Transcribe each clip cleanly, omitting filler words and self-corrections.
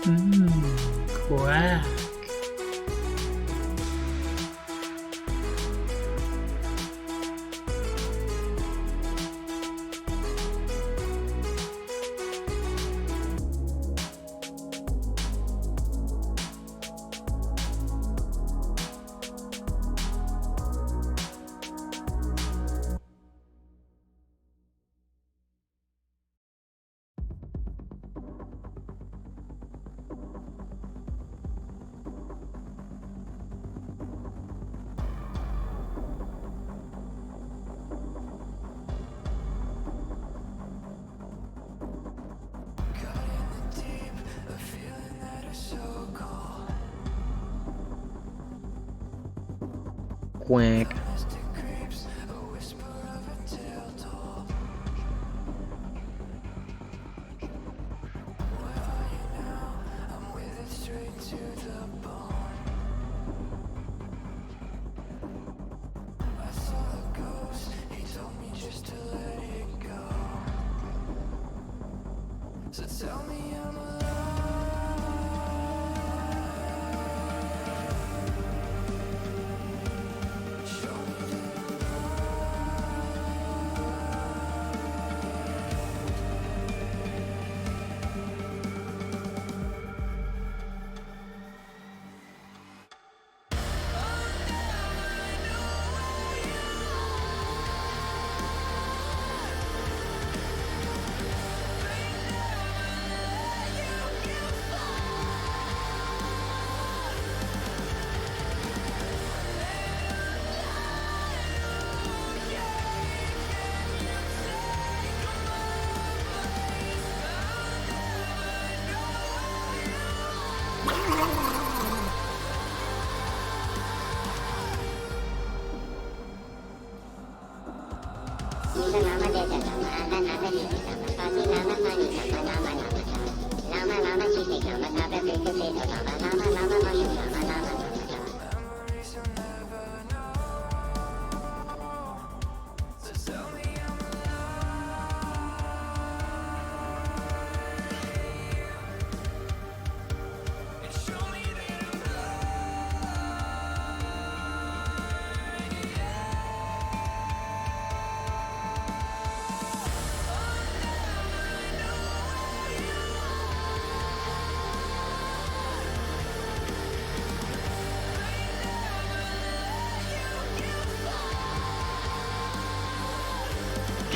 Quack. Quack.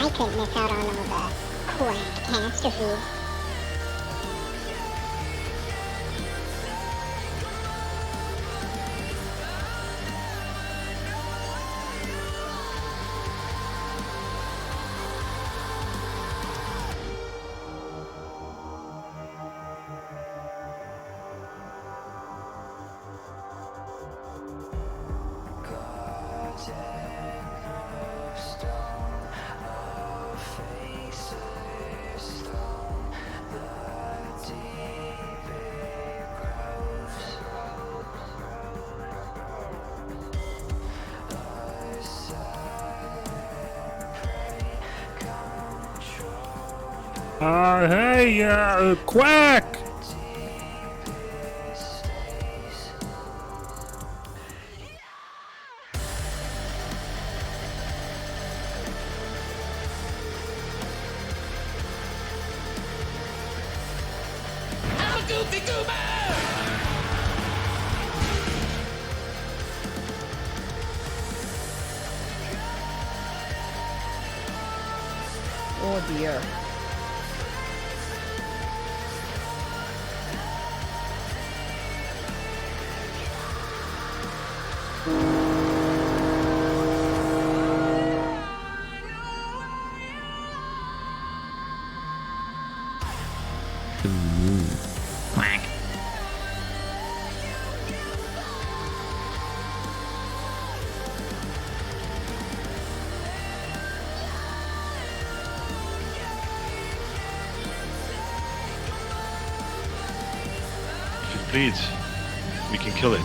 I couldn't miss out on all the quack catastrophes. Hey, Quack! I'm a goofy goober! Oh dear. Quack. If it bleeds, we can kill it.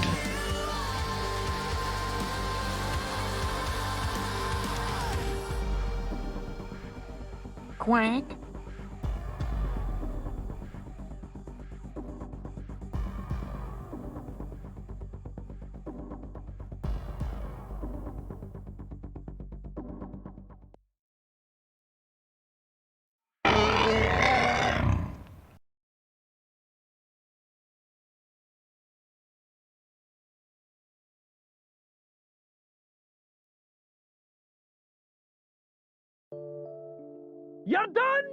Quack. You're done?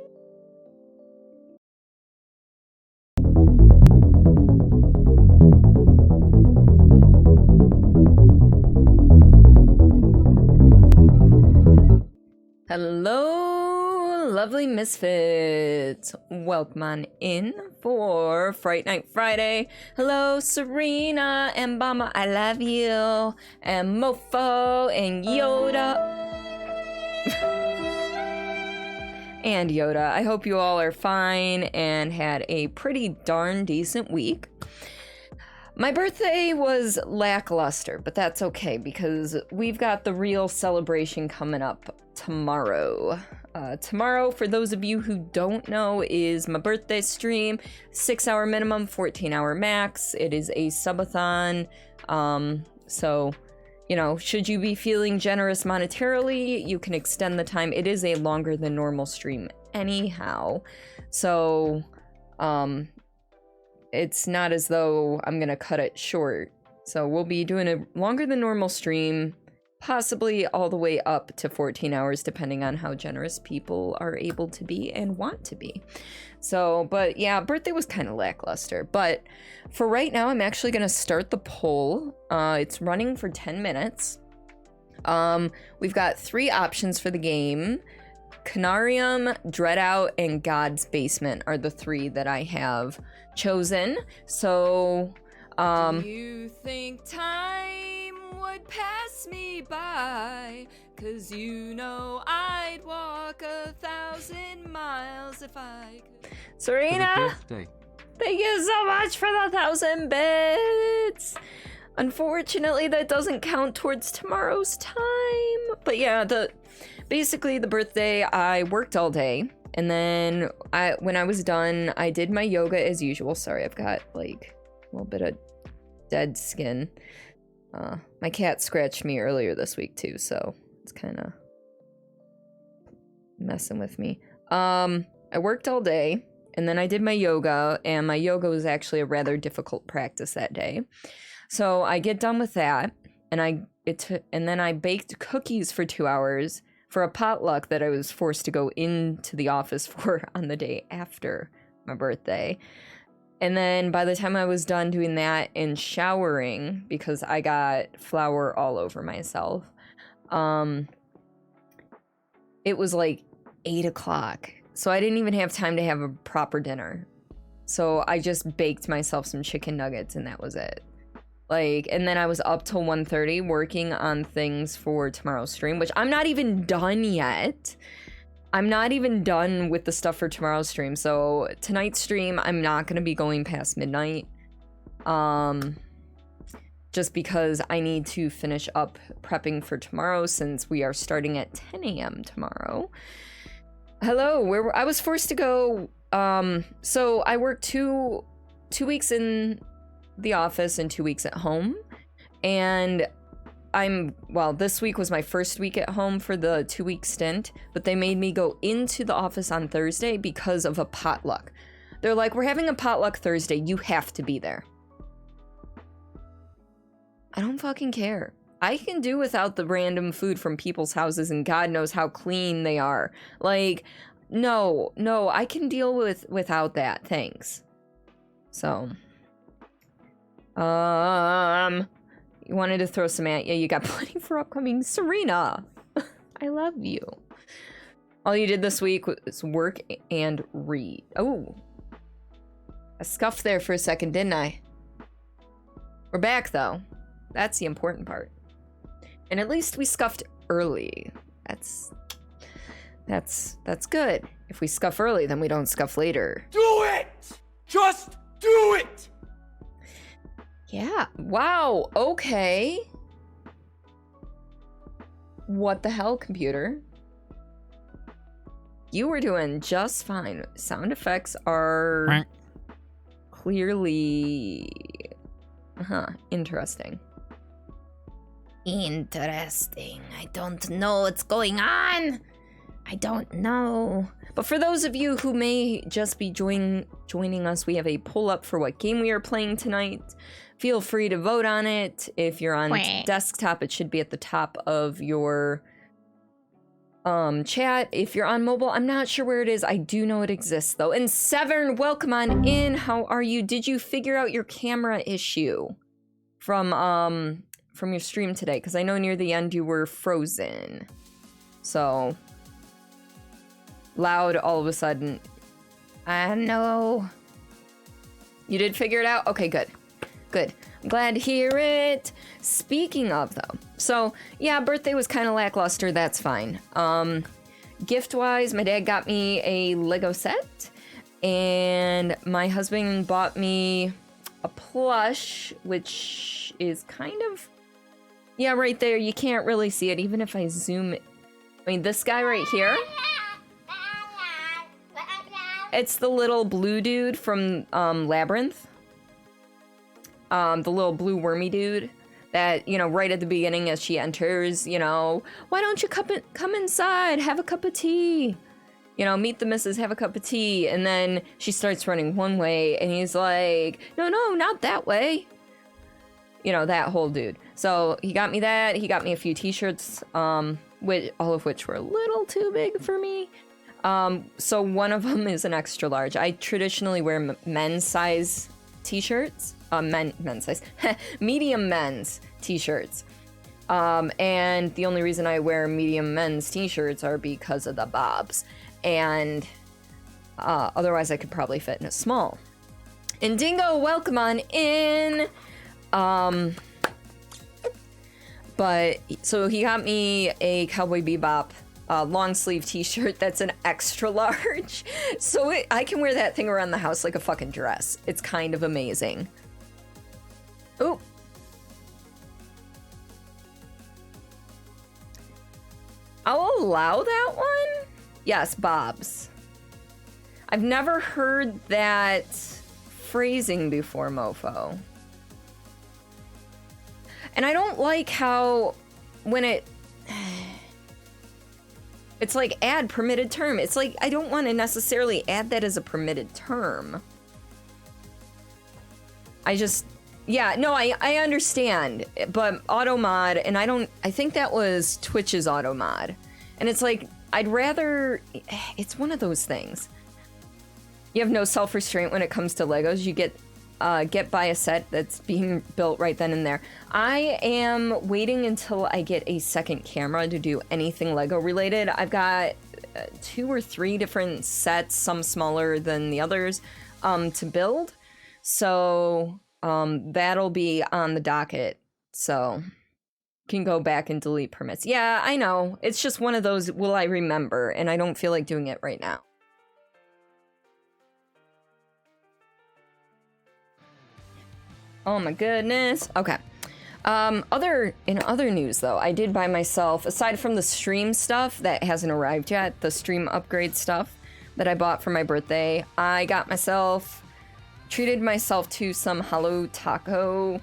Hello, lovely misfits. Welcome on in for Fright Night Friday. Hello, Serena and Bama, I love you. And Mofo and Yoda. And Yoda. I hope you all are fine and had a pretty darn decent week. My birthday was lackluster, but that's okay because we've got the real celebration coming up tomorrow. Tomorrow, for those of you who don't know, is my birthday stream. 6-hour minimum, 14-hour max. It is a subathon. So, you know, should you be feeling generous monetarily, you can extend the time. It is a longer than normal stream anyhow. So, it's not as though I'm gonna cut it short. So we'll be doing a longer than normal stream, possibly all the way up to 14 hours, depending on how generous people are able to be and want to be. So, but yeah, birthday was kind of lackluster. But for right now, I'm actually gonna start the poll. It's running for 10 minutes. We've got 3 options for the game. Conarium, Dreadout, and God's Basement are the 3 that I have chosen. So, Do you think time would pass me by? 'Cause you know I'd walk 1,000 miles if I could. Serena, thank you so much for the 1,000 bits. Unfortunately, that doesn't count towards tomorrow's time. But yeah, basically the birthday, I worked all day. And then when I was done, I did my yoga as usual. Sorry, I've got like a little bit of dead skin. My cat scratched me earlier this week too, so it's kind of messing with me. I worked all day, and then I did my yoga, and my yoga was actually a rather difficult practice that day. So I get done with that, and then I baked cookies for 2 hours for a potluck that I was forced to go into the office for on the day after my birthday. And then by the time I was done doing that and showering, because I got flour all over myself, it was like 8 o'clock. So I didn't even have time to have a proper dinner. So I just baked myself some chicken nuggets and that was it. And then I was up till 1:30 working on things for tomorrow's stream, which I'm not even done yet. I'm not even done with the stuff for tomorrow's stream. So tonight's stream, I'm not going to be going past midnight. Just because I need to finish up prepping for tomorrow since we are starting at 10 a.m. tomorrow. Hello, I was forced to go. So I worked two weeks in the office and 2 weeks at home, and this week was my first week at home for the 2-week stint, but they made me go into the office on Thursday because of a potluck. They're like, we're having a potluck Thursday, you have to be there. I don't fucking care. I can do without the random food from people's houses, and God knows how clean they are. No, I can deal without that, thanks. So you wanted to throw some at you. You got plenty for upcoming. Serena, I love you. All you did this week was work and read. Oh, I scuffed there for a second, didn't I? We're back though. That's the important part. And at least we scuffed early. That's good. If we scuff early, then we don't scuff later. Do it! Just do it! Yeah. Wow. Okay. What the hell, computer? You were doing just fine. Sound effects are clearly... interesting. Interesting. I don't know what's going on. I don't know. But for those of you who may just be joining us, we have a poll up for what game we are playing tonight. Feel free to vote on it. If you're on desktop, it should be at the top of your chat. If you're on mobile, I'm not sure where it is. I do know it exists though. And Severn, welcome on in. How are you? Did you figure out your camera issue from your stream today? Because I know near the end you were frozen. So loud all of a sudden. I know. You did figure it out? Okay, good. Good. I'm glad to hear it. Speaking of though, so yeah, birthday was kind of lackluster. That's fine. Gift-wise, my dad got me a Lego set, and my husband bought me a plush, which is kind of, yeah, right there. You can't really see it, even if I zoom it. I mean, this guy right here. It's the little blue dude from Labyrinth. The little blue wormy dude that, you know, right at the beginning as she enters, you know, why don't you come inside, have a cup of tea? You know, meet the missus, have a cup of tea. And then she starts running one way and he's like, no, not that way. You know, that whole dude. So he got me that. He got me a few t-shirts, all of which were a little too big for me. So one of them is an extra large. I traditionally wear men's size t-shirts. Men's size. Medium men's t-shirts. And the only reason I wear medium men's t-shirts are because of the bobs. And otherwise I could probably fit in a small. And Dingo, welcome on in. But so he got me a Cowboy Bebop long sleeve t-shirt that's an extra large. So I can wear that thing around the house like a fucking dress. It's kind of amazing. Ooh. I'll allow that one. Yes, Bob's. I've never heard that phrasing before, mofo. And I don't like how when it's like add permitted term. It's like I don't want to necessarily add that as a permitted term. Yeah, no, I understand, but auto mod, and I think that was Twitch's auto mod. And it's like, I'd rather, it's one of those things. You have no self-restraint when it comes to Legos. You get by a set that's being built right then and there. I am waiting until I get a second camera to do anything Lego related. I've got 2 or 3 different sets, some smaller than the others, to build. So that'll be on the docket. So can go back and delete permits. Yeah, I know. It's just one of those, will I remember? And I don't feel like doing it right now. Oh my goodness. Okay. In other news though, I did buy myself, aside from the stream stuff that hasn't arrived yet, the stream upgrade stuff that I bought for my birthday, I got myself, treated myself to some Hello Taco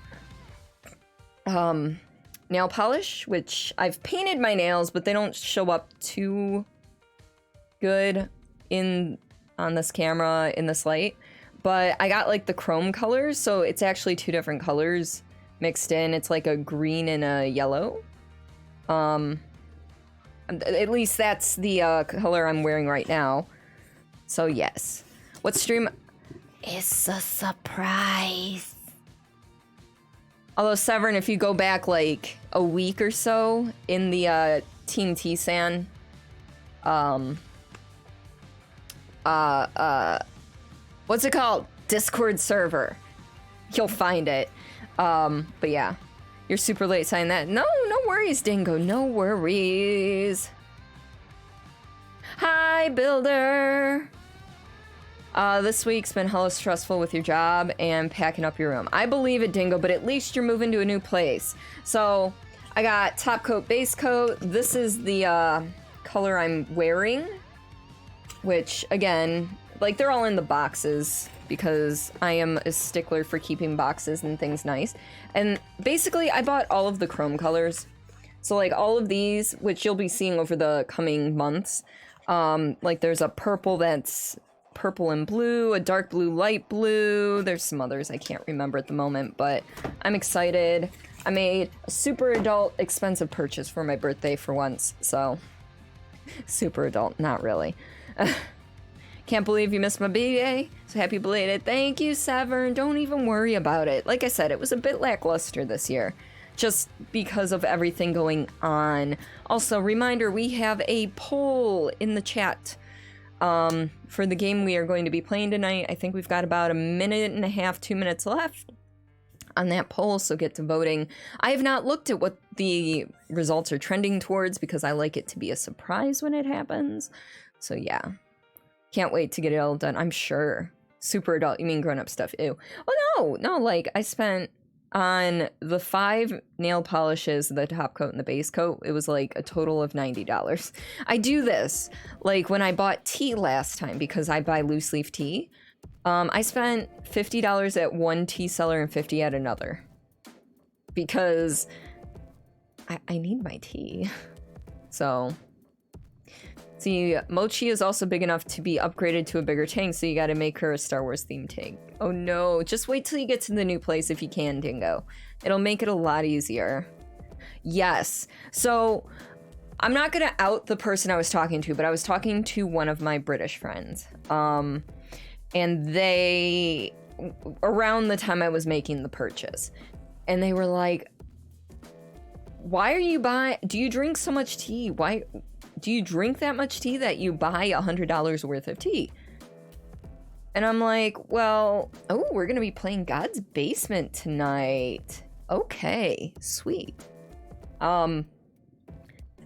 nail polish, which I've painted my nails, but they don't show up too good on this camera in this light. But I got like the chrome colors, so it's actually 2 different colors mixed in. It's like a green and a yellow. At least that's the color I'm wearing right now. So yes. What stream? It's a surprise. Although Severn, if you go back like a week or so in the Team T-San what's it called? Discord server. You'll find it. But yeah. You're super late signing that. No worries, Dingo. No worries. Hi, Builder. This week's been hella stressful with your job and packing up your room. I believe it, Dingo, but at least you're moving to a new place. So, I got top coat, base coat. This is the color I'm wearing. Which, again, like, they're all in the boxes because I am a stickler for keeping boxes and things nice. And basically, I bought all of the chrome colors. So, like, all of these, which you'll be seeing over the coming months. Like, there's a purple that's purple and blue, a dark blue, light blue. There's some others I can't remember at the moment, but I'm excited. I made a super adult expensive purchase for my birthday for once, so Super adult, not really. Can't believe you missed my birthday. So happy belated. Thank you, Severn. Don't even worry about it. Like I said, it was a bit lackluster this year, just because of everything going on. Also, reminder, we have a poll in the chat for the game we are going to be playing tonight. I think we've got about 1.5 minutes, 2 minutes left on that poll, so get to voting. I have not looked at what the results are trending towards because I like it to be a surprise when it happens. So yeah. Can't wait to get it all done, I'm sure. Super adult, you mean grown-up stuff, ew. Well, no, like, I spent on the 5 nail polishes, the top coat and the base coat, it was like a total of $90. I do this, like, when I bought tea last time, because I buy loose leaf tea, I spent $50 at one tea seller and $50 at another. Because I need my tea. So... See, Mochi is also big enough to be upgraded to a bigger tank, so you gotta make her a Star Wars themed tank. Oh no, just wait till you get to the new place if you can, Dingo. It'll make it a lot easier. Yes, so I'm not gonna out the person I was talking to, but I was talking to one of my British friends. And they, around the time I was making the purchase, and they were like, why are you buying, do you drink so much tea? Why... Do you drink that much tea that you buy $100 worth of tea? And I'm like, well, oh, we're gonna be playing God's Basement tonight. Okay, sweet. And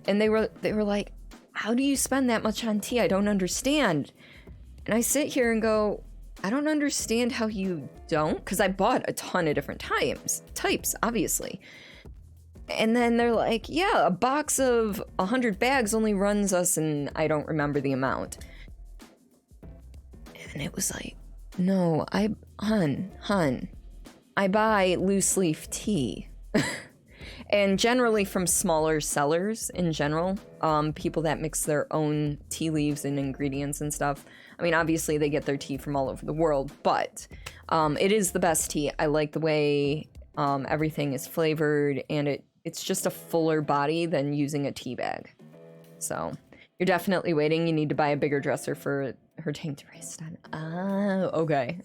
they were like, how do you spend that much on tea? I don't understand. And I sit here and go, I don't understand how you don't, because I bought a ton of different types, obviously. And then they're like, yeah, a box of 100 bags only runs us, and I don't remember the amount. And it was like, no, hun, I buy loose leaf tea. And generally from smaller sellers in general, people that mix their own tea leaves and ingredients and stuff. I mean, obviously they get their tea from all over the world, but it is the best tea. I like the way everything is flavored, and it's just a fuller body than using a tea bag. So you're definitely waiting. You need to buy a bigger dresser for her tank to rest on. Oh, okay.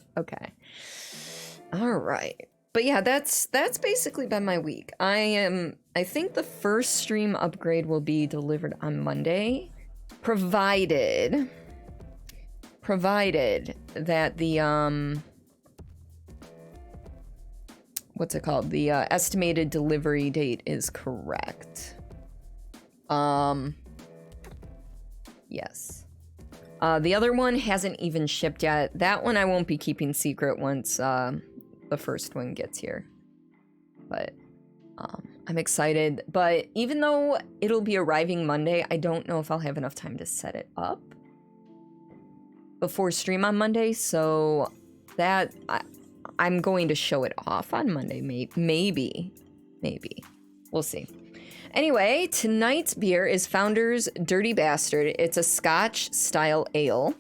All right. But yeah, that's basically been my week. I think the first stream upgrade will be delivered on Monday, provided that the what's it called? The estimated delivery date is correct. Yes. The other one hasn't even shipped yet. That one I won't be keeping secret once the first one gets here. But I'm excited. But even though it'll be arriving Monday, I don't know if I'll have enough time to set it up before stream on Monday. So that... I'm going to show it off on Monday, maybe. We'll see. Anyway, tonight's beer is Founder's Dirty Bastard. It's a Scotch-style ale,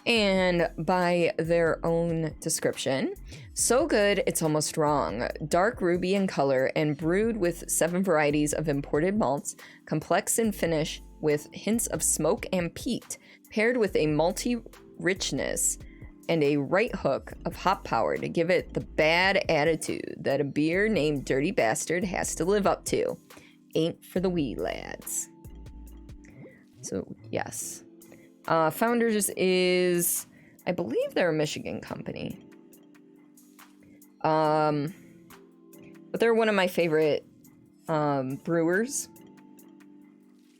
and by their own description, so good it's almost wrong. Dark ruby in color and brewed with 7 varieties of imported malts, complex in finish with hints of smoke and peat, paired with a malty richness and a right hook of hop power to give it the bad attitude that a beer named Dirty Bastard has to live up to. Ain't for the wee lads. So, yes. Founders is, I believe they're a Michigan company. But they're one of my favorite brewers.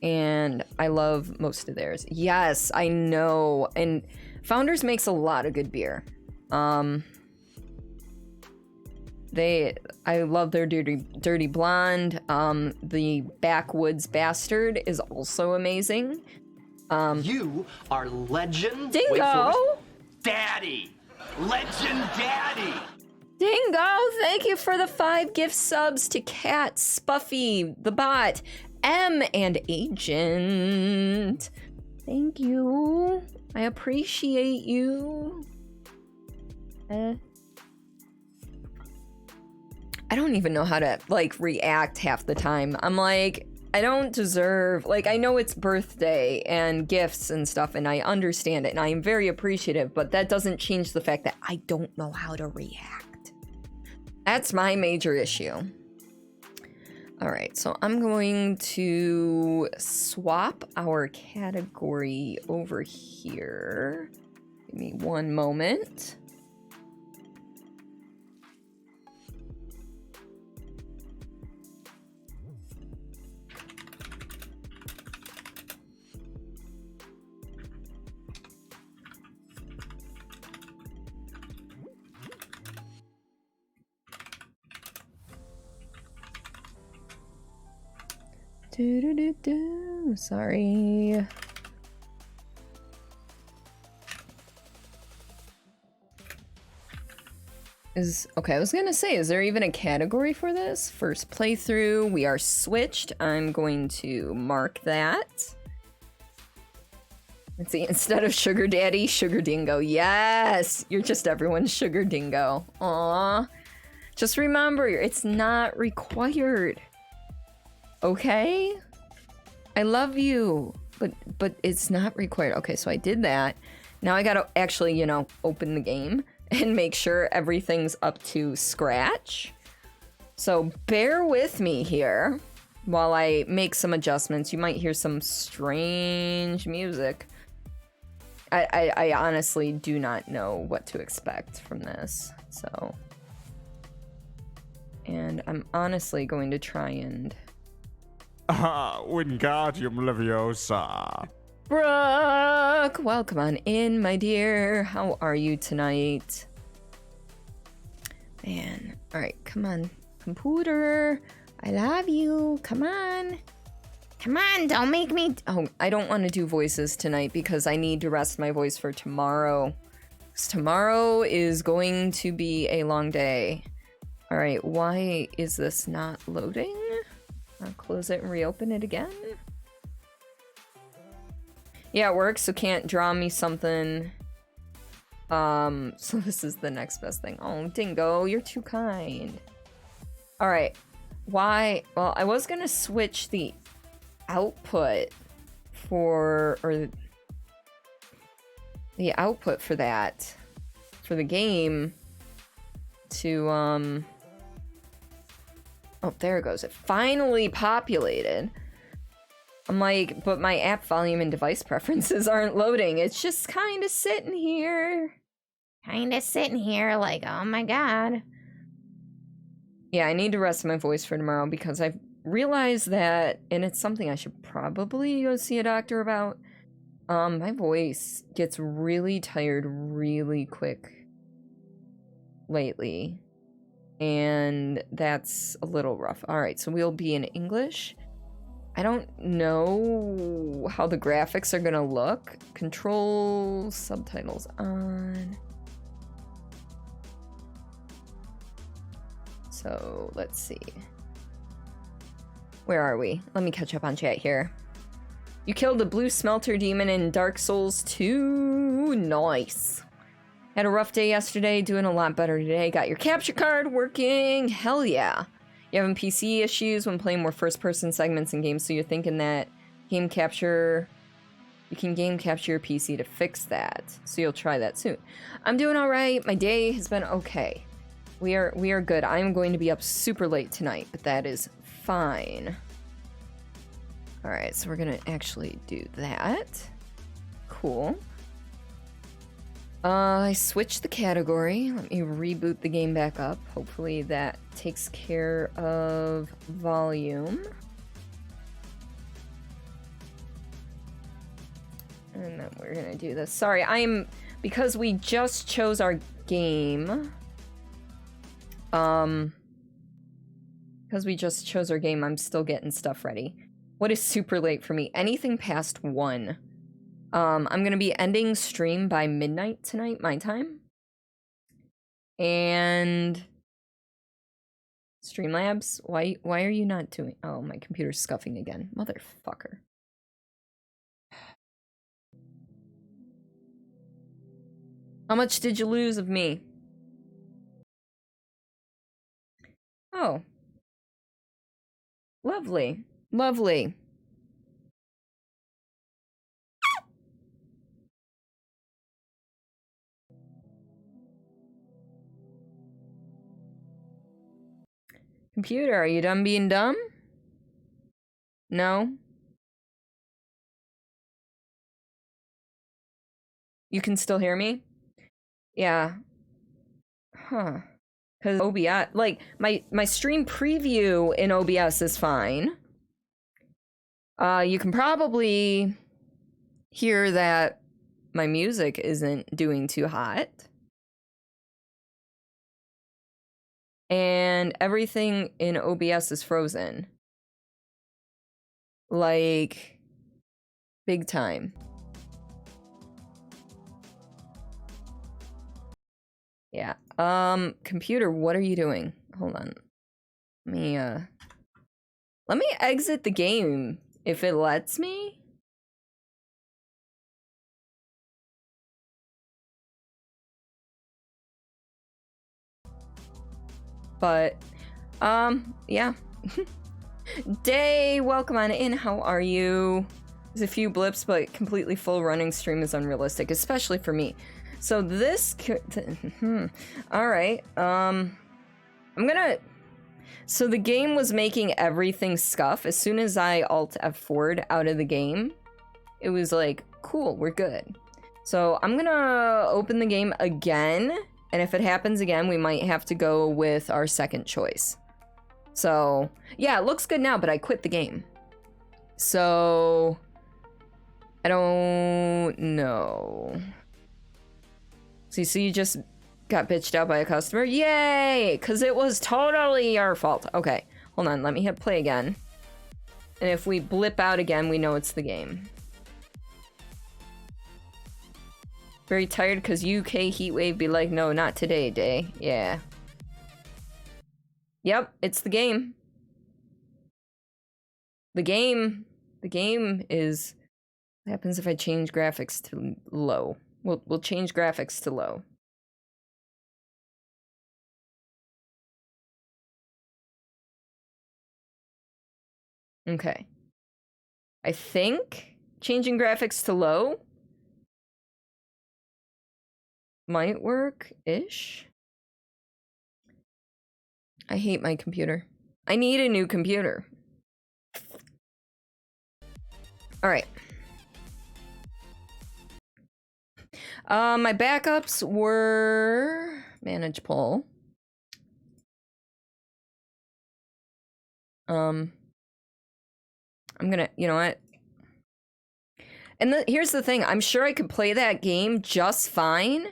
And I love most of theirs. Yes, I know. And Founders makes a lot of good beer. I love their Dirty Blonde. The Backwoods Bastard is also amazing. You are legend. Dingo! Wait for it. Daddy! Legend Daddy! Dingo, thank you for the 5 gift subs to Cat, Spuffy, the Bot, M, and Agent. Thank you. I appreciate you. I don't even know how to, like, react half the time. I'm like, I don't deserve, like, I know it's birthday and gifts and stuff, and I understand it, and I am very appreciative, but that doesn't change the fact that I don't know how to react. That's my major issue. All right, so I'm going to swap our category over here. Give me one moment. Sorry. Okay, I was gonna say, is there even a category for this? First playthrough, we are switched. I'm going to mark that. Let's see, instead of sugar daddy, sugar dingo. Yes! You're just everyone's sugar dingo. Aww. Just remember, it's not required. Okay? I love you, but it's not required. Okay, so I did that. Now I gotta actually, you know, open the game and make sure everything's up to scratch. So bear with me here while I make some adjustments. You might hear some strange music. I honestly do not know what to expect from this, so. And I'm honestly going to try and... Wingardium Leviosa. Brooke, welcome on in, my dear. How are you tonight? Man, all right, come on. Computer, I love you. Come on. Come on, don't make me... Oh, I don't want to do voices tonight because I need to rest my voice for tomorrow. 'Cause tomorrow is going to be a long day. All right, why is this not loading? I'll close it and reopen it again. Yeah, it works, so can't draw me something. So this is the next best thing. Oh, Dingo, you're too kind. All right, why? Well, I was gonna switch the output for, or the output for that, for the game to, oh, there it goes. It finally populated. I'm like, but my app volume and device preferences aren't loading. It's just kind of sitting here. Kind of sitting here like, oh my god. Yeah, I need to rest my voice for tomorrow because I've realized that, and it's something I should probably go see a doctor about. My voice gets really tired really quick lately. And that's a little rough. All right, so we'll be in English. I don't know how the graphics are gonna look. Control, subtitles on. So let's see. Where are we? Let me catch up on chat here. You killed the blue smelter demon in Dark Souls 2. Nice. Had a rough day yesterday, doing a lot better today. Got your capture card working. Hell yeah. You having PC issues when playing more first-person segments in games, so you're thinking that game capture... You can game capture your PC to fix that. So you'll try that soon. I'm doing alright. My day has been okay. We are good. I'm going to be up super late tonight, but that is fine. Alright, so we're gonna actually do that. Cool. I switched the category. Let me reboot the game back up. Hopefully that takes care of volume. And then we're gonna do this. Sorry, because we just chose our game. Because we just chose our game, I'm still getting stuff ready. What is super late for me? Anything past 1. I'm gonna be ending stream by midnight tonight, my time. And Streamlabs, why are you not doing? Oh, my computer's scuffing again, motherfucker. How much did you lose of me? Oh, lovely. Lovely. Computer, are you done being dumb? No? You can still hear me? Yeah. Huh. Because OBS, like, my stream preview in OBS is fine. You can probably hear that my music isn't doing too hot. And everything in OBS is frozen. Like, big time. Yeah. Computer, what are you doing? Hold on. Let me exit the game if it lets me. But, yeah. Day, welcome on in. How are you? There's a few blips, but completely full running stream is unrealistic, especially for me. So this all right. I'm gonna. So the game was making everything scuff. As soon as I Alt F4'd out of the game, it was like, cool, we're good. So I'm gonna open the game again, and if it happens again, we might have to go with our second choice. So yeah, it looks good now, but I quit the game. So I don't know. So you just got bitched out by a customer? Yay! Because it was totally your fault. Okay, hold on. Let me hit play again. And if we blip out again, we know it's the game. Very tired because UK heatwave be like, no, not today, Day. Yeah. Yep, it's the game. The game is... What happens if I change graphics to low? We'll change graphics to low. Okay. I think changing graphics to low might work-ish. I hate my computer. I need a new computer. All right. My backups were manage poll. I'm gonna, you know what? And here's the thing. I'm sure I could play that game just fine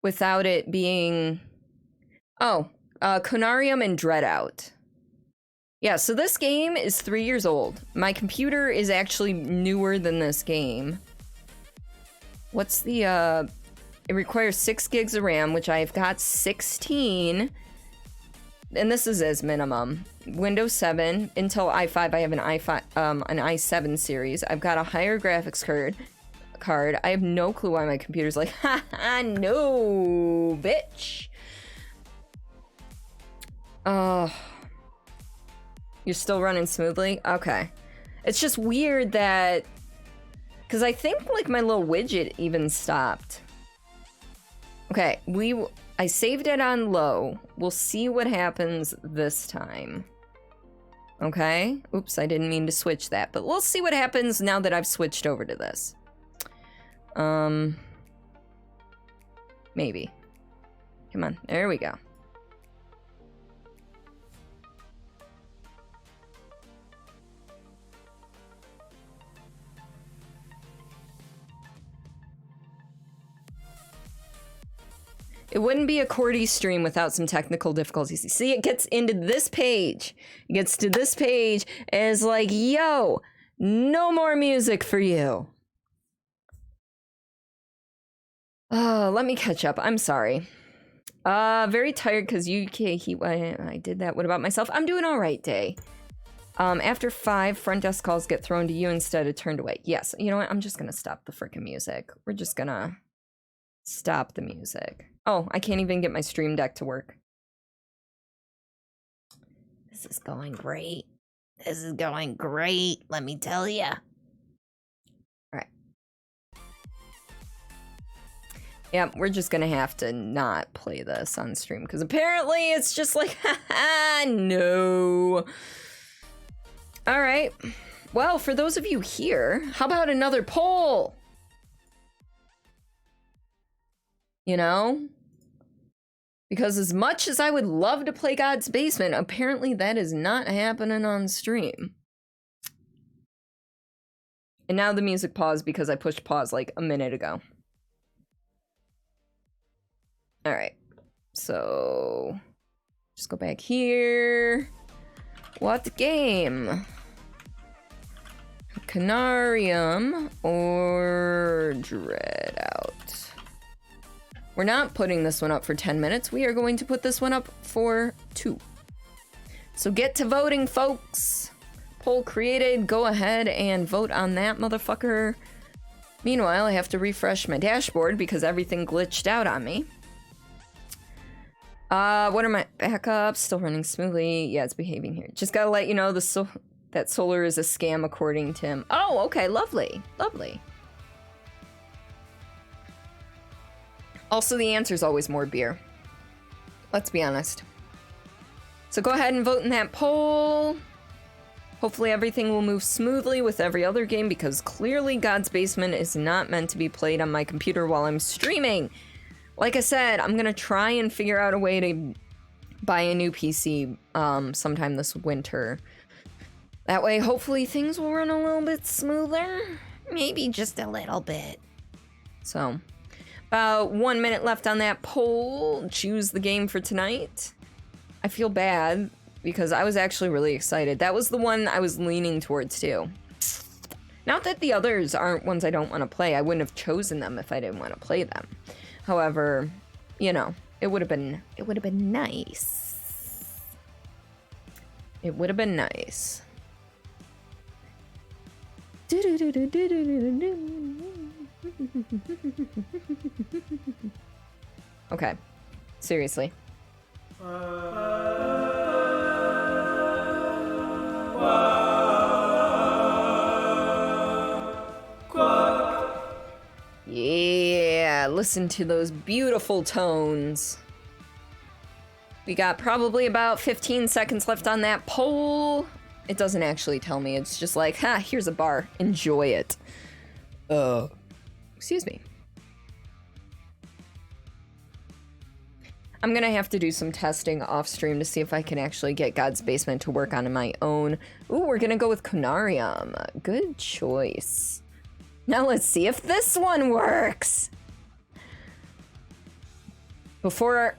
without it being... Oh, Conarium and Dreadout. Yeah, so this game is 3 years old. My computer is actually newer than this game. What's the, it requires 6 gigs of RAM, which I've got 16. And this is as minimum. Windows 7, Intel i5, I have an i7 series. I've got a higher graphics card. I have no clue why my computer's like, ha, no, bitch. You're still running smoothly? Okay. It's just weird that... Because I think, like, my little widget even stopped. Okay, I saved it on low. We'll see what happens this time. Okay? Oops, I didn't mean to switch that. But we'll see what happens now that I've switched over to this. Maybe. Come on, there we go. It wouldn't be a Cordy stream without some technical difficulties. You see, it gets into this page. It gets to this page and it's like, yo, no more music for you. Let me catch up. I'm sorry. Very tired because UK heat. I did that. What about myself? I'm doing all right, Day. After 5, front desk calls get thrown to you instead of turned away. Yes, you know what? I'm just gonna stop the freaking music. We're just gonna stop the music. Oh, I can't even get my stream deck to work. This is going great. This is going great, let me tell ya. Alright. Yeah, we're just gonna have to not play this on stream, because apparently it's just like, haha, no. Alright. Well, for those of you here, how about another poll? You know? Because as much as I would love to play God's Basement, apparently that is not happening on stream. And now the music paused because I pushed pause like a minute ago. Alright. So... just go back here. What game? Conarium or Dread Out? We're not putting this one up for 10 minutes. We are going to put this one up for 2. So get to voting, folks. Poll created. Go ahead and vote on that motherfucker. Meanwhile, I have to refresh my dashboard because everything glitched out on me. What are my backups? Still running smoothly. Yeah, it's behaving here. Just gotta let you know that solar is a scam according to him. Oh, okay, lovely. Lovely. Also, the answer is always more beer. Let's be honest. So go ahead and vote in that poll. Hopefully everything will move smoothly with every other game, because clearly God's Basement is not meant to be played on my computer while I'm streaming. Like I said, I'm gonna try and figure out a way to buy a new PC sometime this winter. That way, hopefully things will run a little bit smoother. Maybe just a little bit. So... about 1 minute left on that poll. Choose the game for tonight. I feel bad because I was actually really excited. That was the one I was leaning towards too. Not that the others aren't ones I don't want to play. I wouldn't have chosen them if I didn't want to play them. However, you know, it would have been nice. It would have been nice. Okay, seriously. Yeah, listen to those beautiful tones. We got probably about 15 seconds left on that poll. It doesn't actually tell me, it's just like, ha, here's a bar, enjoy it. Excuse me. I'm gonna have to do some testing off stream to see if I can actually get God's Basement to work on my own. Ooh, we're gonna go with Conarium. Good choice. Now let's see if this one works. Before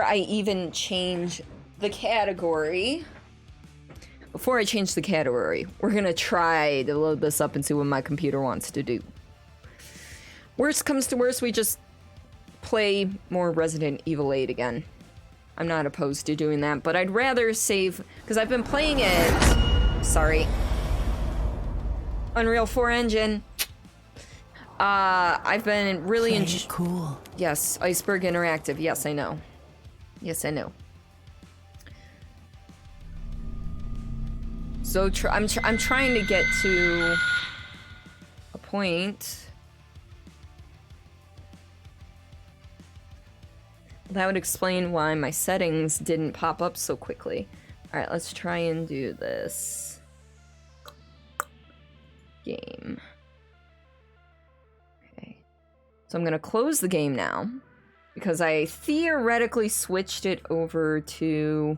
I even change the category, we're gonna try to load this up and see what my computer wants to do. Worst comes to worst, we just play more Resident Evil 8 again. I'm not opposed to doing that, but I'd rather save, because I've been playing it, sorry, Unreal 4 engine. I've been really cool. Yes, Iceberg Interactive, yes I know. Yes I know. So I'm trying to get to a point that would explain why my settings didn't pop up so quickly. All right, let's try and do this game. Okay, so I'm gonna close the game now because I theoretically switched it over to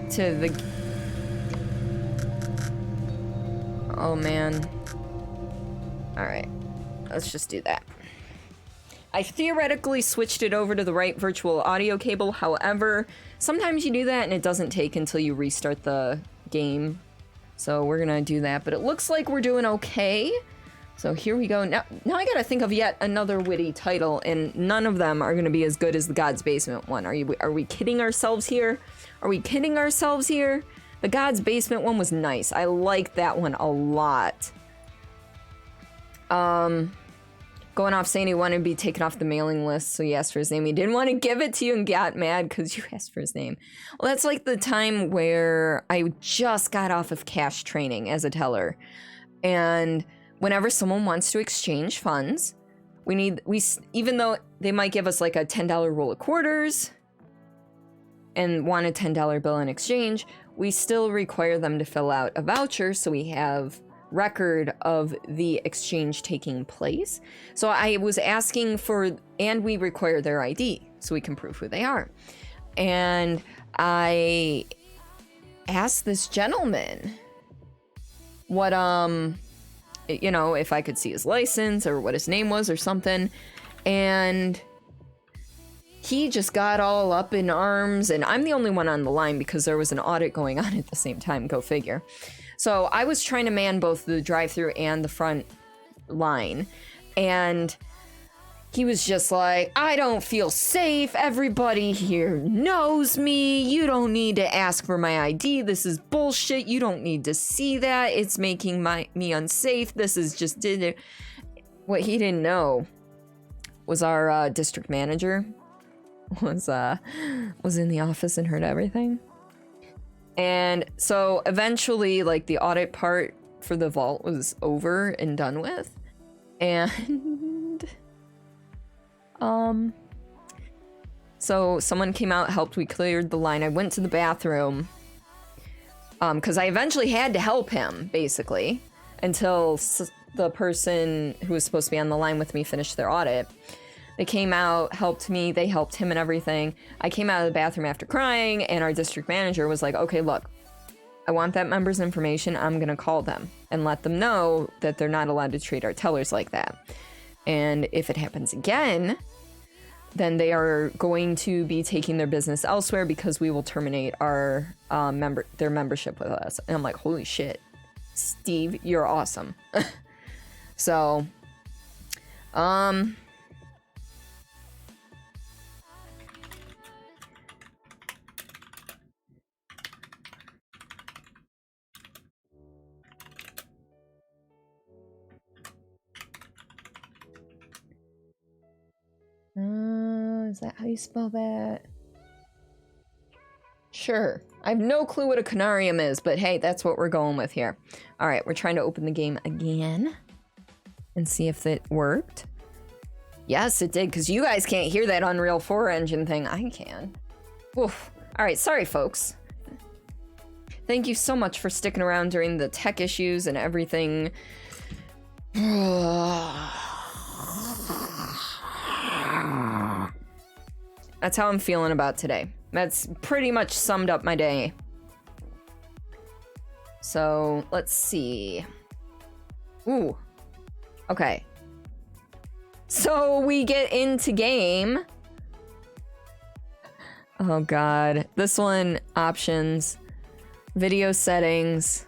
the... Oh man. Alright, let's just do that. I theoretically switched it over to the right virtual audio cable, however, sometimes you do that and it doesn't take until you restart the game. So we're gonna do that, but it looks like we're doing okay. So here we go. Now I gotta think of yet another witty title, and none of them are gonna be as good as the God's Basement one. Are we kidding ourselves here? Are we kidding ourselves here? The God's Basement one was nice. I liked that one a lot. going off saying he wanted to be taken off the mailing list, so he asked for his name. He didn't want to give it to you and got mad because you asked for his name. Well, that's like the time where I just got off of cash training as a teller. And whenever someone wants to exchange funds, even though they might give us like a $10 roll of quarters and want a $10 bill in exchange, we still require them to fill out a voucher so we have record of the exchange taking place. So I was asking for, and we require their ID so we can prove who they are. And I asked this gentleman what, you know, if I could see his license or what his name was or something. And he just got all up in arms, and I'm the only one on the line because there was an audit going on at the same time, go figure. So I was trying to man both the drive-thru and the front line, and he was just like, I don't feel safe. Everybody here knows me. You don't need to ask for my ID. This is bullshit. You don't need to see that. It's making me unsafe. This is just what he didn't know was our district manager was in the office and heard everything. And so eventually, like, the audit part for the vault was over and done with. And so someone came out, helped, we cleared the line. I went to the bathroom because I eventually had to help him, basically, until the person who was supposed to be on the line with me finished their audit. They came out, helped me, they helped him and everything. I came out of the bathroom after crying, and our district manager was like, okay, look, I want that member's information. I'm gonna call them and let them know that they're not allowed to treat our tellers like that. And if it happens again, then they are going to be taking their business elsewhere because we will terminate our their membership with us. And I'm like, holy shit, Steve, you're awesome. So, is that how you spell that? Sure. I have no clue what a Conarium is, but hey, that's what we're going with here. All right, we're trying to open the game again and see if it worked. Yes, it did, because you guys can't hear that Unreal 4 engine thing. I can. Oof. All right, sorry, folks. Thank you so much for sticking around during the tech issues and everything. That's how I'm feeling about today. That's pretty much summed up my day. So, let's see. Ooh. Okay. So, we get into game. Oh god. This one, options. Video settings.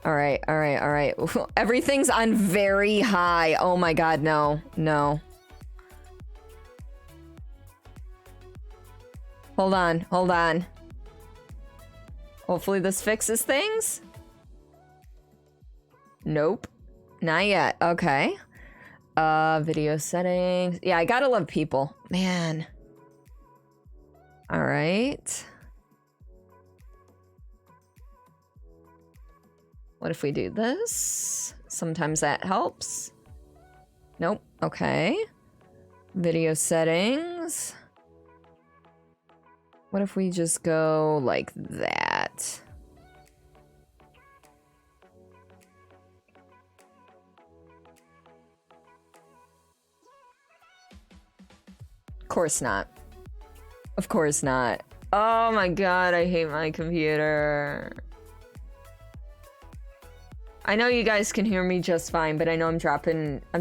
Alright. Everything's on very high. Oh my god, no. No. Hold on. Hopefully this fixes things. Nope. Not yet. Okay. Video settings. Yeah, I gotta love people. Man. Alright. What if we do this? Sometimes that helps. Nope. Okay. Video settings. What if we just go like that? Of course not. Of course not. Oh my god, I hate my computer. I know you guys can hear me just fine, but I know I'm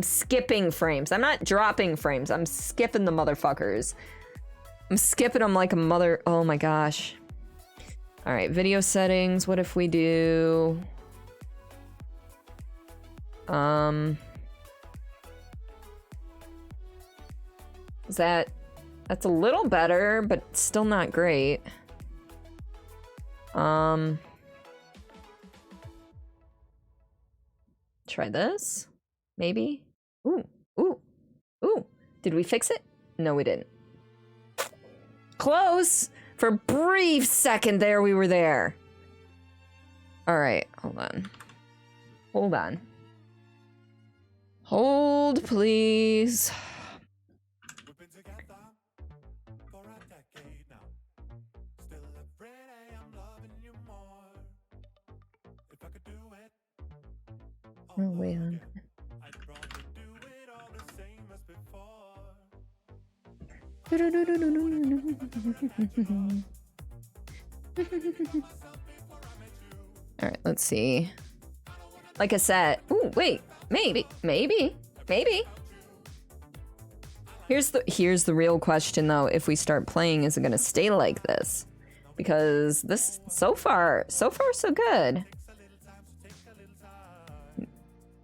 skipping frames. I'm not dropping frames, I'm skipping the motherfuckers. I'm skipping them like a mother. Oh my gosh. All right, video settings. What if we do? That's a little better, but still not great. Try this, maybe. Ooh, Ooh. Ooh. Did we fix it? No, we didn't. Close! For a brief second there, we were there. Alright, hold on. Hold on. Hold, please. Oh, wait on. Alright, let's see. Like I said, ooh, wait, maybe. Here's the real question though, if we start playing, is it gonna stay like this? Because this, so far so good.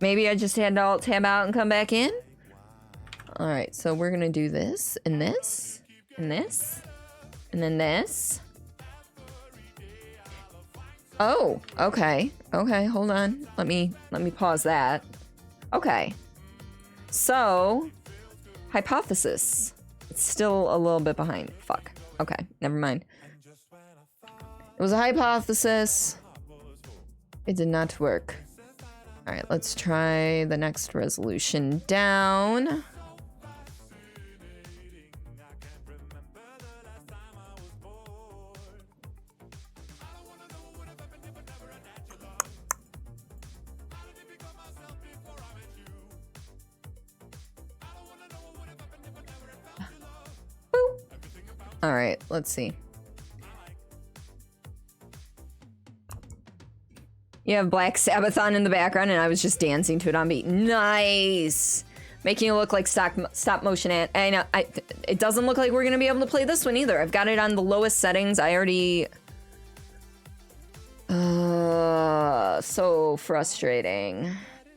Maybe I just had to alt tab out and come back in? Alright, so we're gonna do this, and this, and this, and then this. Oh, okay. Okay, hold on. Let me pause that. Okay. So, hypothesis. It's still a little bit behind. Fuck. Okay, never mind. It was a hypothesis. It did not work. Alright, let's try the next resolution down. Alright, let's see. You have Black Sabbath on in the background, and I was just dancing to it on beat. Nice! Making it look like stop motion. I know, it doesn't look like we're gonna be able to play this one either. I've got it on the lowest settings. I already... so frustrating.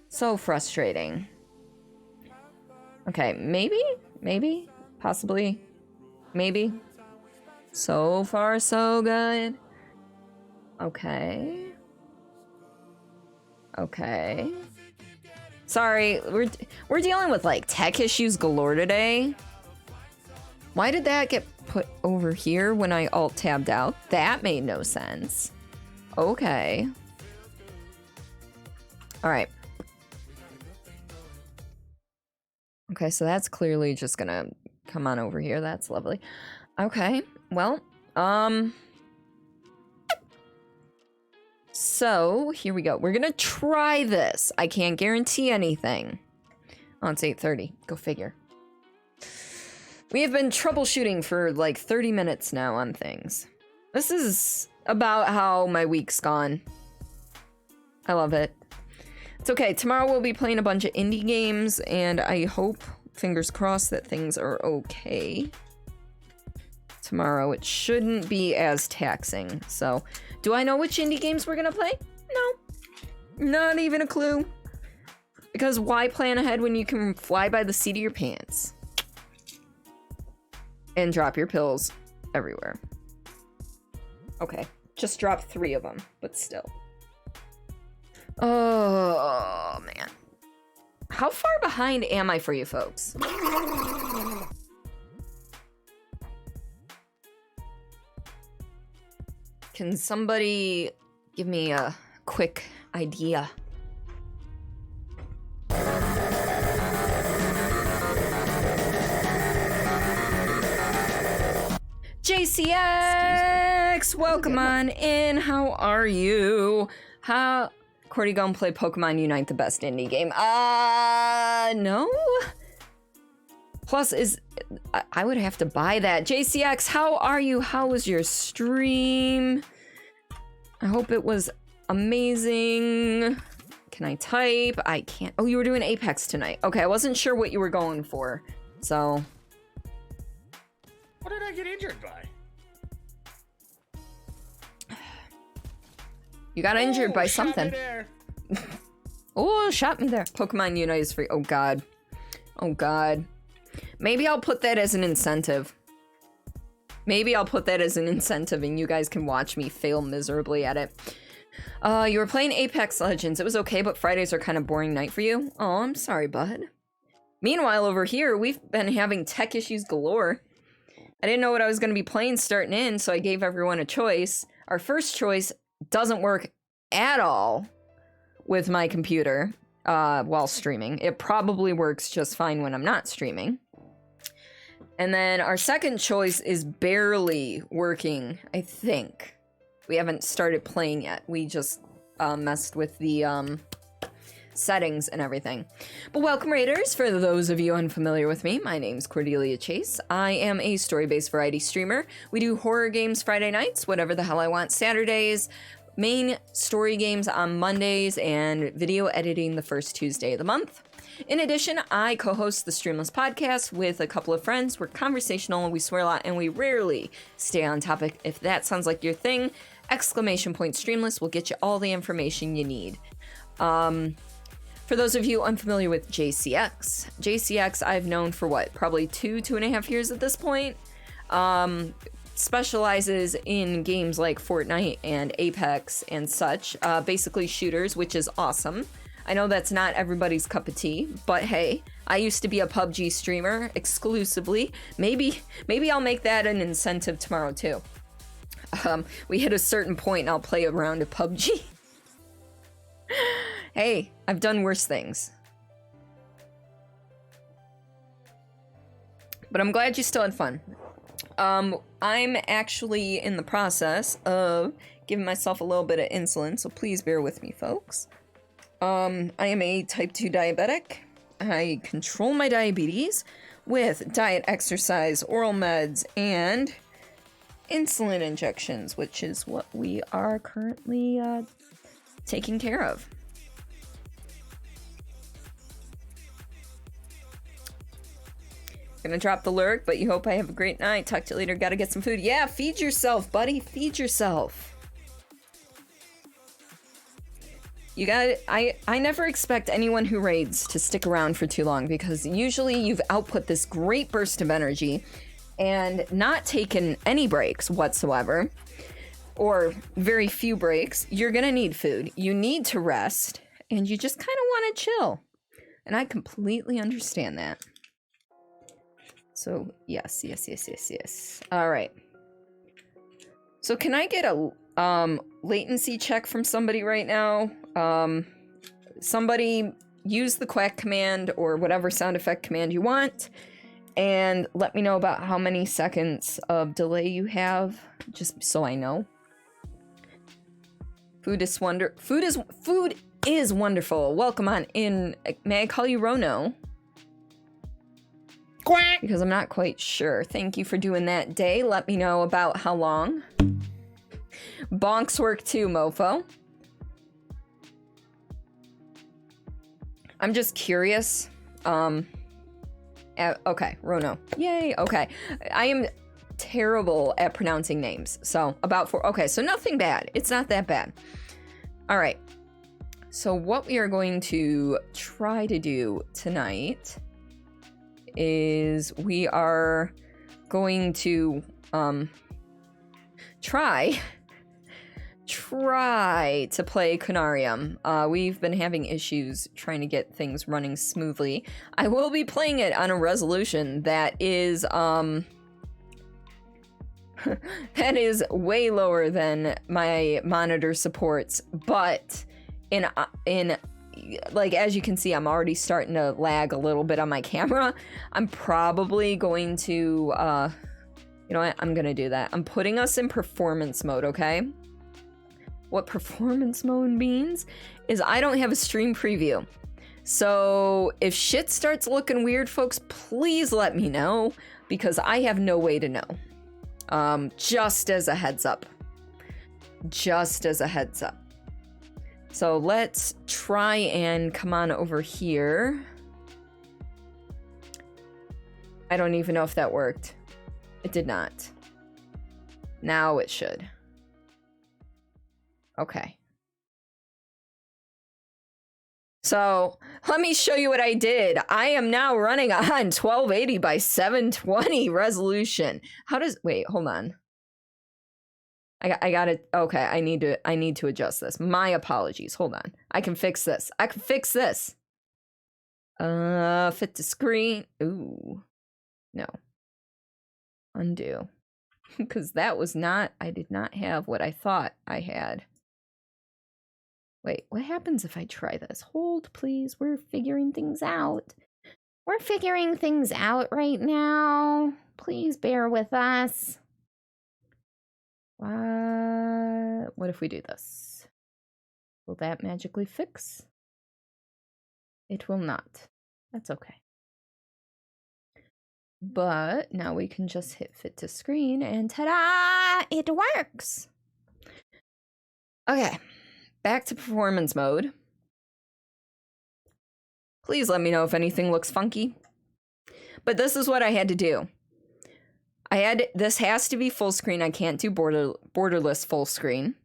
So frustrating. Okay, maybe, possibly, maybe. So far, so good. Okay. Okay. Sorry, we're dealing with like tech issues galore today. Why did that get put over here when I alt tabbed out? That made no sense. Okay. All right. Okay, so that's clearly just gonna come on over here. That's lovely. Okay, well, so here we go. We're gonna try this. I can't guarantee anything. Oh, it's 8:30. Go figure. We have been troubleshooting for like 30 minutes now on things. This is about how my week's gone. I love it. It's okay. Tomorrow we'll be playing a bunch of indie games, and I hope, fingers crossed, that things are okay. Tomorrow it shouldn't be as taxing. So, do I know which indie games we're gonna play? No. Not even a clue. Because why plan ahead when you can fly by the seat of your pants? And drop your pills everywhere. Okay. Just drop 3 of them, but still. Oh, man. How far behind am I for you folks? Can somebody give me a quick idea? JCX! Welcome on in. How are you? Cordy gonna play Pokemon Unite, the best indie game? No? Plus, I would have to buy that. JCX, how are you? How was your stream? I hope it was amazing. Can I type? I can't. Oh, you were doing Apex tonight. Okay, I wasn't sure what you were going for, so. What did I get injured by? You got injured by something. Oh, shot me there. Pokemon Unite is free. Oh, God. Oh, God. Maybe I'll put that as an incentive. Maybe I'll put that as an incentive and you guys can watch me fail miserably at it. You were playing Apex Legends. It was okay, but Fridays are kind of boring night for you. Oh, I'm sorry, bud. Meanwhile, over here, we've been having tech issues galore. I didn't know what I was going to be playing starting in, so I gave everyone a choice. Our first choice doesn't work at all with my computer while streaming. It probably works just fine when I'm not streaming. And then our second choice is barely working, I think. We haven't started playing yet. We just messed with the settings and everything. But welcome, Raiders. For those of you unfamiliar with me, my name's Cordelia Chase. I am a story-based variety streamer. We do horror games Friday nights, whatever the hell I want Saturdays, main story games on Mondays, and video editing the first Tuesday of the month. In addition, I co-host the Streamless podcast with a couple of friends. We're conversational, we swear a lot, and we rarely stay on topic. If that sounds like your thing, ! Streamless will get you all the information you need. For those of you unfamiliar with JCX I've known for what, probably 2.5 years at this point. Specializes in games like Fortnite and Apex and such, basically shooters, which is awesome. I know that's not everybody's cup of tea, but hey, I used to be a PUBG streamer exclusively. Maybe I'll make that an incentive tomorrow too. We hit a certain point and I'll play a round of PUBG. Hey, I've done worse things. But I'm glad you still had fun. I'm actually in the process of giving myself a little bit of insulin, so please bear with me, folks. I am a type 2 diabetic. I control my diabetes with diet, exercise, oral meds, and insulin injections, which is what we are currently taking care of. Gonna drop the lurk, but you hope I have a great night. Talk to you later. Gotta get some food. Yeah, feed yourself, buddy. Feed yourself. You got I never expect anyone who raids to stick around for too long, because usually you've output this great burst of energy and not taken any breaks whatsoever, or very few breaks. You're gonna need food. You need to rest, and you just kind of want to chill. And I completely understand that. So, yes. All right. So can I get a latency check from somebody right now? Somebody use the quack command or whatever sound effect command you want, and let me know about how many seconds of delay you have, just so I know. Food is wonderful. Welcome on in. May I call you Rono? Quack! Because I'm not quite sure. Thank you for doing that day. Let me know about how long. Bonks work too, mofo. I'm just curious. Okay, Rono. Yay, okay. I am terrible at pronouncing names. So, about 4. Okay, so nothing bad. It's not that bad. All right. So what we are going to try to do tonight is we are going to try to play Conarium. We've been having issues trying to get things running smoothly. I will be playing it on a resolution that is that is way lower than my monitor supports, but in like, as you can see, I'm already starting to lag a little bit on my camera. I'm probably going to, you know what? I'm gonna do that. I'm putting us in performance mode, okay? What performance mode means is I don't have a stream preview. So if shit starts looking weird, folks, please let me know, because I have no way to know. Just as a heads up. Just as a heads up. So let's try and come on over here. I don't even know if that worked. It did not. Now it should. Okay. So let me show you what I did. I am now running on 1280 by 720 resolution. How does, wait, hold on. I got it. Okay, I need to adjust this. My apologies. Hold on. I can fix this. Fit to screen. Ooh. No. Undo. Because that was not, I did not have what I thought I had. Wait, what happens if I try this? Hold, please. We're figuring things out. We're figuring things out right now. Please bear with us. What if we do this? Will that magically fix? It will not. That's okay. But now we can just hit fit to screen and ta-da! It works! Okay, back to performance mode. Please let me know if anything looks funky. But this is what I had to do. This has to be full screen. I can't do borderless full screen.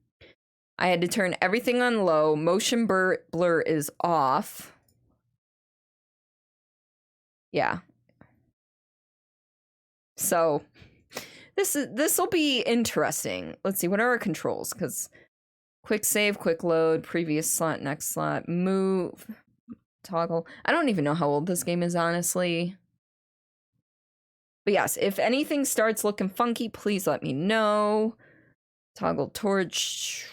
I had to turn everything on low. Motion blur is off. Yeah. So this will be interesting. Let's see, what are our controls? Because quick save, quick load, previous slot, next slot, move, toggle. I don't even know how old this game is, honestly. But yes, if anything starts looking funky, please let me know. Toggle torch.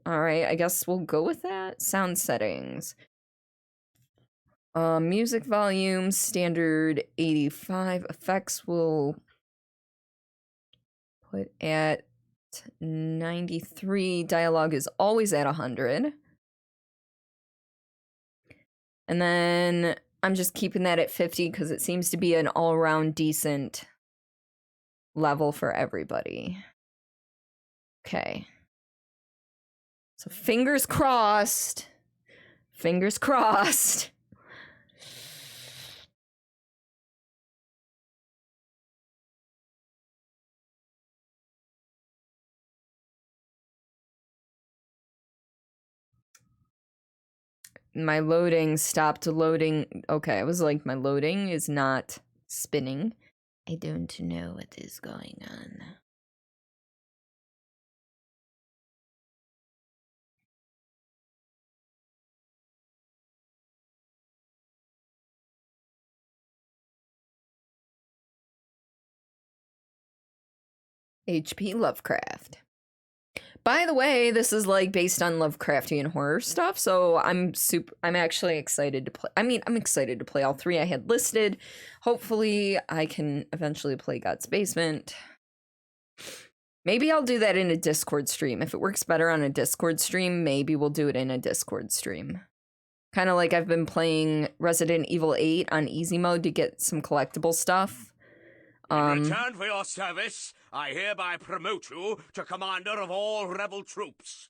All right, I guess we'll go with that. Sound settings. Music volume, standard 85. Effects will put at 93. Dialogue is always at 100. And then I'm just keeping that at 50 because it seems to be an all-around decent level for everybody. Okay. So fingers crossed. Fingers crossed. My loading stopped loading. Okay, I was like, my loading is not spinning. I don't know what is going on. HP Lovecraft. By the way, this is like based on Lovecraftian horror stuff, so I'm actually excited to play. I mean, I'm excited to play all three I had listed. Hopefully, I can eventually play God's Basement. Maybe I'll do that in a Discord stream. If it works better on a Discord stream, maybe we'll do it in a Discord stream. Kind of like I've been playing Resident Evil 8 on easy mode to get some collectible stuff. In return for your service, I hereby promote you to commander of all rebel troops.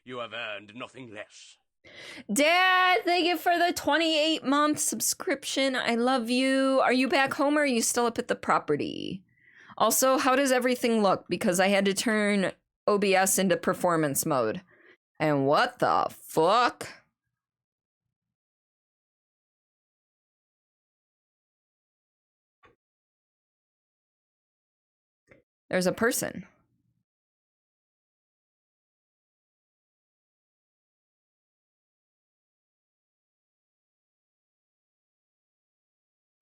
You have earned nothing less. Dad, thank you for the 28-month subscription. I love you. Are you back home or are you still up at the property? Also, how does everything look? Because I had to turn OBS into performance mode. And what the fuck? There's a person.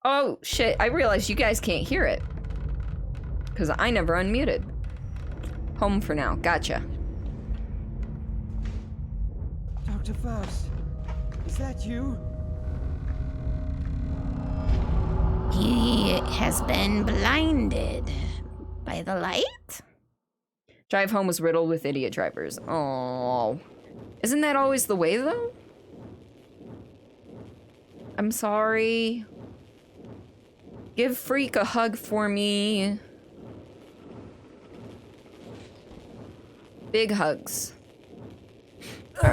Oh, shit. I realized you guys can't hear it. Because I never unmuted. Home for now. Gotcha. Dr. Faust, is that you? He has been blinded by the light? Drive home was riddled with idiot drivers. Oh, isn't that always the way, though? I'm sorry. Give Freak a hug for me. Big hugs. Oh,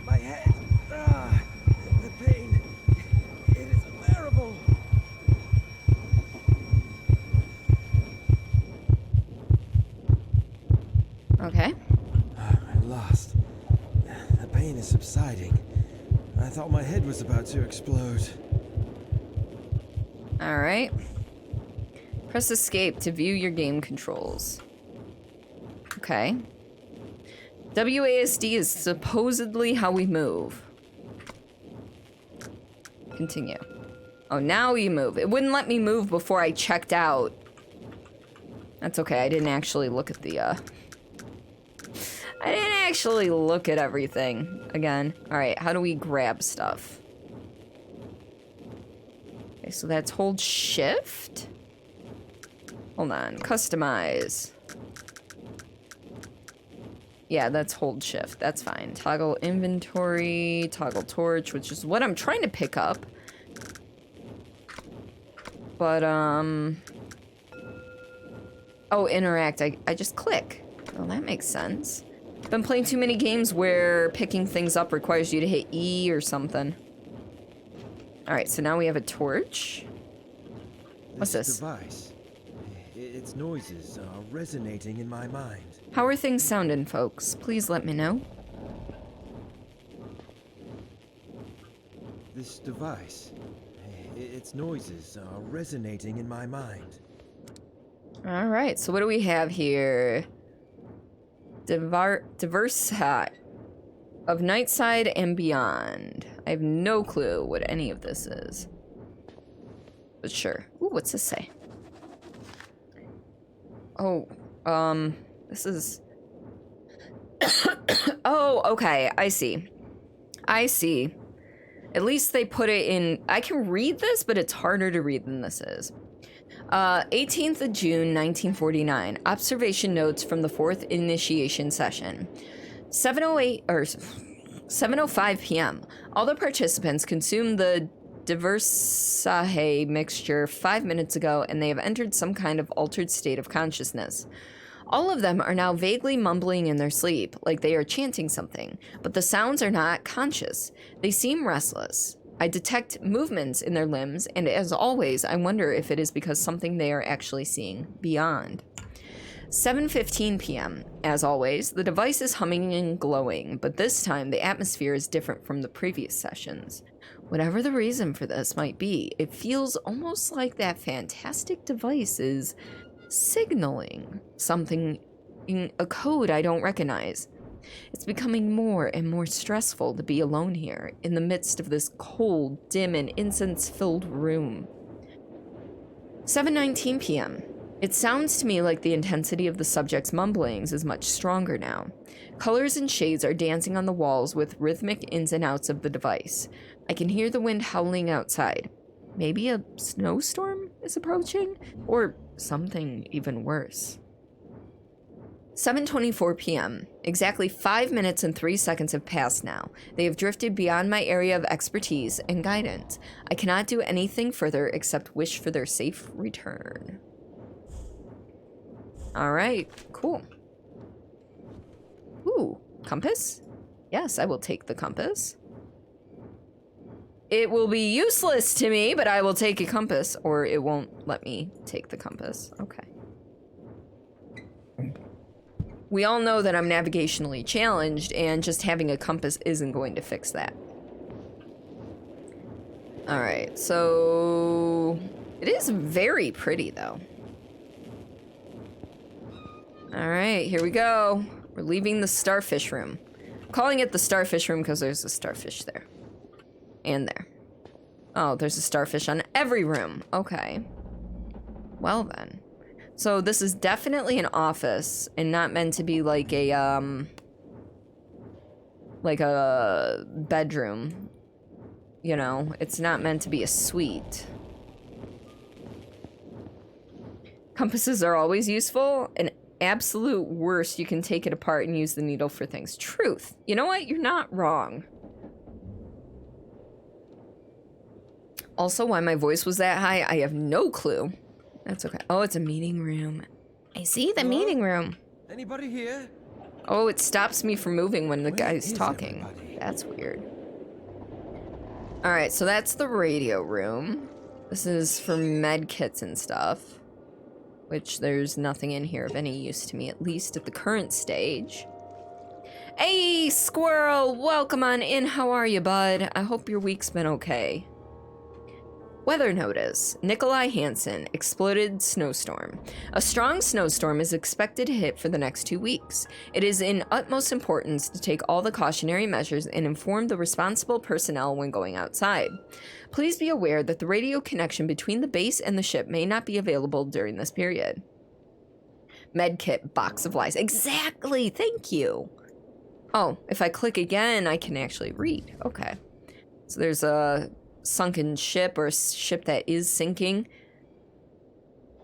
my head. The pain. It is unbearable. Okay. At last. The pain is subsiding. I thought my head was about to explode. All right. Press escape to view your game controls. Okay. WASD is supposedly how we move. Continue. Oh, now you move. It wouldn't let me move before I checked out. That's okay, I didn't actually look at the, I didn't actually look at everything again. Alright, how do we grab stuff? Okay, so that's hold shift. Hold on, customize. Yeah, that's hold shift, that's fine. Toggle inventory, toggle torch, which is what I'm trying to pick up. But, oh, interact, I just click. Well, that makes sense. I've been playing too many games where picking things up requires you to hit E or something. Alright, so now we have a torch. What's this? Device. Its noises are resonating in my mind. How are things sounding, folks? Please let me know. This device. Its noises are resonating in my mind. Alright, so what do we have here? Diverse of Nightside and Beyond. I have no clue what any of this is. But sure. Ooh, what's this say? Oh, this is... oh, okay, I see. I see. At least they put it in... I can read this, but it's harder to read than this is. 18th of June, 1949. Observation notes from the 4th initiation session. 7:08 or 7:05 p.m. All the participants consumed the Diversahe mixture 5 minutes ago, and they have entered some kind of altered state of consciousness. All of them are now vaguely mumbling in their sleep, like they are chanting something, but the sounds are not conscious. They seem restless. I detect movements in their limbs, and as always, I wonder if it is because something they are actually seeing beyond. 7:15 p.m. As always, the device is humming and glowing, but this time the atmosphere is different from the previous sessions. Whatever the reason for this might be, it feels almost like that fantastic device is signaling something in a code I don't recognize. It's becoming more and more stressful to be alone here, in the midst of this cold, dim, and incense-filled room. 7:19 p.m. It sounds to me like the intensity of the subject's mumblings is much stronger now. Colors and shades are dancing on the walls with rhythmic ins and outs of the device. I can hear the wind howling outside. Maybe a snowstorm is approaching? Or something even worse. 7:24 p.m. Exactly 5 minutes and 3 seconds have passed now. They have drifted beyond my area of expertise and guidance. I cannot do anything further except wish for their safe return. Alright, cool. Ooh, compass? Yes, I will take the compass. It will be useless to me, but I will take a compass, or it won't let me take the compass. Okay. We all know that I'm navigationally challenged, and just having a compass isn't going to fix that. Alright, so... it is very pretty, though. Alright, here we go. We're leaving the starfish room. I'm calling it the starfish room because there's a starfish there. And there. Oh, there's a starfish on every room. Okay. Well then. So this is definitely an office and not meant to be like a bedroom. You know, it's not meant to be a suite. Compasses are always useful. An absolute worst, you can take it apart and use the needle for things. Truth. You know what? You're not wrong. Also, why my voice was that high, I have no clue. That's okay. Oh, it's a meeting room. I see the meeting room. Anybody here? Oh, it stops me from moving when the guy's is talking. everybody? That's weird. Alright, so that's the radio room. This is for med kits and stuff. Which there's nothing in here of any use to me, at least at the current stage. Hey, Squirrel! Welcome on in. How are you, bud? I hope your week's been okay. Weather notice. Nikolai Hansen. Exploded snowstorm. A strong snowstorm is expected to hit for the next 2 weeks. It is in utmost importance to take all the cautionary measures and inform the responsible personnel when going outside. Please be aware that the radio connection between the base and the ship may not be available during this period. Medkit, box of lies. Exactly! Thank you! Oh, if I click again, I can actually read. Okay. So there's a sunken ship, or a ship that is sinking.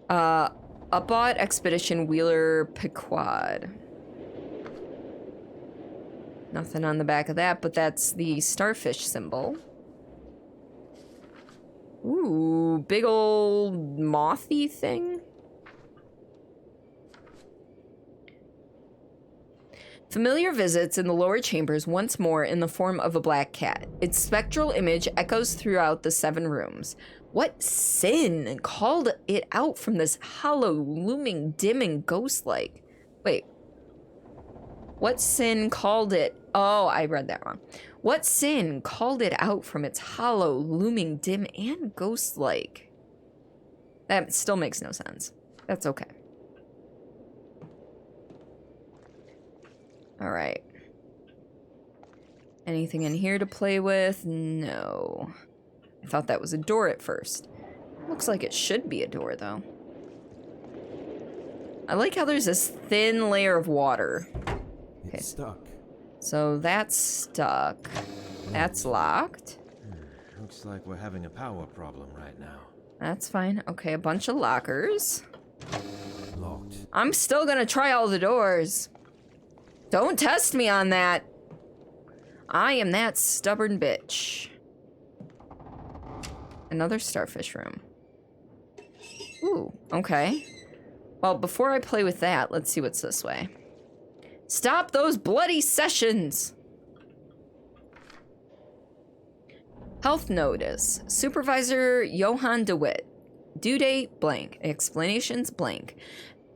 Upbot Expedition Wheeler Pequod. Nothing on the back of that, but that's the starfish symbol. Ooh, big old mothy thing. Familiar visits in the lower chambers once more in the form of a black cat. Its spectral image echoes throughout the 7 rooms. What sin called it out from this hollow, looming, dim, and ghost-like? Wait. What sin called it? Oh, I read that wrong. What sin called it out from its hollow, looming, dim, and ghost-like? That still makes no sense. That's okay. All right. Anything in here to play with? No. I thought that was a door at first. Looks like it should be a door, though. I like how there's this thin layer of water. Okay. It's stuck. So that's stuck. That's locked. Looks like we're having a power problem right now. That's fine. Okay, a bunch of lockers. Locked. I'm still gonna try all the doors. Don't test me on that. I am that stubborn bitch. Another starfish room. Ooh, okay. Well, before I play with that, let's see what's this way. Stop those bloody sessions! Health notice. Supervisor Johan DeWitt. Due date blank. Explanations blank.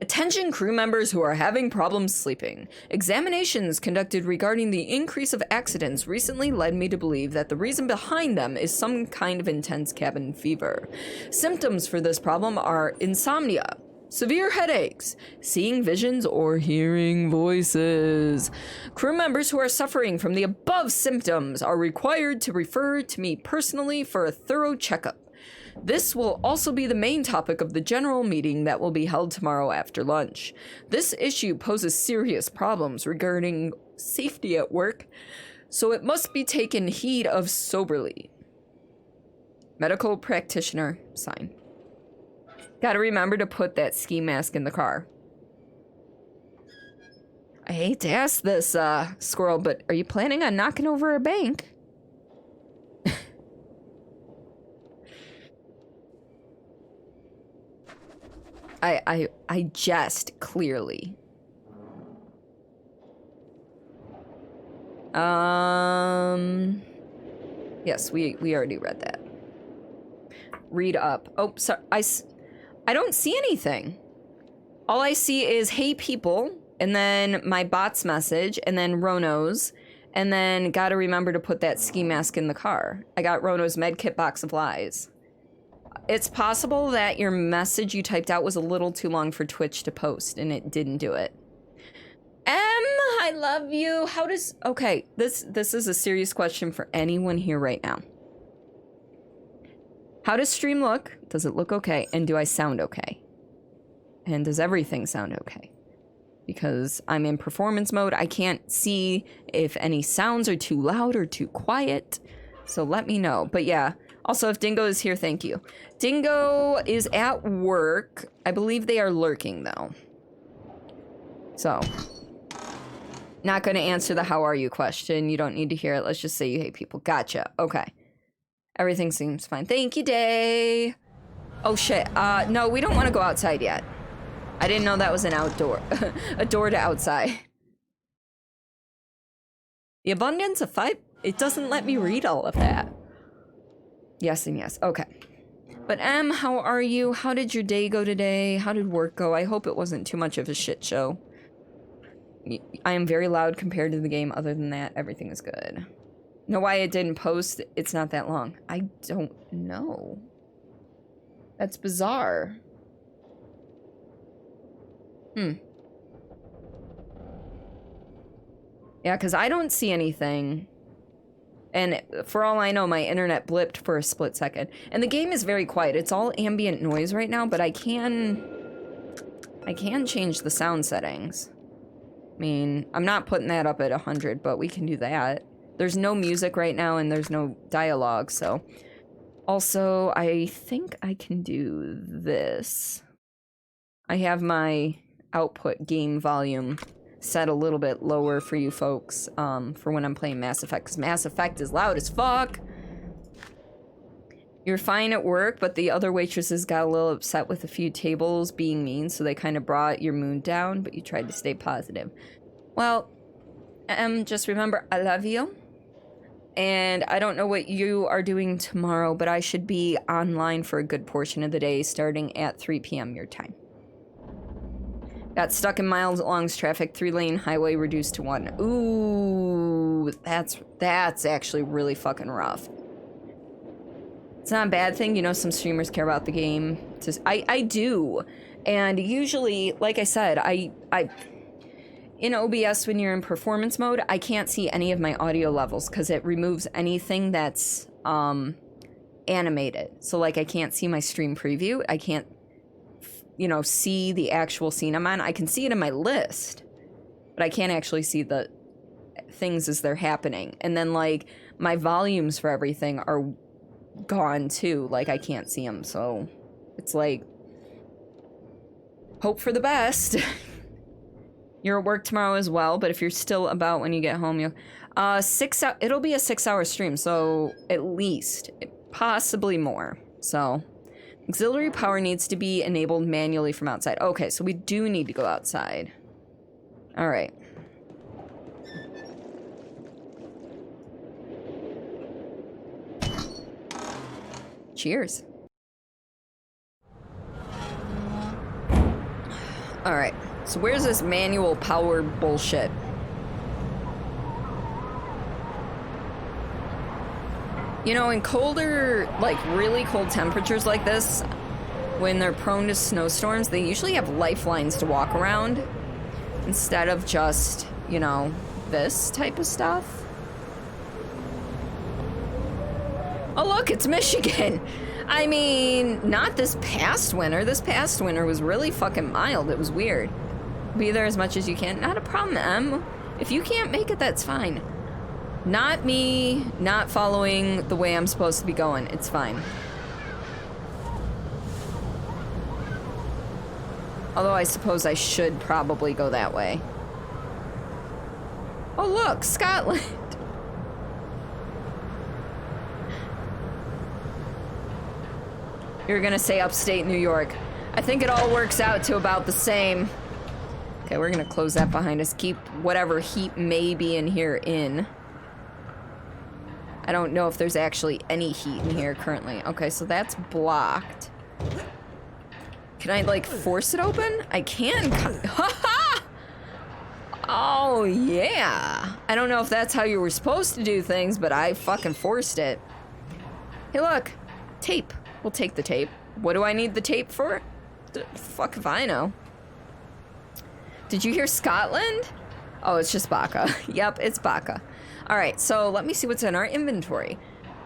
Attention crew members who are having problems sleeping. Examinations conducted regarding the increase of accidents recently led me to believe that the reason behind them is some kind of intense cabin fever. Symptoms for this problem are insomnia, severe headaches, seeing visions, or hearing voices. Crew members who are suffering from the above symptoms are required to refer to me personally for a thorough checkup. This will also be the main topic of the general meeting that will be held tomorrow after lunch. This issue poses serious problems regarding safety at work, so it must be taken heed of soberly. Medical practitioner, sign. Gotta remember to put that ski mask in the car. I hate to ask this, Squirrel, but are you planning on knocking over a bank? I jest, clearly. Yes, we already read that. Read up. Oh, sorry, I don't see anything. All I see is, hey people, and then my bot's message, and then Rono's, and then gotta remember to put that ski mask in the car. I got Rono's medkit box of lies. It's possible that your message you typed out was a little too long for Twitch to post, and it didn't do it. I love you. How does... Okay, this is a serious question for anyone here right now. How does stream look? Does it look okay? And do I sound okay? And does everything sound okay? Because I'm in performance mode. I can't see if any sounds are too loud or too quiet. So let me know. But yeah... Also, if Dingo is here, thank you. Dingo is at work. I believe they are lurking, though. So. Not going to answer the how are you question. You don't need to hear it. Let's just say you hate people. Gotcha. Okay. Everything seems fine. Thank you, Day. Oh, shit. No, we don't want to go outside yet. I didn't know that was an outdoor. A door to outside. The abundance of 5... It doesn't let me read all of that. Yes and yes. Okay. But Em, how are you? How did your day go today? How did work go? I hope it wasn't too much of a shit show. I am very loud compared to the game. Other than that, everything is good. Know why it didn't post? It's not that long. I don't know. That's bizarre. Yeah, because I don't see anything. And for all I know, my internet blipped for a split second. And the game is very quiet. It's all ambient noise right now, but I can change the sound settings. I mean, I'm not putting that up at 100, but we can do that. There's no music right now, and there's no dialogue, so... Also, I think I can do this. I have my output game volume set a little bit lower for you folks, for when I'm playing Mass Effect, because Mass Effect is loud as fuck. You're fine at work, but the other waitresses got a little upset with a few tables being mean, so they kind of brought your mood down, but you tried to stay positive. Well, just remember, I love you. And I don't know what you are doing tomorrow, but I should be online for a good portion of the day, starting at 3 p.m. your time. Got stuck in miles-long traffic, 3-lane highway reduced to 1. Ooh, that's actually really fucking rough. It's not a bad thing, you know, some streamers care about the game. I do, and usually, like I said, in OBS, when you're in performance mode, I can't see any of my audio levels because it removes anything that's animated. So, like, I can't see my stream preview. I can't, you know, see the actual scene I'm on. I can see it in my list, but I can't actually see the things as they're happening. And then, like, my volumes for everything are gone, too. Like, I can't see them. So, it's like, hope for the best. You're at work tomorrow as well, but if you're still about when you get home, you'll... it'll be a 6-hour stream, so at least, possibly more. So, auxiliary power needs to be enabled manually from outside. Okay, so we do need to go outside. Alright. Cheers. Alright. So where's this manual power bullshit? You know, in colder, like really cold temperatures like this, when they're prone to snowstorms, they usually have lifelines to walk around instead of just, you know, this type of stuff. Oh look, it's Michigan! I mean, not this past winter. This past winter was really fucking mild. It was weird. Be there as much as you can. Not a problem, Em. If you can't make it, that's fine. Not me not following the way I'm supposed to be going. It's fine. Although I suppose I should probably go that way. Oh look, Scotland! You're gonna say upstate New York. I think it all works out to about the same. Okay, we're gonna close that behind us. Keep whatever heat may be in here in. I don't know if there's actually any heat in here currently. Okay, so that's blocked. Can I, like, force it open? I can. Ha-ha! Oh, yeah. I don't know if that's how you were supposed to do things, but I fucking forced it. Hey, look. Tape. We'll take the tape. What do I need the tape for? Fuck if I know. Did you hear Scotland? Oh, it's just Baka. Yep, it's Baka. Alright, so let me see what's in our inventory.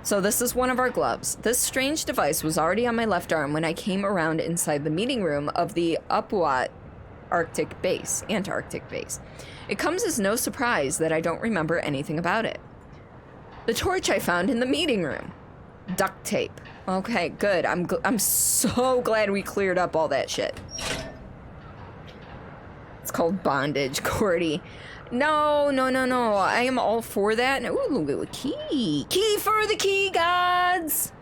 So this is one of our gloves. This strange device was already on my left arm when I came around inside the meeting room of the Upwat Antarctic base. It comes as no surprise that I don't remember anything about it. The torch I found in the meeting room. Duct tape. Okay, good. I'm so glad we cleared up all that shit. It's called bondage, Cordy. No. I am all for that. Ooh, key. Key for the key gods.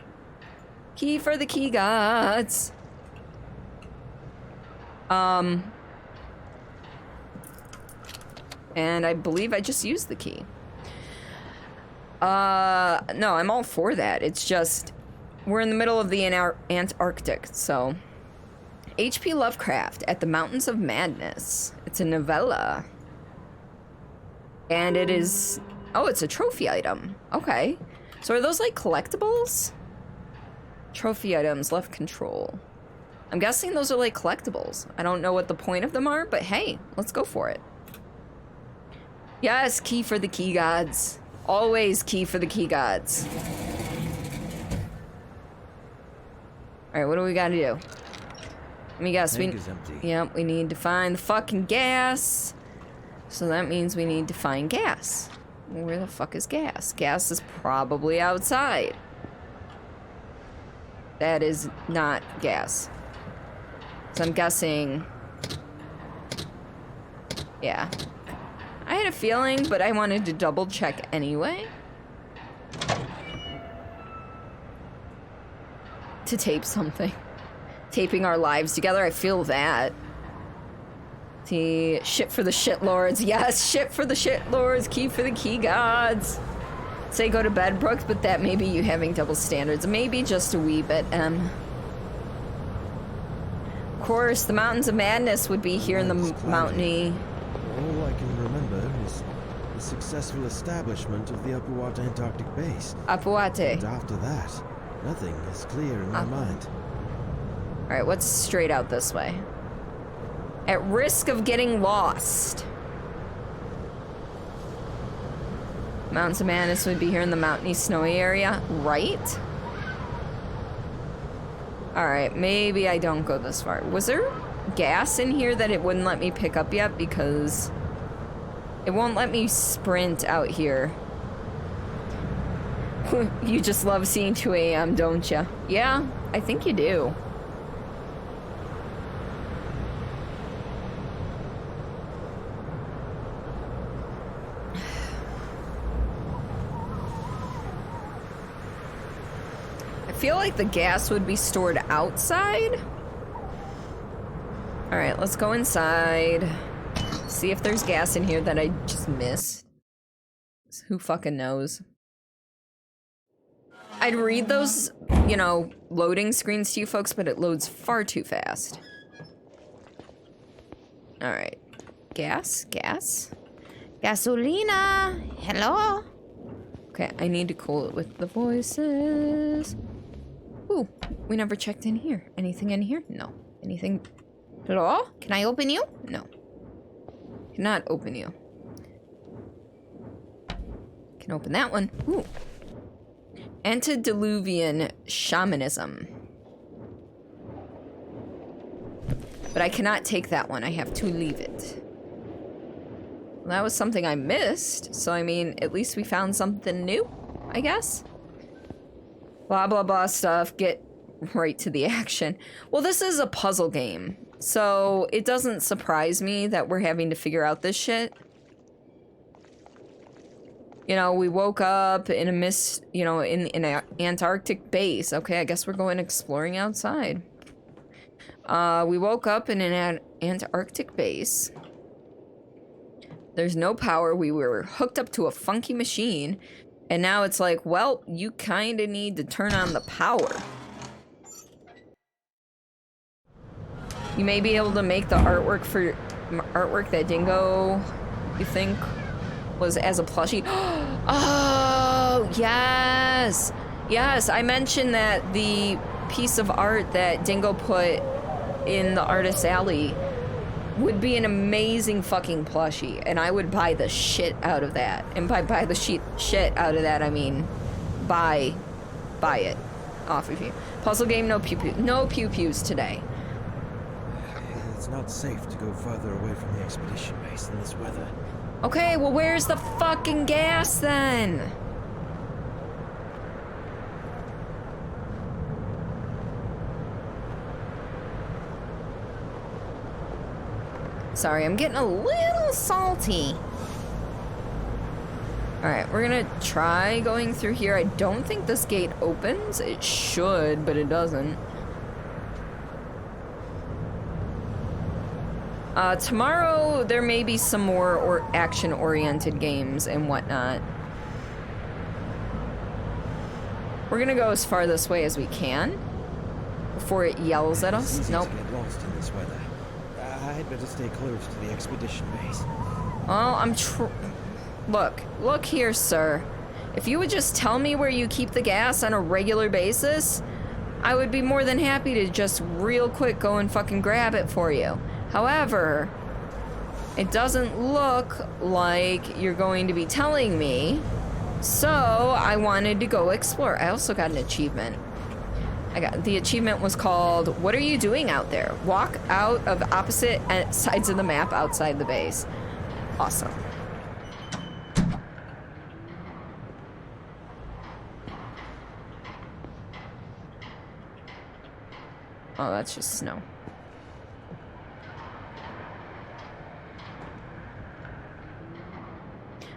Key for the key gods. And I believe I just used the key. No, I'm all for that. It's just, we're in the middle of the Antarctic, so. H.P. Lovecraft at the Mountains of Madness. It's a novella. And it is, oh, it's a trophy item. Okay. So are those like collectibles? Trophy items, left control. I'm guessing those are like collectibles. I don't know what the point of them are, but hey, let's go for it. Yes, key for the key gods. Always key for the key gods. Alright, what do we gotta do? Let me guess. Tank is empty. Yep, we need to find the fucking gas. So that means we need to find gas. Where the fuck is gas? Gas is probably outside. That is not gas. So I'm guessing... Yeah. I had a feeling, but I wanted to double check anyway. To tape something. Taping our lives together, I feel that. The shit for the shitlords. Yes, shit for the shitlords. Key for the key gods. Say go to bed, Brooks, but that may be you having double standards. Maybe just a wee bit, Of course, the Mountains of Madness would be here in the mountainy. All I can remember is the successful establishment of the Apuate Antarctic base. Apuate. And after that, nothing is clear in my mind. Alright, what's straight out this way? At risk of getting lost. Mountains of Madness would be here in the mountainy, snowy area, right? Alright, maybe I don't go this far. Was there gas in here that it wouldn't let me pick up yet? Because it won't let me sprint out here. You just love seeing 2 a.m., don't you? Yeah, I think you do. I feel like the gas would be stored outside. Alright, let's go inside. See if there's gas in here that I just missed. Who fucking knows? I'd read those, you know, loading screens to you folks, but it loads far too fast. Alright. Gas? Gas? Gasolina. Hello. Okay, I need to cool it with the voices. Ooh, we never checked in here. Anything in here? No. Anything? Hello? Can I open you? No. Cannot open you. Can open that one. Ooh. Antediluvian shamanism. But I cannot take that one. I have to leave it. Well, that was something I missed. So, I mean, at least we found something new, I guess. Blah, blah, blah stuff. Get right to the action. Well, this is a puzzle game. So, it doesn't surprise me that we're having to figure out this shit. You know, we woke up in a mist, you know, in an Antarctic base. Okay, I guess we're going exploring outside. We woke up in an Antarctic base. There's no power. We were hooked up to a funky machine. And now it's like, well, you kind of need to turn on the power. You may be able to make the artwork that Dingo, you think, was as a plushie. Oh, yes. Yes, I mentioned that the piece of art that Dingo put in the Artist's Alley would be an amazing fucking plushie, and I would buy the shit out of that. And by buy the shit out of that, I mean buy it off of you. Puzzle game, no pew-pews today. It's not safe to go further away from the expedition base in this weather. Okay, well, where's the fucking gas then? Sorry, I'm getting a little salty. Alright, we're gonna try going through here. I don't think this gate opens. It should, but it doesn't. Tomorrow, there may be some more action-oriented games and whatnot. We're gonna go as far this way as we can before it yells at us. It's easy Nope. to get lost in this weather. I'd better stay close to the expedition base. Oh, Look here, sir. If you would just tell me where you keep the gas on a regular basis, I would be more than happy to just real quick go and fucking grab it for you. However, it doesn't look like you're going to be telling me, so I wanted to go explore. I also got an achievement. The achievement was called, "What are you doing out there? Walk out of opposite sides of the map outside the base." Awesome. Oh, that's just snow.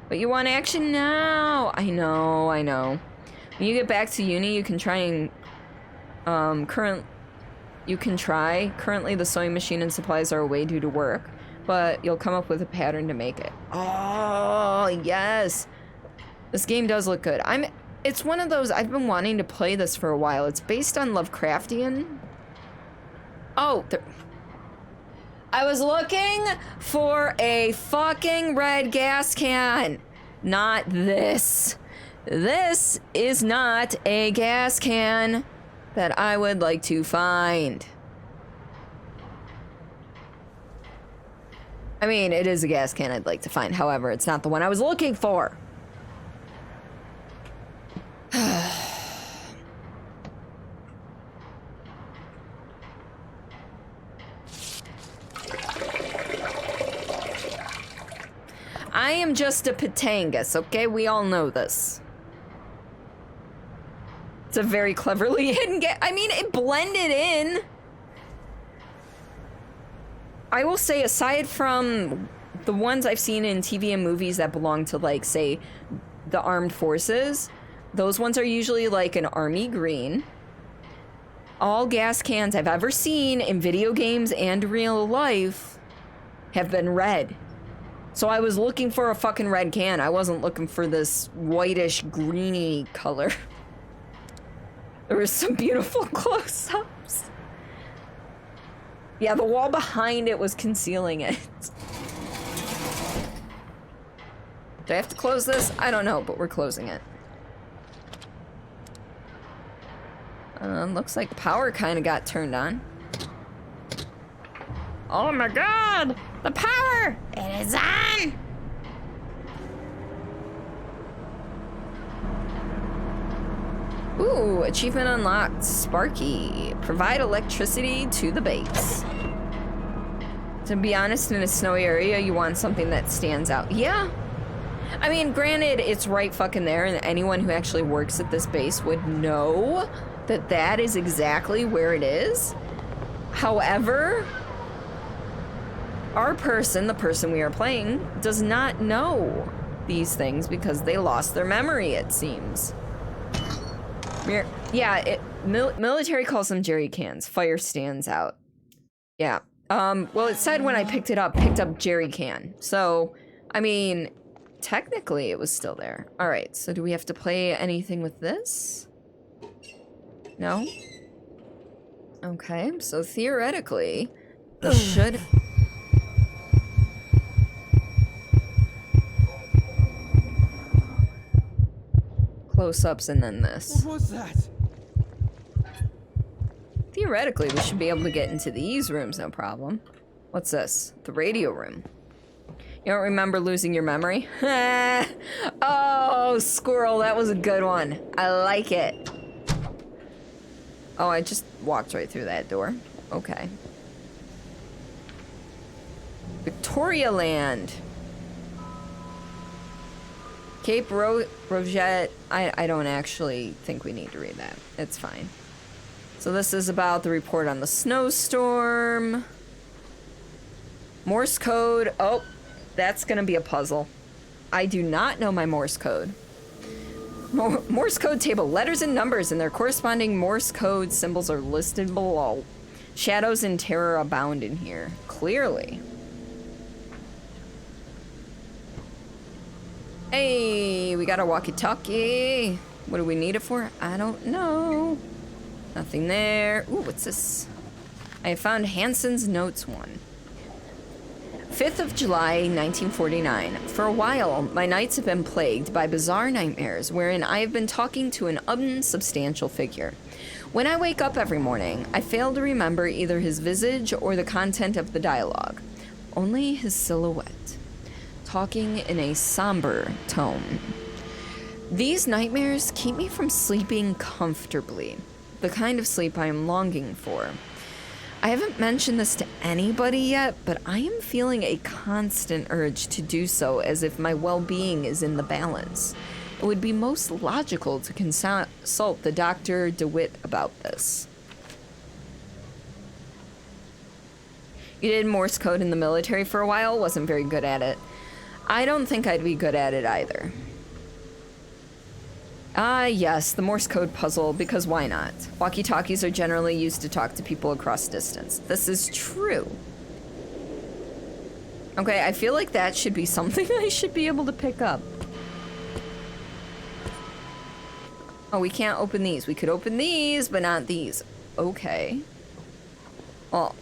But you want action now. I know. When you get back to uni, you can try and currently the sewing machine and supplies are away due to work, but you'll come up with a pattern to make it. Oh, yes. This game does look good. It's one of those, I've been wanting to play this for a while. It's based on Lovecraftian. Oh, I was looking for a fucking red gas can. Not this. This is not a gas can that I would like to find. I mean, it is a gas can I'd like to find. However, it's not the one I was looking for. I am just a Patangus, okay? We all know this. It's a very cleverly hidden I mean, it blended in. I will say, aside from the ones I've seen in TV and movies that belong to, like, say, the armed forces, those ones are usually like an army green. All gas cans I've ever seen in video games and real life have been red. So I was looking for a fucking red can. I wasn't looking for this whitish greeny color. There was some beautiful close-ups. Yeah, the wall behind it was concealing it. Do I have to close this? I don't know, but we're closing it. Looks like power kind of got turned on. Oh my god! The power! It is on! Ooh, achievement unlocked. Sparky. Provide electricity to the base. To be honest, in a snowy area, you want something that stands out. Yeah. I mean, granted, it's right fucking there, and anyone who actually works at this base would know that that is exactly where it is. However, our person, the person we are playing, does not know these things because they lost their memory, it seems. Yeah, military calls them jerry cans. Fire stands out. Yeah. Well, it said when I picked up jerry can. So, I mean, technically it was still there. All right, so do we have to play anything with this? No? Okay, so theoretically, we should... Close-ups and then this. What was that? Theoretically, we should be able to get into these rooms, no problem. What's this? The radio room. You don't remember losing your memory? Oh, squirrel, that was a good one. I like it. Oh, I just walked right through that door. Okay. Victoria Land. Cape Rogette. I don't actually think we need to read that. It's fine. So this is about the report on the snowstorm. Morse code. Oh, that's gonna be a puzzle. I do not know my Morse code. Morse code table. Letters and numbers and their corresponding Morse code symbols are listed below. Shadows and terror abound in here. Clearly. Hey, we got a walkie-talkie. What do we need it for? I don't know. Nothing there. Ooh, what's this? I found Hanson's Notes 1. 5th of July, 1949. For a while, my nights have been plagued by bizarre nightmares wherein I have been talking to an unsubstantial figure. When I wake up every morning, I fail to remember either his visage or the content of the dialogue. Only his silhouette, talking in a somber tone. These nightmares keep me from sleeping comfortably, the kind of sleep I am longing for. I haven't mentioned this to anybody yet, but I am feeling a constant urge to do so as if my well-being is in the balance. It would be most logical to consult the Dr. DeWitt about this. You did Morse code in the military for a while, wasn't very good at it. I don't think I'd be good at it either. Ah, yes, the Morse code puzzle, because why not? Walkie-talkies are generally used to talk to people across distance. This is true. Okay, I feel like that should be something I should be able to pick up. Oh, we can't open these. We could open these, but not these. Okay. Well,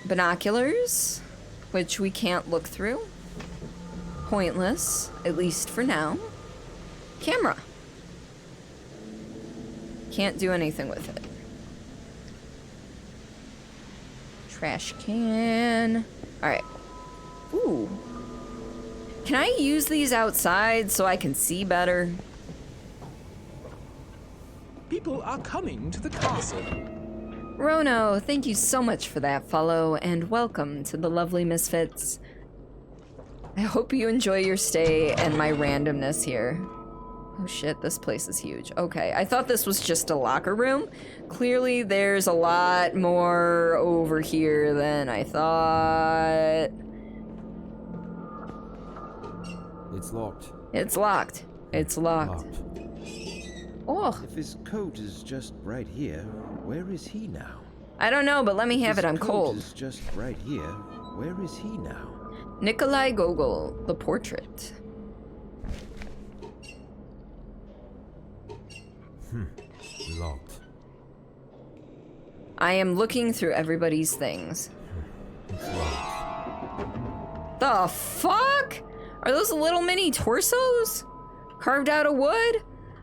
binoculars, which we can't look through. Pointless, at least for now. Camera. Can't do anything with it. Trash can. Alright. Ooh. Can I use these outside so I can see better? People are coming to the castle. Rono, thank you so much for that follow, and welcome to the lovely Misfits. I hope you enjoy your stay and my randomness here. Oh shit, this place is huge. Okay, I thought this was just a locker room. Clearly there's a lot more over here than I thought. It's locked. It's locked. It's locked. Oh. If his coat is just right here, where is he now? I don't know, but let me have it. I'm cold. His coat is just right here. Where is he now? Nikolai Gogol, the portrait. Locked. I am looking through everybody's things. It's locked. The fuck? Are those little mini torsos? Carved out of wood?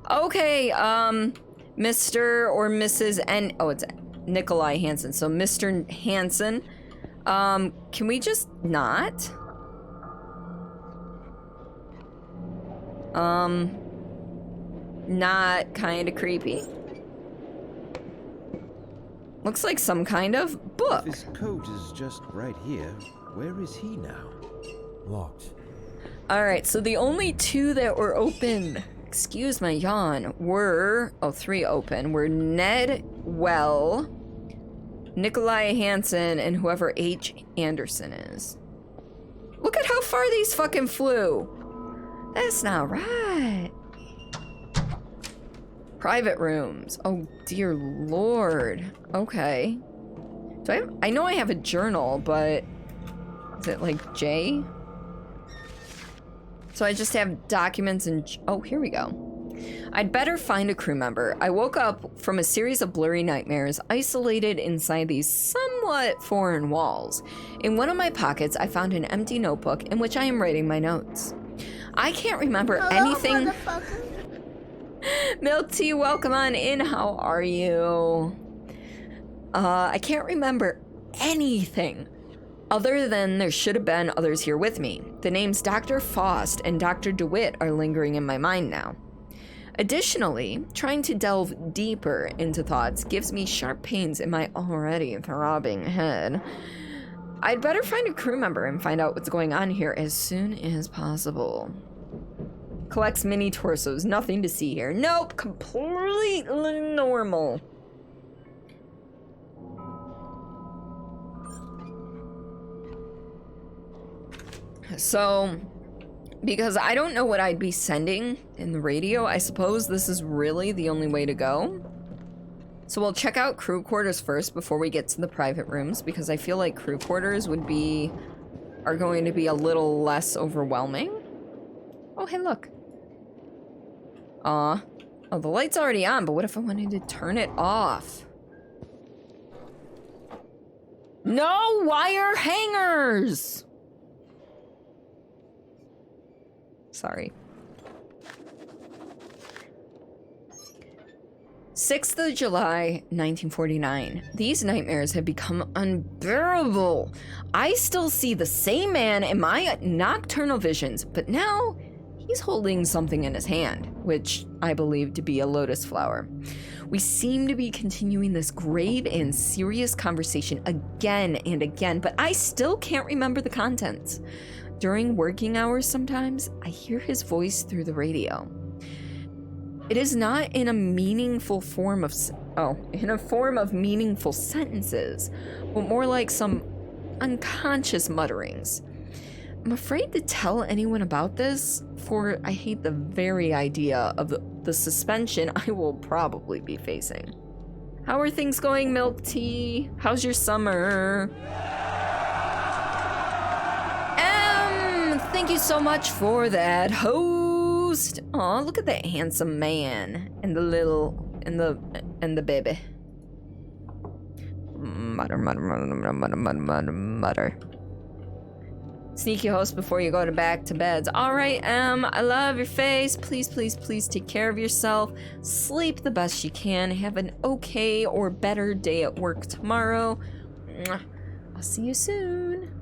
Okay, Mr. or Mrs. N. Oh, it's Nikolai Hansen. So Mr. Hansen. Can we just not? Not kind of creepy. Looks like some kind of book. If his coat is just right here, where is he now? Locked. Alright, so the only two that were open, excuse my yawn, were, oh, three open, were Ned Well, Nikolai Hansen, and whoever H. Anderson is. Look at how far these fucking flew. That's not right. Private rooms. Oh, dear lord. Okay. So I know I have a journal, but is it like J? So I just have documents and... Oh, here we go. I'd better find a crew member. I woke up from a series of blurry nightmares, isolated inside these somewhat foreign walls. In one of my pockets, I found an empty notebook in which I am writing my notes. I can't remember anything... Milk Tea, welcome on in. How are you? I can't remember anything other than there should have been others here with me. The names Dr. Faust and Dr. DeWitt are lingering in my mind now. Additionally, trying to delve deeper into thoughts gives me sharp pains in my already throbbing head. I'd better find a crew member and find out what's going on here as soon as possible. Collects mini torsos. Nothing to see here. Nope. Completely normal. So, because I don't know what I'd be sending in the radio, I suppose this is really the only way to go. So we'll check out crew quarters first before we get to the private rooms, because I feel like crew quarters are going to be a little less overwhelming. Oh, hey, look. Oh, the light's already on, but what if I wanted to turn it off? No wire hangers! Sorry. 6th of July, 1949. These nightmares have become unbearable. I still see the same man in my nocturnal visions, but now he's holding something in his hand, which I believe to be a lotus flower. We seem to be continuing this grave and serious conversation again and again, but I still can't remember the contents. During working hours sometimes, I hear his voice through the radio. It is not in a meaningful form of, in a form of meaningful sentences, but more like some unconscious mutterings. I'm afraid to tell anyone about this, for I hate the very idea of the suspension I will probably be facing. How are things going, Milk Tea? How's your summer? Thank you so much for that host. Aw, look at that handsome man and the little and the baby. Mutter, mutter, mutter, mutter, mutter, mutter, mutter. Sneaky host before you go back to beds. All right, I love your face. Please, please, please take care of yourself. Sleep the best you can. Have an okay or better day at work tomorrow. I'll see you soon.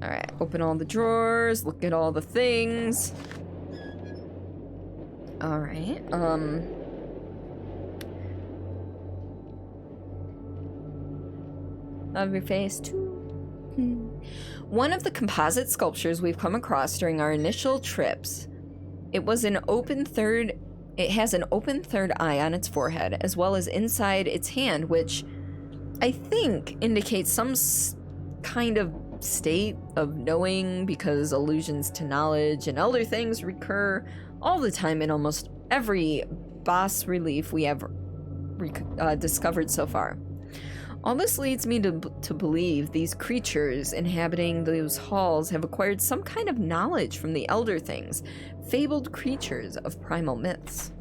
All right, open all the drawers. Look at all the things. All right, love your face too. One of the composite sculptures we've come across during our initial trips, it has an open third eye on its forehead, as well as inside its hand, which I think indicates some kind of state of knowing, because allusions to knowledge and elder things recur all the time in almost every bas relief we have discovered so far. All this leads me to believe these creatures inhabiting those halls have acquired some kind of knowledge from the elder things, fabled creatures of primal myths.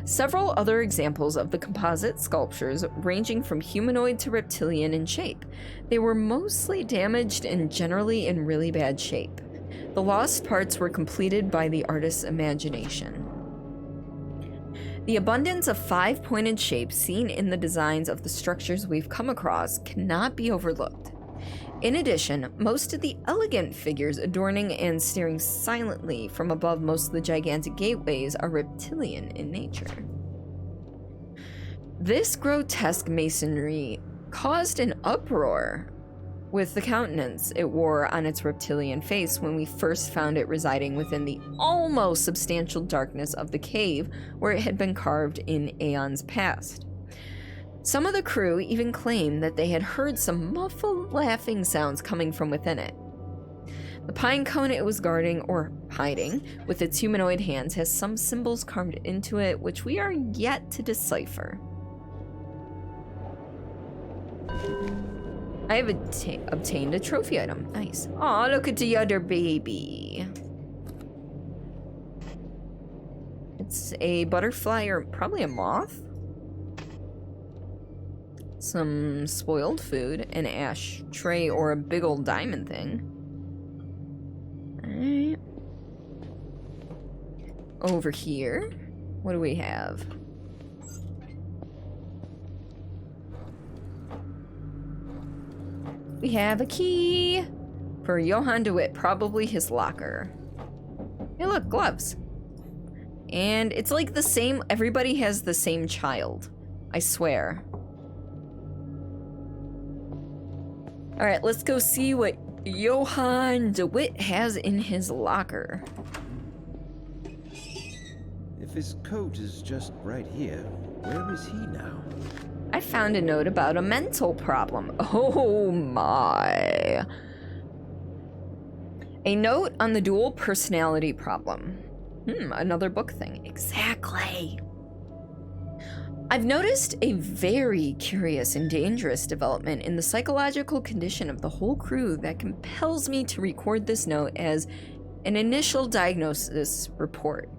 Several other examples of the composite sculptures ranging from humanoid to reptilian in shape. They were mostly damaged and generally in really bad shape. The lost parts were completed by the artist's imagination. The abundance of five-pointed shapes seen in the designs of the structures we've come across cannot be overlooked. In addition, most of the elegant figures adorning and staring silently from above most of the gigantic gateways are reptilian in nature. This grotesque masonry caused an uproar with the countenance it wore on its reptilian face when we first found it residing within the almost substantial darkness of the cave where it had been carved in aeons past. Some of the crew even claimed that they had heard some muffled laughing sounds coming from within it. The pine cone it was guarding or hiding with its humanoid hands has some symbols carved into it which we are yet to decipher. I have obtained a trophy item. Nice. Aw, look at the other baby. It's a butterfly or probably a moth. Some spoiled food, an ashtray or a big old diamond thing. Alright. Over here, what do we have? We have a key for Johann DeWitt, probably his locker. Hey look, gloves. And it's like the same, everybody has the same child. I swear. Alright, let's go see what Johann DeWitt has in his locker. If his coat is just right here, where is he now? I found a note about a mental problem. Oh my. A note on the dual personality problem. Another book thing. Exactly. I've noticed a very curious and dangerous development in the psychological condition of the whole crew that compels me to record this note as an initial diagnosis report.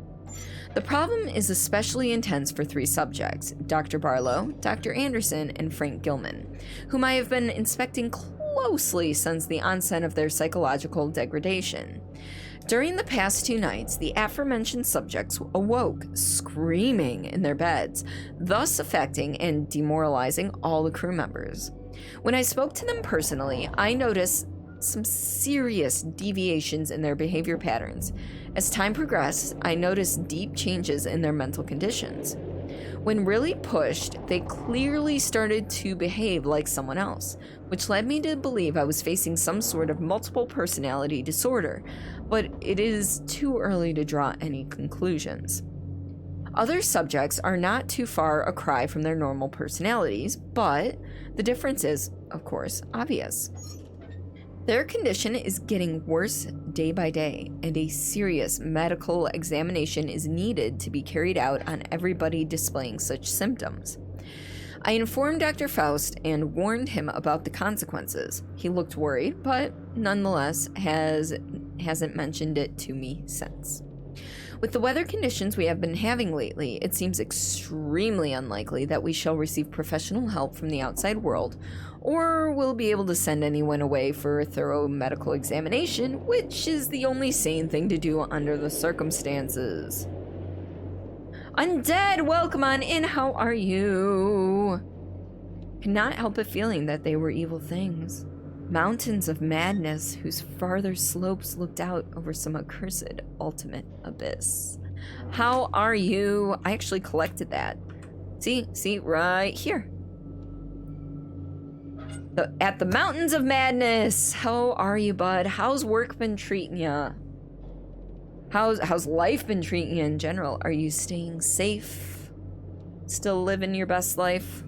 The problem is especially intense for three subjects, Dr. Barlow, Dr. Anderson, and Frank Gilman, whom I have been inspecting closely since the onset of their psychological degradation. During the past 2 nights, the aforementioned subjects awoke, screaming in their beds, thus affecting and demoralizing all the crew members. When I spoke to them personally, I noticed some serious deviations in their behavior patterns. As time progressed, I noticed deep changes in their mental conditions. When really pushed, they clearly started to behave like someone else, which led me to believe I was facing some sort of multiple personality disorder, but it is too early to draw any conclusions. Other subjects are not too far a cry from their normal personalities, but the difference is, of course, obvious. Their condition is getting worse day by day, and a serious medical examination is needed to be carried out on everybody displaying such symptoms. I informed Dr. Faust and warned him about the consequences. He looked worried, but nonetheless hasn't mentioned it to me since. With the weather conditions we have been having lately, it seems extremely unlikely that we shall receive professional help from the outside world, or will be able to send anyone away for a thorough medical examination, which is the only sane thing to do under the circumstances. Undead, welcome on in, how are you? Cannot help but feeling that they were evil things. Mountains of madness whose farther slopes looked out over some accursed ultimate abyss. How are you? I actually collected that. See, right here. At the Mountains of Madness. How are you, bud? How's work been treating ya? How's life been treating you in general? Are you staying safe? Still living your best life?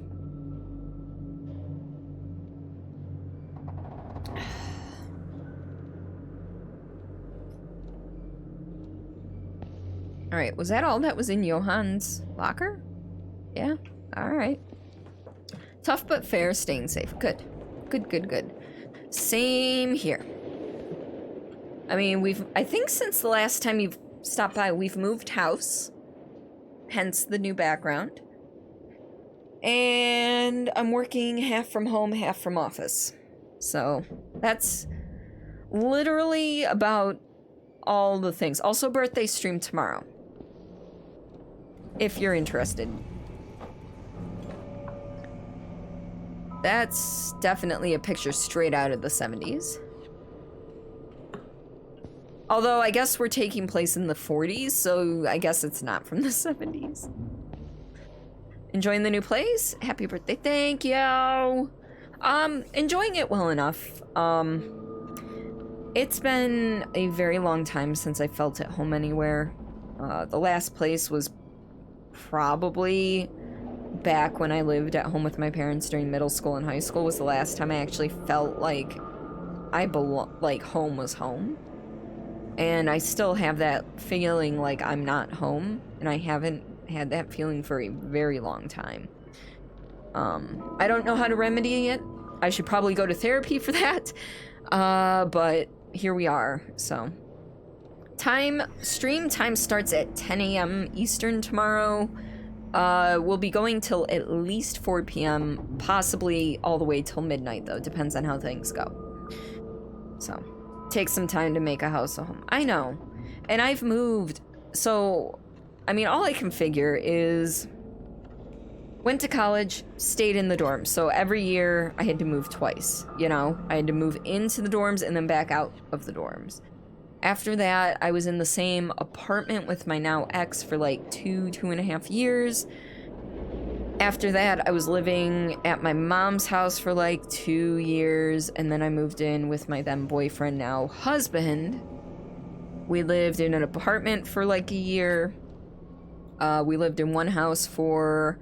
Alright, was that all that was in Johann's locker? Yeah? Alright. Tough but fair, staying safe. Good. Good. Same here. I mean, I think since the last time you've stopped by, we've moved house. Hence the new background. And I'm working half from home, half from office. So, that's literally about all the things. Also, birthday stream tomorrow. If you're interested. That's definitely a picture straight out of the 70s. Although, I guess we're taking place in the 40s, so I guess it's not from the 70s. Enjoying the new place? Happy birthday, thank you! Enjoying it well enough. It's been a very long time since I felt at home anywhere. The last place was probably back when I lived at home with my parents during middle school and high school was the last time I actually felt like like home was home. And I still have that feeling like I'm not home, and I haven't had that feeling for a very long time. I don't know how to remedy it. I should probably go to therapy for that. But here we are, so. Stream time starts at 10 a.m. Eastern tomorrow. We'll be going till at least 4 p.m., possibly all the way till midnight, though. Depends on how things go. So, takes some time to make a house a home. I know. And I've moved, so, I mean, all I can figure is went to college, stayed in the dorms. So every year I had to move twice, you know? I had to move into the dorms and then back out of the dorms. After that, I was in the same apartment with my now ex for like 2.5 years. After that, I was living at my mom's house for like 2 years, and then I moved in with my then boyfriend, now husband. We lived in an apartment for like a year. We lived in one house for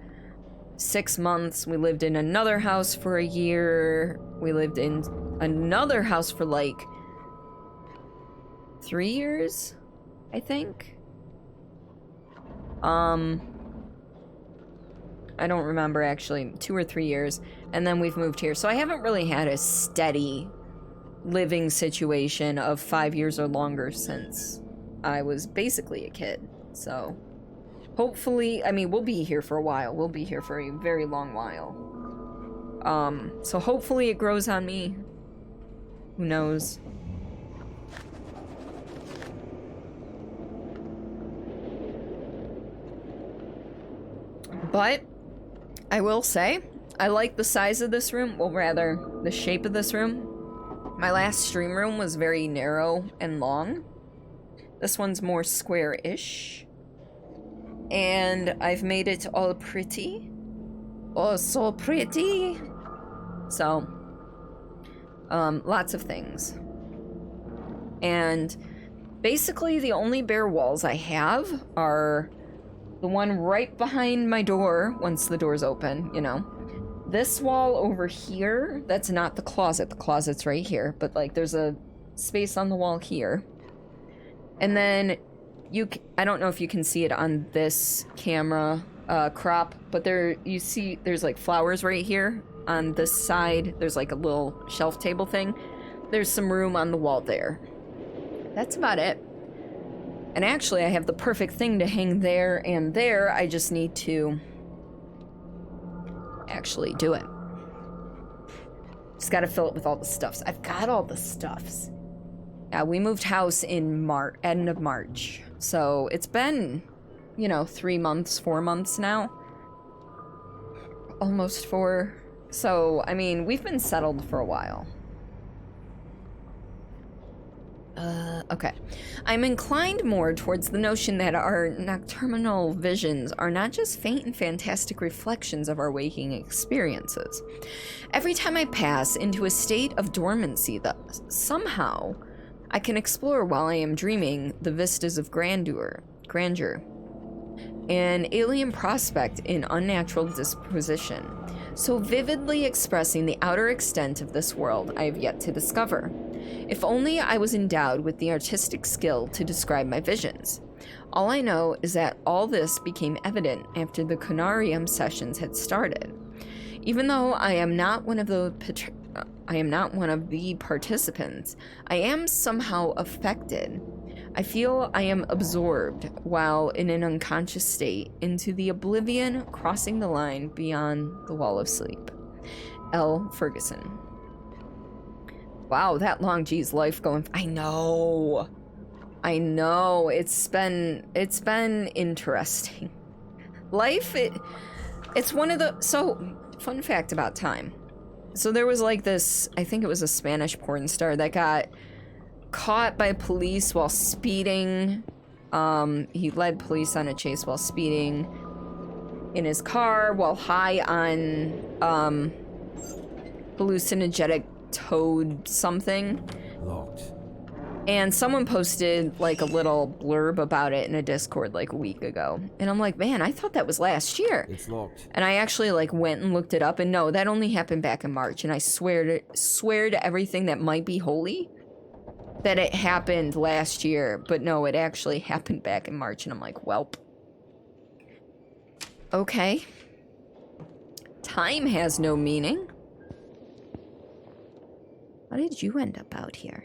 6 months. We lived in another house for a year. We lived in another house for like 3 years, I think. I don't remember actually, 2 or 3 years, and then we've moved here. So I haven't really had a steady living situation of 5 years or longer since I was basically a kid. So hopefully, I mean, we'll be here for a while. We'll be here for a very long while. So hopefully it grows on me. Who knows? But I will say, I like the size of this room. Well, rather, the shape of this room. My last stream room was very narrow and long. This one's more square-ish. And I've made it all pretty. Oh, so pretty. So, lots of things. And basically the only bare walls I have are the one right behind my door, once the door's open, you know. This wall over here, that's not the closet. The closet's right here, but like there's a space on the wall here. And then I don't know if you can see it on this camera crop, but you see there's like flowers right here on this side. There's like a little shelf table thing. There's some room on the wall there. That's about it. And actually I have the perfect thing to hang there and there. I just need to actually do it. Just gotta fill it with all the stuffs. I've got all the stuffs. Yeah, we moved house in end of March. So it's been, you know, 3 months, 4 months now. Almost 4. So, I mean, we've been settled for a while. Okay. I'm inclined more towards the notion that our nocturnal visions are not just faint and fantastic reflections of our waking experiences. Every time I pass into a state of dormancy that somehow I can explore while I am dreaming the vistas of grandeur, an alien prospect in unnatural disposition, so vividly expressing the outer extent of this world I have yet to discover. If only I was endowed with the artistic skill to describe my visions. All I know is that all this became evident after the Conarium sessions had started. Even though I am not one of the participants, I am somehow affected. I feel I am absorbed while in an unconscious state into the oblivion crossing the line beyond the wall of sleep. L. Ferguson. Wow, that long, geez, life going. I know. It's been interesting. Life, it's one of the. So, fun fact about time. So there was like this, I think it was a Spanish porn star that got caught by police while speeding. He led police on a chase while speeding in his car while high on hallucinogenic toad something. Locked. And someone posted like a little blurb about it in a Discord like a week ago. And I'm like, man, I thought that was last year. It's locked. And I actually like went and looked it up, and no, that only happened back in March. And I swear to everything that might be holy that it happened last year. But no, it actually happened back in March. And I'm like, welp. Okay. Time has no meaning. How did you end up out here?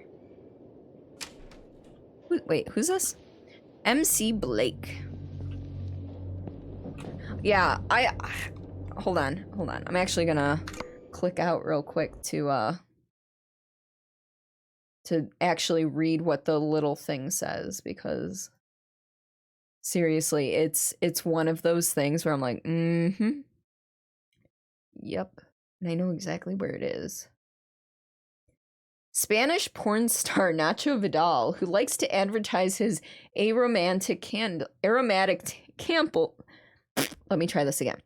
Wait, who's this? MC Blake. Yeah, hold on. I'm actually gonna click out real quick to actually read what the little thing says, because seriously, it's one of those things where I'm like, yep, and I know exactly where it is. Spanish porn star Nacho Vidal, who likes to advertise his aromatic camel. Let me try this again.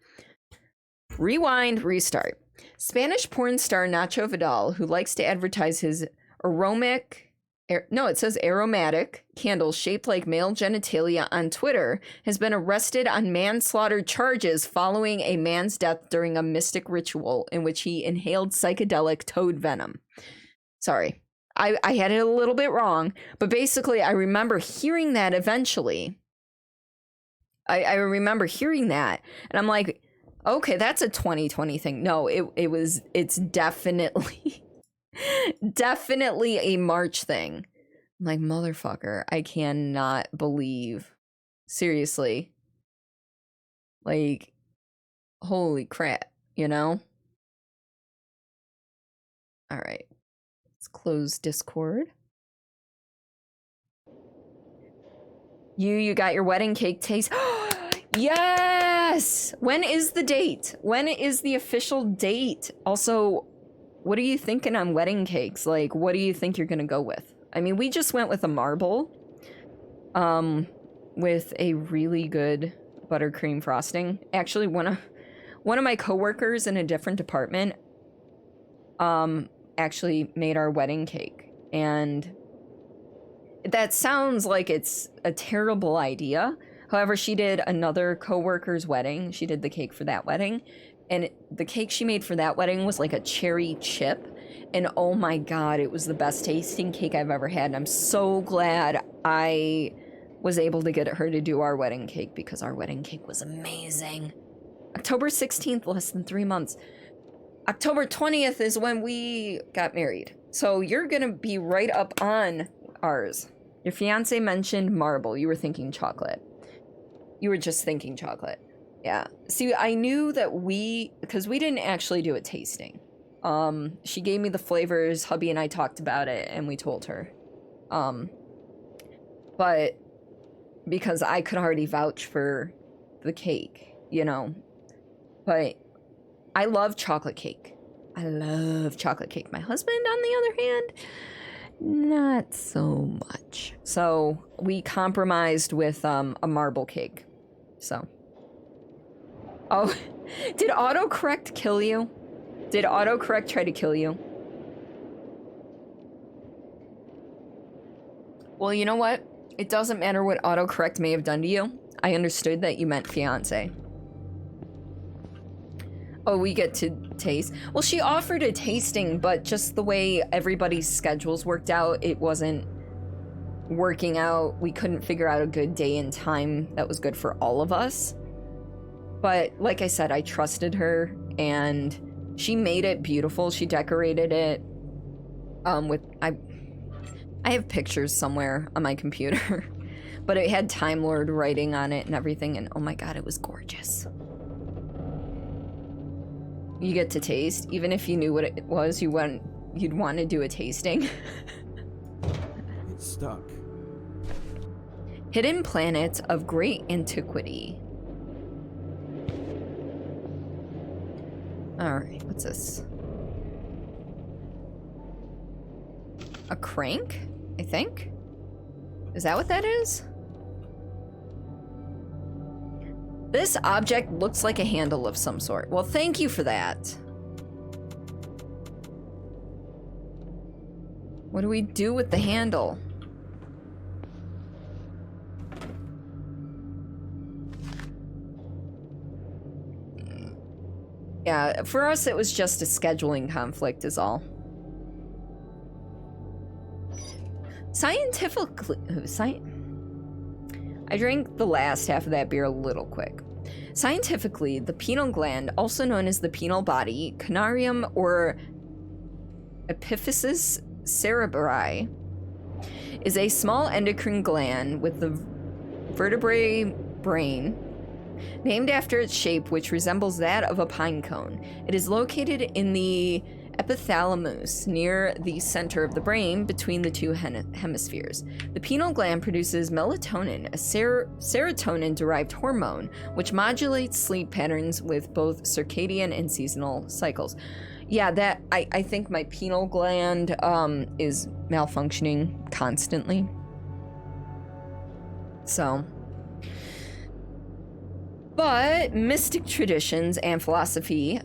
Rewind, restart. Spanish porn star Nacho Vidal, who likes to advertise his aromatic candles shaped like male genitalia on Twitter, has been arrested on manslaughter charges following a man's death during a mystic ritual in which he inhaled psychedelic toad venom. Sorry, I had it a little bit wrong, but basically I remember hearing that eventually. I remember hearing that, and I'm like, okay, that's a 2020 thing. No, it's definitely, definitely a March thing. I'm like, motherfucker, I cannot believe, seriously, like, holy crap, you know? All right. Let's close Discord. You got your wedding cake taste. Yes! When is the date? When is the official date? Also, what are you thinking on wedding cakes? Like, what do you think you're gonna go with? I mean, we just went with a marble. With a really good buttercream frosting. Actually, one of my coworkers in a different department, actually made our wedding cake. And that sounds like it's a terrible idea. However, she did another coworker's wedding. She did the cake for that wedding. And the cake she made for that wedding was like a cherry chip. And oh my God, it was the best tasting cake I've ever had. And I'm so glad I was able to get her to do our wedding cake because our wedding cake was amazing. October 16th, less than 3 months. October 20th is when we got married. So you're gonna be right up on ours. Your fiance mentioned marble. You were thinking chocolate. You were just thinking chocolate. Yeah. See, I knew that because we didn't actually do a tasting. She gave me the flavors, hubby and I talked about it, and we told her. But because I could already vouch for the cake, you know. But I love chocolate cake. I love chocolate cake. My husband, on the other hand, not so much. So we compromised with a marble cake. So. Oh, did autocorrect kill you? Did autocorrect try to kill you? Well, you know what? It doesn't matter what autocorrect may have done to you. I understood that you meant fiance. Oh, we get to taste. Well, she offered a tasting, but just the way everybody's schedules worked out, it wasn't working out. We couldn't figure out a good day and time that was good for all of us. But like I said, I trusted her, and she made it beautiful. She decorated it with... I have pictures somewhere on my computer, but it had Time Lord writing on it and everything, and oh my God, it was gorgeous. You get to taste, even if you knew what it was, you'd want to do a tasting. It's stuck. Hidden planet of great antiquity. Alright, what's this? A crank, I think? Is that what that is? This object looks like a handle of some sort. Well, thank you for that. What do we do with the handle? Yeah, for us it was just a scheduling conflict is all. Scientifically, I drank the last half of that beer a little quick. Scientifically, the pineal gland, also known as the pineal body, Conarium or epiphysis cerebri, is a small endocrine gland with the vertebrae brain, named after its shape, which resembles that of a pine cone. It is located in the epithalamus, near the center of the brain between the two hemispheres. The pineal gland produces melatonin, a serotonin-derived hormone, which modulates sleep patterns with both circadian and seasonal cycles. Yeah, that I think my pineal gland is malfunctioning constantly. So... But mystic traditions and philosophy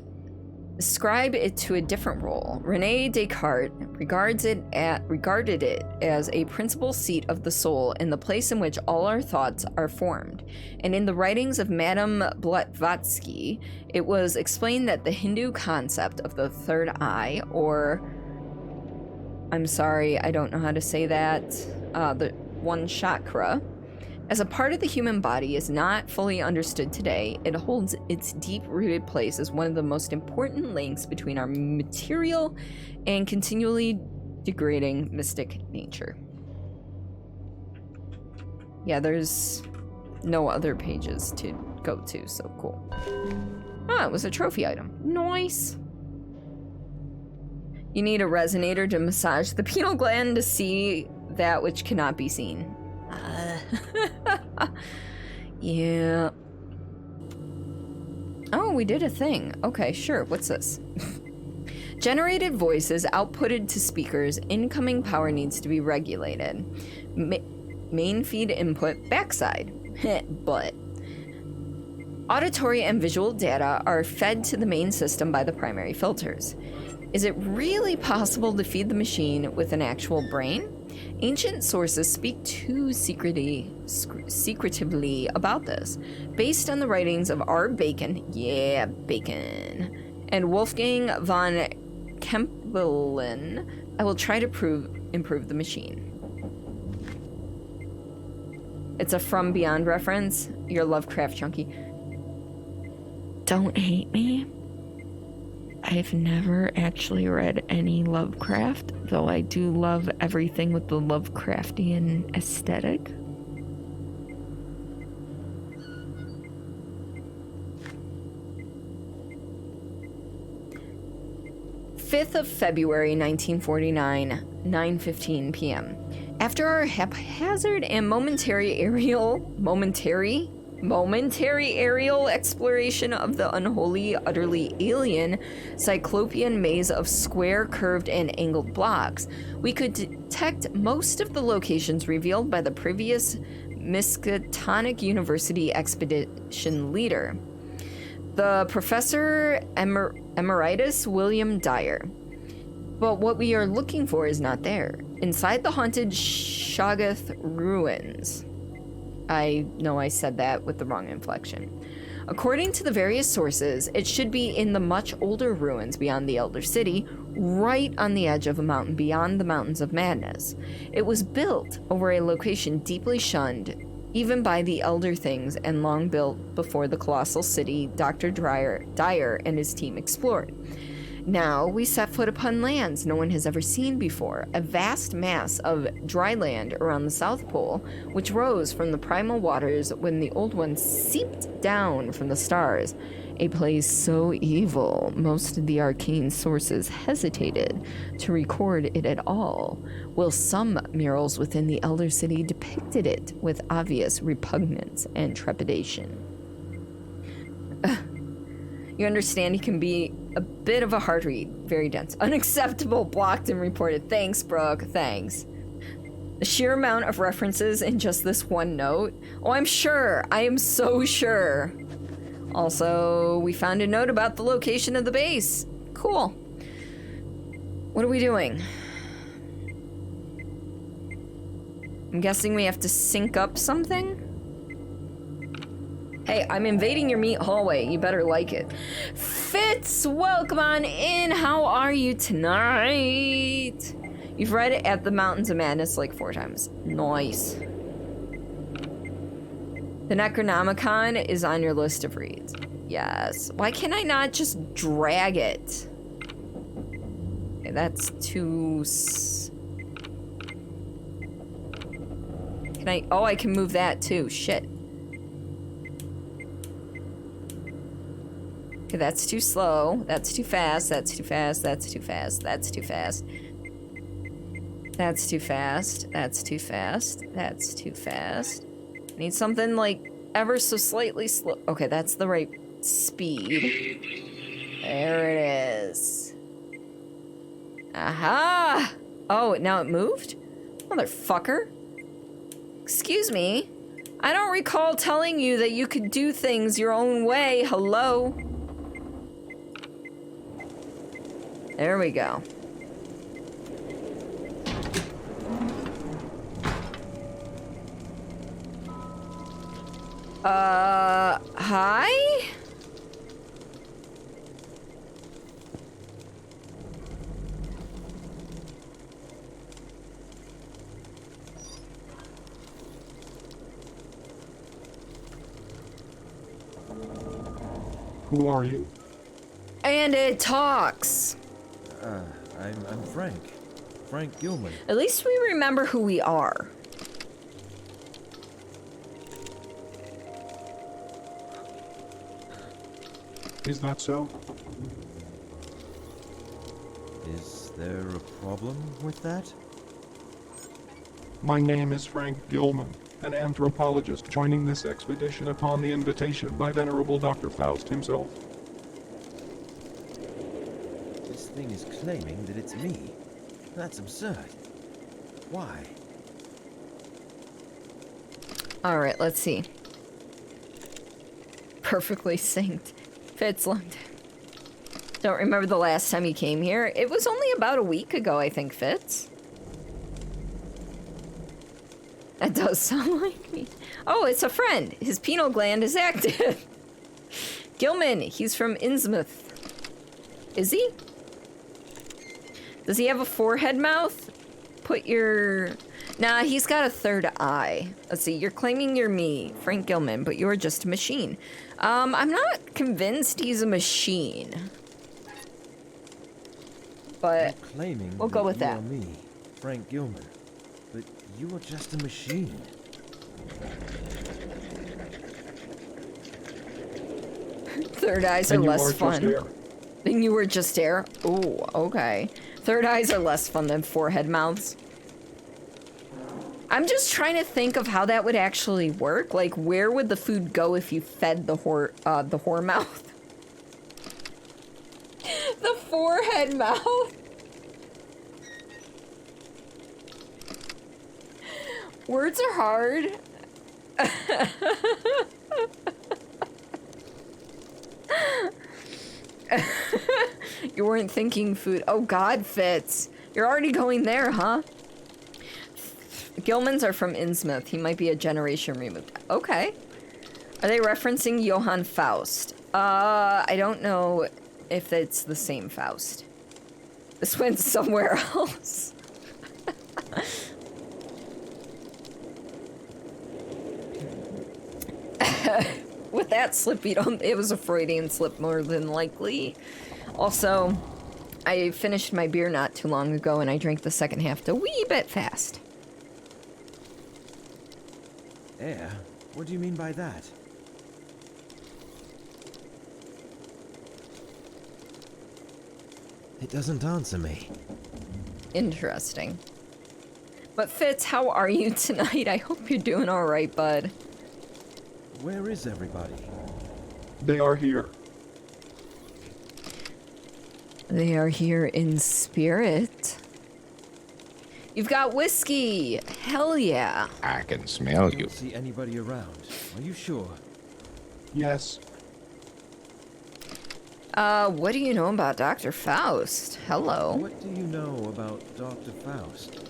ascribe it to a different role. René Descartes regarded it as a principal seat of the soul and the place in which all our thoughts are formed. And in the writings of Madame Blavatsky, it was explained that the Hindu concept of the third eye, or... I'm sorry, I don't know how to say that. The one chakra, as a part of the human body, is not fully understood today. It holds its deep-rooted place as one of the most important links between our material and continually degrading mystic nature. Yeah, there's no other pages to go to, so cool. Ah, it was a trophy item. Nice. You need a resonator to massage the pineal gland to see that which cannot be seen. Yeah. Oh, we did a thing. Okay, sure. What's this? Generated voices outputted to speakers. Incoming power needs to be regulated. Main feed input backside. But auditory and visual data are fed to the main system by the primary filters. Is it really possible to feed the machine with an actual brain? Ancient sources speak too secretively about this, based on the writings of R. Bacon, yeah, Bacon, and Wolfgang von Kempelen. I will try to improve the machine. It's a From Beyond reference. You're Lovecraft junkie. Don't hate me. I've never actually read any Lovecraft, though I do love everything with the Lovecraftian aesthetic. February 1949, 9:15 p.m. After our haphazard and momentary aerial exploration of the unholy, utterly alien cyclopean maze of square, curved, and angled blocks, we could detect most of the locations revealed by the previous Miskatonic University expedition leader, the Professor Emeritus William Dyer. But what we are looking for is not there. Inside the haunted Shoggoth ruins. I know I said that with the wrong inflection. According to the various sources, it should be in the much older ruins beyond the Elder City, right on the edge of a mountain beyond the Mountains of Madness. It was built over a location deeply shunned, even by the Elder Things, and long built before the colossal city Dr. Dyer and his team explored. Now we set foot upon lands no one has ever seen before, a vast mass of dry land around the South Pole, which rose from the primal waters when the old ones seeped down from the stars. A place so evil, most of the arcane sources hesitated to record it at all, while some murals within the Elder City depicted it with obvious repugnance and trepidation. You understand he can be a bit of a hard read. Very dense. Unacceptable, blocked and reported. Thanks, Brooke. Thanks. The sheer amount of references in just this one note. Oh, I'm sure. I am so sure. Also, we found a note about the location of the base. Cool. What are we doing? I'm guessing we have to sync up something? Hey, I'm invading your meat hallway. You better like it. Fitz, welcome on in. How are you tonight? You've read it at the Mountains of Madness like 4 times. Nice. The Necronomicon is on your list of reads. Yes. Why can I not just drag it? Okay, that's too... Can I... Oh, I can move that too. Shit. Okay, that's too slow. That's too fast. That's too fast. That's too fast. That's too fast. That's too fast. That's too fast. That's too fast. I need something like ever so slightly slow. Okay, that's the right speed. There it is. Aha! Oh, now it moved? Motherfucker. Excuse me. I don't recall telling you that you could do things your own way. Hello? There we go. Hi? Who are you? And it talks. I'm Frank. Frank Gilman. At least we remember who we are. Is that so? Is there a problem with that? My name is Frank Gilman, an anthropologist joining this expedition upon the invitation by Venerable Dr. Faust himself. This thing is claiming that it's me. That's absurd. Why? Alright, let's see. Perfectly synced. Fitz looked. Don't remember the last time you came here. It was only about a week ago, I think, Fitz. That does sound like me. Oh, it's a friend. His pineal gland is active. Gilman, he's from Innsmouth. Is he? Does he have a forehead mouth? Put your... Nah, he's got a third eye. Let's see, you're claiming you're me, Frank Gilman, but you're just a machine. I'm not convinced he's a machine. But claiming we'll go with you that. Are me, Frank Gilman, but you are just a machine. Third eyes are less fun. Then you were just air? Ooh, okay. Third eyes are less fun than forehead mouths. I'm just trying to think of how that would actually work. Like, where would the food go if you fed the whore mouth? The forehead mouth. Words are hard. You weren't thinking food. Oh God, Fitz. You're already going there, huh? Gilmans are from Innsmouth. He might be a generation removed. Okay. Are they referencing Johann Faust? I don't know if it's the same Faust. This went somewhere else. With that slip, it was a Freudian slip more than likely. Also, I finished my beer not too long ago and I drank the second half a wee bit fast. Air? What do you mean by that? It doesn't answer me. Interesting. But Fitz, how are you tonight? I hope you're doing alright, bud. Where is everybody? They are here. They are here in spirit. You've got whiskey! Hell yeah! I can smell I you. don't see anybody around. Are you sure? Yes. What do you know about Dr. Faust? Hello. What do you know about Dr. Faust?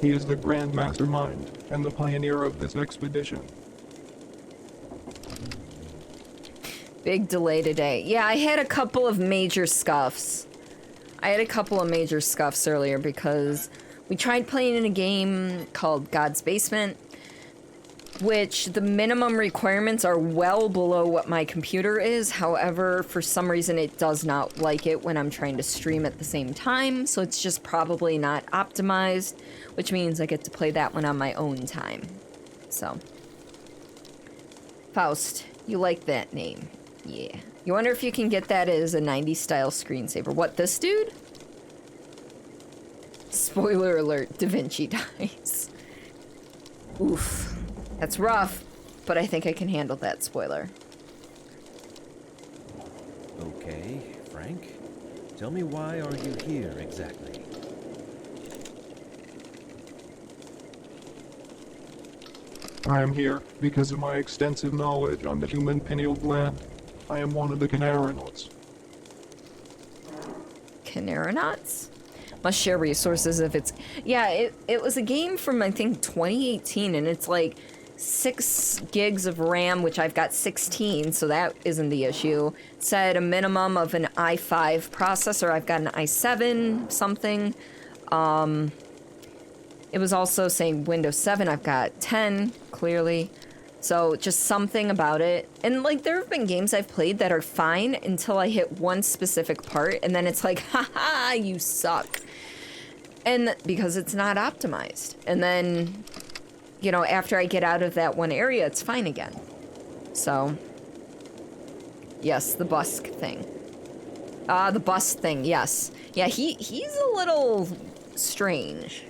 He is the Grand Mastermind and the pioneer of this expedition. Big delay today. Yeah, I had a couple of major scuffs. Earlier because we tried playing in a game called God's Basement, which the minimum requirements are well below what my computer is. However, for some reason it does not like it when I'm trying to stream at the same time, so it's just probably not optimized, which means I get to play that one on my own time. So, Faust, you like that name. Yeah. You wonder if you can get that as a 90s style screensaver. What, this dude? Spoiler alert, Da Vinci dies. Oof. That's rough, but I think I can handle that spoiler. Okay, Frank. Tell me, why are you here exactly? I am here because of my extensive knowledge on the human pineal gland. I am one of the Conariums. Canaronauts? Must share resources if it's... Yeah, it was a game from, I think, 2018, and it's like 6 gigs of RAM, which I've got 16, so that isn't the issue. It said a minimum of an i5 processor. I've got an i7 something. It was also saying Windows 7. I've got 10, clearly. So just something about it. And like, there have been games I've played that are fine until I hit one specific part, and then it's like, haha, you suck. And because it's not optimized. And then, you know, after I get out of that one area, it's fine again. So, yes, the busk thing. The bus thing, yes. Yeah, he's a little strange.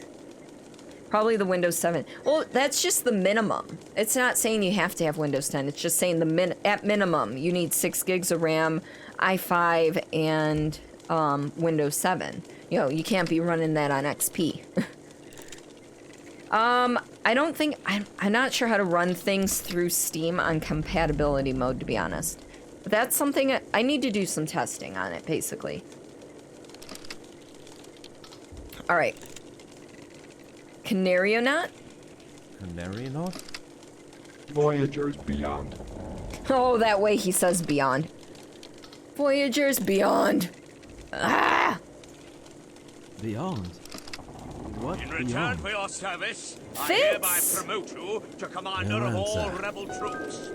Probably the Windows 7. Well, that's just the minimum. It's not saying you have to have Windows 10. It's just saying at minimum, you need 6 gigs of RAM, i5, and Windows 7. You know, you can't be running that on XP. I don't think... I'm not sure how to run things through Steam on compatibility mode, to be honest. But that's something... I need to do some testing on it, basically. Alright. Canarionaut? Canarionaut? Voyagers beyond. Oh, that way he says beyond. Voyagers beyond. Ah! Beyond? What In return beyond? for your service, I Fitz! hereby promote you to commander No of all answer. rebel troops.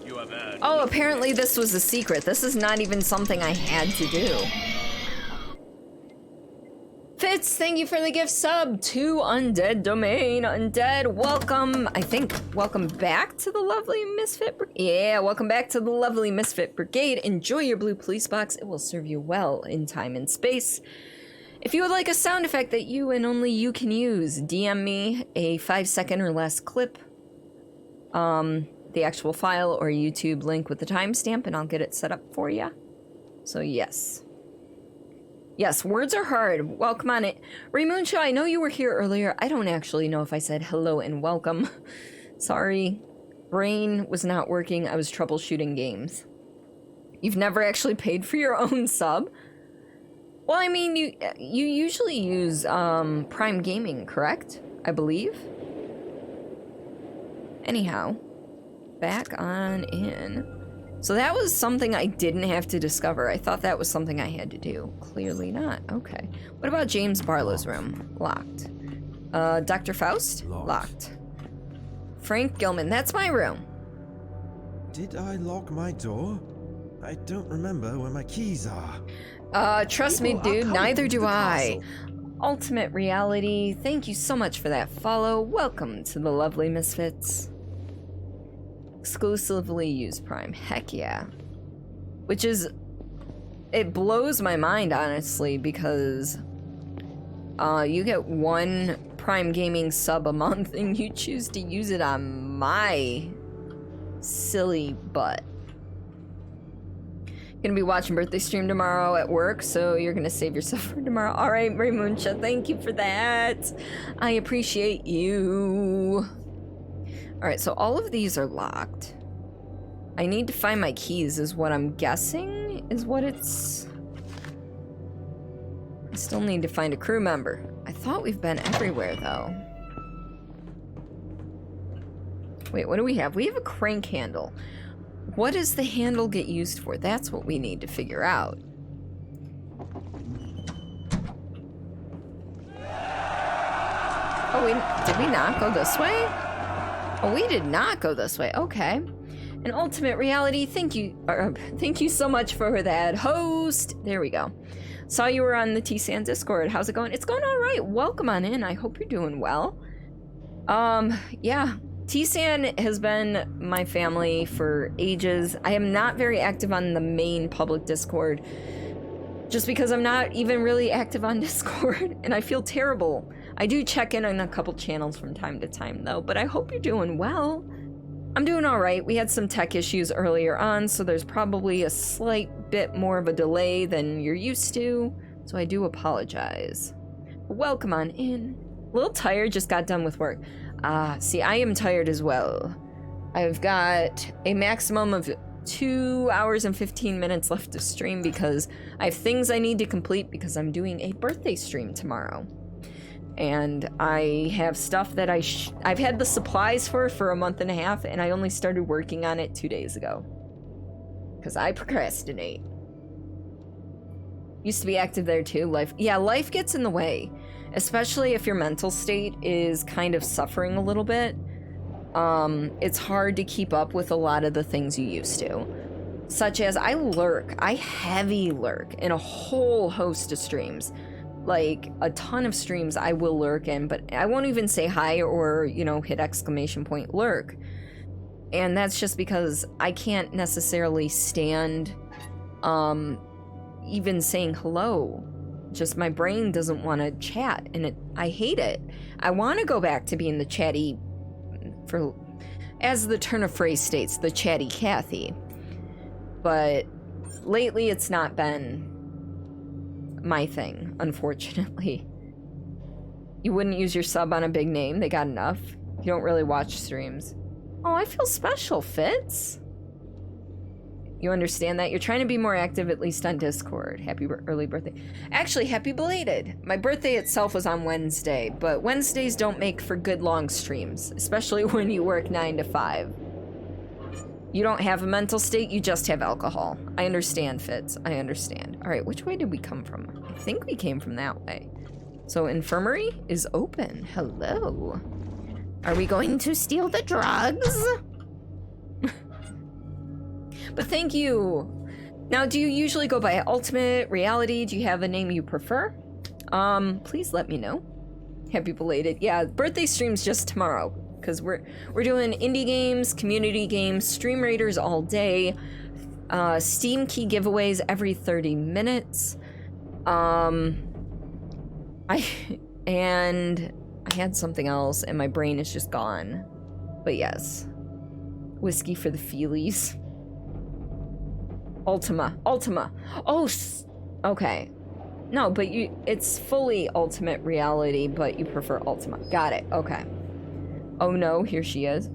You have earned... Oh, apparently this was a secret. This is not even something I had to do. Fitz, thank you for the gift sub to Undead Domain. Undead, welcome. I think welcome back to the lovely Misfit Brigade. Yeah, welcome back to the lovely Misfit Brigade. Enjoy your blue police box. It will serve you well in time and space. If you would like a sound effect that you and only you can use, DM me a 5-second or less clip, the actual file or YouTube link with the timestamp, and I'll get it set up for you. So yes. Yes, words are hard. Welcome on it. Raymoonshaw, I know you were here earlier. I don't actually know if I said hello and welcome. Sorry. Brain was not working. I was troubleshooting games. You've never actually paid for your own sub? Well, I mean, you usually use Prime Gaming, correct? I believe? Anyhow, back on in. So that was something I didn't have to discover. I thought that was something I had to do. Clearly not. Okay. What about James Barlow's room? Locked. Dr. Faust? Locked. Frank Gilman. That's my room. Did I lock my door? I don't remember where my keys are. Trust me, dude, neither do I. Ultimate Reality, thank you so much for that follow. Welcome to the lovely Misfits. Exclusively use Prime. Heck yeah. Which is... It blows my mind, honestly, because... you get 1 Prime Gaming sub a month, and you choose to use it on my silly butt. Gonna be watching birthday stream tomorrow at work, so you're gonna save yourself for tomorrow. All right, Raymuncha, thank you for that. I appreciate you. All right, so all of these are locked. I need to find my keys is what I'm guessing is what it's... I still need to find a crew member. I thought we've been everywhere, though. Wait, what do we have? We have a crank handle. What does the handle get used for? That's what we need to figure out. Oh, did we not go this way? Oh, we did not go this way. Okay. An Ultimate Reality, thank you so much for that host. There we go. Saw you were on the T-San Discord. How's it going? It's going all right. Welcome on in. I hope you're doing well. Yeah. T-San has been my family for ages. I am not very active on the main public Discord just because I'm not even really active on Discord and I feel terrible. I do check in on a couple channels from time to time though, but I hope you're doing well. I'm doing all right. We had some tech issues earlier on, so there's probably a slight bit more of a delay than you're used to, so I do apologize. Welcome on in. A little tired, just got done with work. See, I am tired as well. I've got a maximum of 2 hours and 15 minutes left to stream because I have things I need to complete because I'm doing a birthday stream tomorrow. And I have stuff that I've had the supplies for a month and a half, and I only started working on it 2 days ago. Because I procrastinate. Used to be active there too. Life gets in the way. Especially if your mental state is kind of suffering a little bit. It's hard to keep up with a lot of the things you used to. Such as I heavy lurk in a whole host of streams. Like a ton of streams I will lurk in, but I won't even say hi or, hit exclamation point lurk. And that's just because I can't necessarily stand even saying hello Just my brain doesn't want to chat, and I hate it. I want to go back to being the chatty, as the turn of phrase states, the chatty Cathy. But lately it's not been my thing, unfortunately. You wouldn't use your sub on a big name, they got enough. You don't really watch streams. Oh, I feel special, Fitz. You understand that? You're trying to be more active, at least on Discord. Happy early birthday. Actually, happy belated. My birthday itself was on Wednesday, but Wednesdays don't make for good long streams, especially when you work 9 to 5. You don't have a mental state, you just have alcohol. I understand, Fitz. I understand. All right, which way did we come from? I think we came from that way. So infirmary is open. Hello. Are we going to steal the drugs? But thank you. Now, do you usually go by Ultimate, Reality? Do you have a name you prefer? Please let me know. Happy belated. Yeah, birthday stream's just tomorrow, because we're doing indie games, community games, stream raiders all day, Steam key giveaways every 30 minutes. I had something else, and my brain is just gone. But yes, whiskey for the feelies. Ultima. Oh, okay. No, but it's fully Ultimate Reality, but you prefer Ultima. Got it, okay. Oh no, here she is.